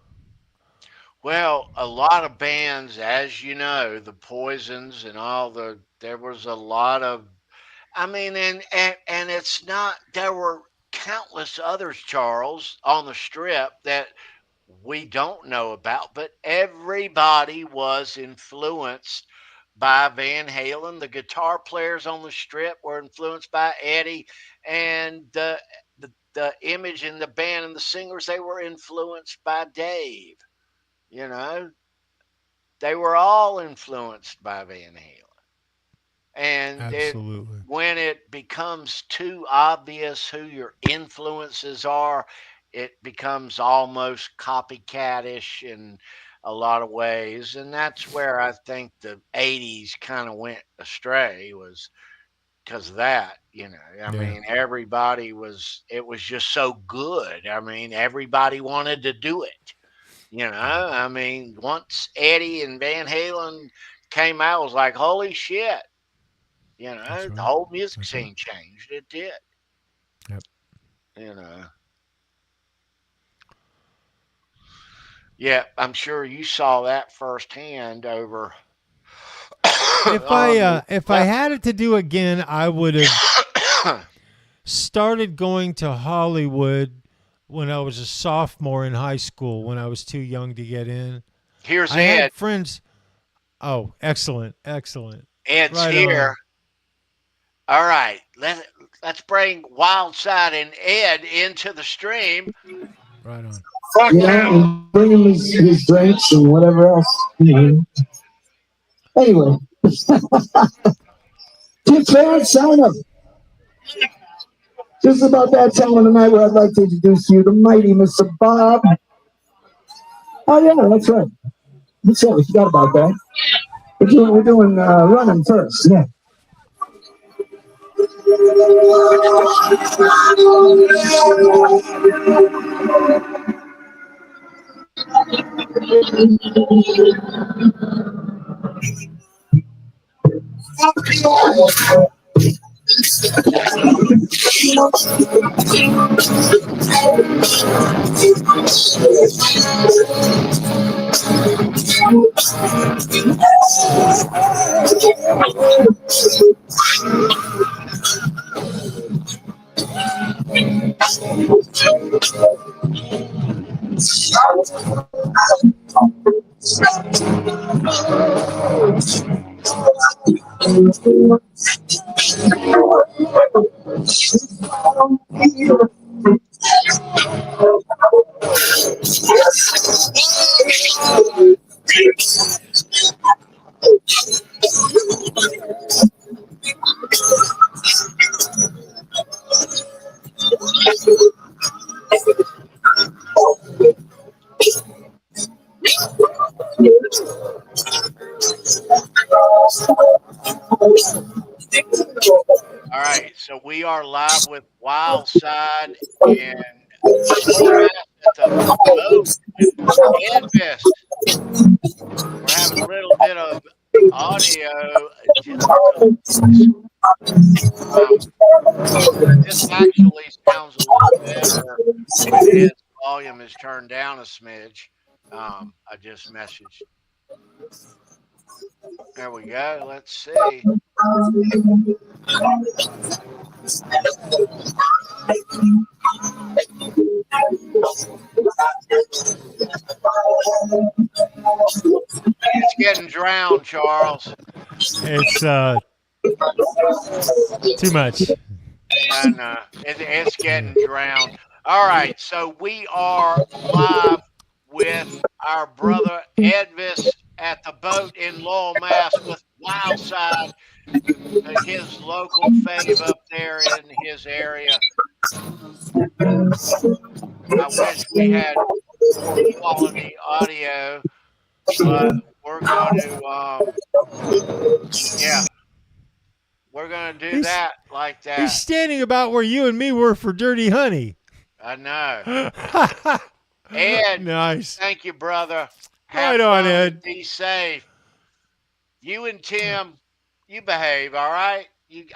a lot of bands, as you know, the Poisons and there was a lot of, I mean, and it's not, there were countless others, Charles, on the strip that we don't know about, but everybody was influenced by Van Halen. The guitar players on the strip were influenced by Eddie, and the image in the band and the singers, they were influenced by Dave. You know, they were all influenced by Van Halen. And Absolutely. when it becomes too obvious who your influences are, it becomes almost copycatish in a lot of ways. And that's where I think the 80s kind of went astray, was because of that. I mean, it was just so good. I mean, everybody wanted to do it. I mean, once Eddie and Van Halen came out, it was like, holy shit. That's The right. whole music That's scene right. changed. It did. Yep. You know. Yeah, I'm sure you saw that firsthand over If on the I left. had it to do again, I would have started going to Hollywood when I was a sophomore in high school, when I was too young to get in. Here's I Ed. had friends. Oh, excellent. Excellent. Ed's Right here. on. All right. Let's bring Wildside and Ed into the stream. Right on. And bring him his drinks and whatever else. Anyway, your favorite sign up. This is about that time of the night where I'd like to introduce you to mighty Mr. Bob. Oh yeah, that's right. That's right. We forgot about that. We're doing running first. Yeah. All right. So we are live with Wildside and Lowell Mass at the boat with Edvis. We're having a little bit of audio difficulties. This actually sounds a little better when Ed's volume is turned down a smidge. I just messaged. There we go. Let's see. It's getting drowned, Charles. It's too much. And it's getting drowned. All right, so we are live with our brother Edvis at the boat in Lowell, Mass, with Wildside, his local fave up there in his area. I wish we had more quality audio, but we're going to, we're going to do that like that. He's standing about where you and me were for Dirty Honey. I know. Ed, nice. Thank you, brother. Have right on, fun Ed. And be safe. You and Tim, you behave, all right?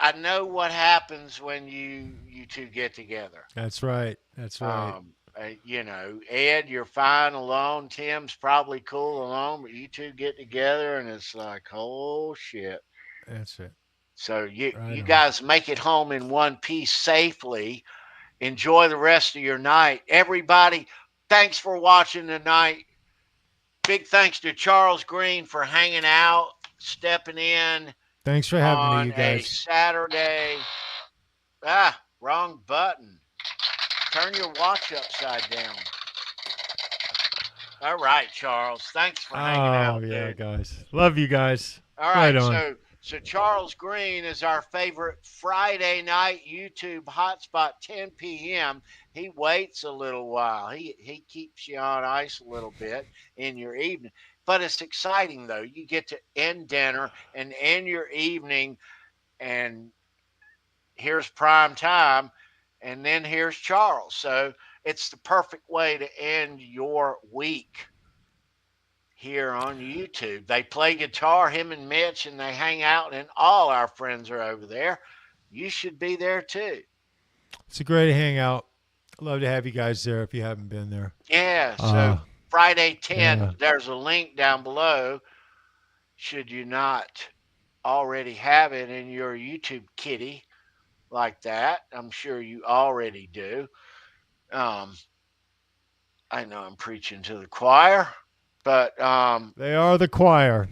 I know what happens when you two get together. That's right. That's right. Ed, you're fine alone. Tim's probably cool alone, but you two get together and it's like, oh shit. That's it. So you guys make it home in one piece safely. Enjoy the rest of your night. Everybody, thanks for watching tonight. Big thanks to Charles Green for hanging out, stepping in. Thanks for having me, you guys. On a Saturday. Wrong button. Turn your watch upside down. All right, Charles. Thanks for hanging out, yeah, dude. guys. Love you guys. All right, Right on. so Charles Green is our favorite Friday night YouTube hotspot, 10 p.m. He waits a little while. He keeps you on ice a little bit in your evening. But it's exciting though. You get to end dinner and end your evening, and here's prime time, and then here's Charles. So it's the perfect way to end your week here on YouTube. They play guitar, him and Mitch, and they hang out, and all our friends are over there. You should be there too. It's a great hangout. Love to have you guys there if you haven't been there. Yeah, so Friday 10, yeah. There's a link down below. Should you not already have it in your YouTube kitty like that, I'm sure you already do. I know I'm preaching to the choir, but they are the choir.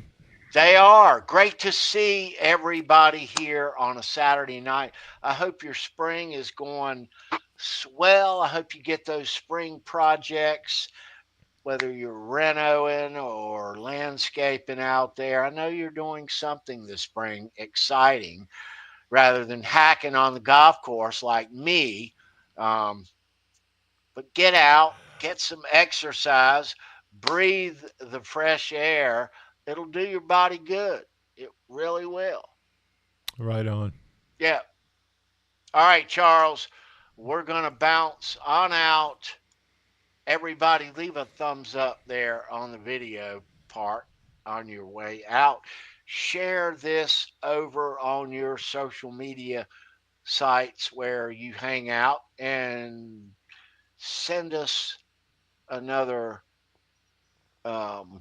They are. Great to see everybody here on a Saturday night. I hope your spring is going swell. I hope you get those spring projects, whether you're renoing or landscaping out there. I know you're doing something this spring exciting rather than hacking on the golf course like me. But get out, get some exercise, breathe the fresh air. It'll do your body good. It really will. Right on. Yeah. All right, Charles, we're going to bounce on out. Everybody leave a thumbs up there on the video part on your way out. Share this over on your social media sites where you hang out, and send us another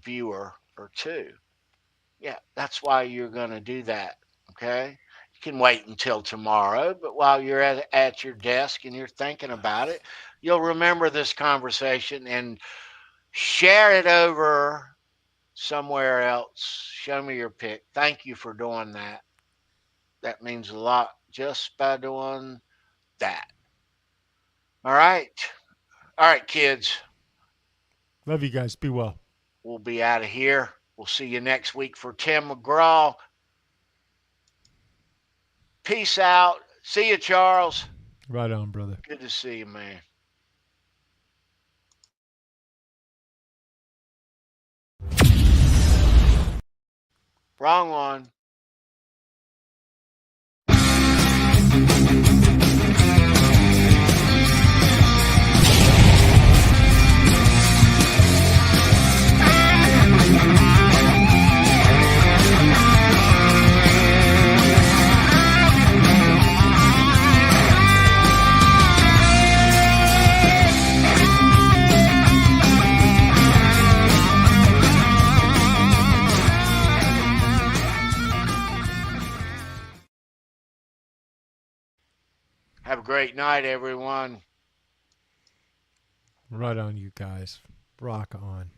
viewer or two. Yeah, that's why you're going to do that. Okay. You can wait until tomorrow, but while you're at your desk and you're thinking about it, you'll remember this conversation and share it over somewhere else. Show me your pick. Thank you for doing that. That means a lot just by doing that. All right. All right, kids. Love you guys. Be well. We'll be out of here. We'll see you next week for Tim McGraw. Peace out. See you, Charles. Right on, brother. Good to see you, man. Wrong one. Have a great night, everyone. Right on, you guys. Rock on.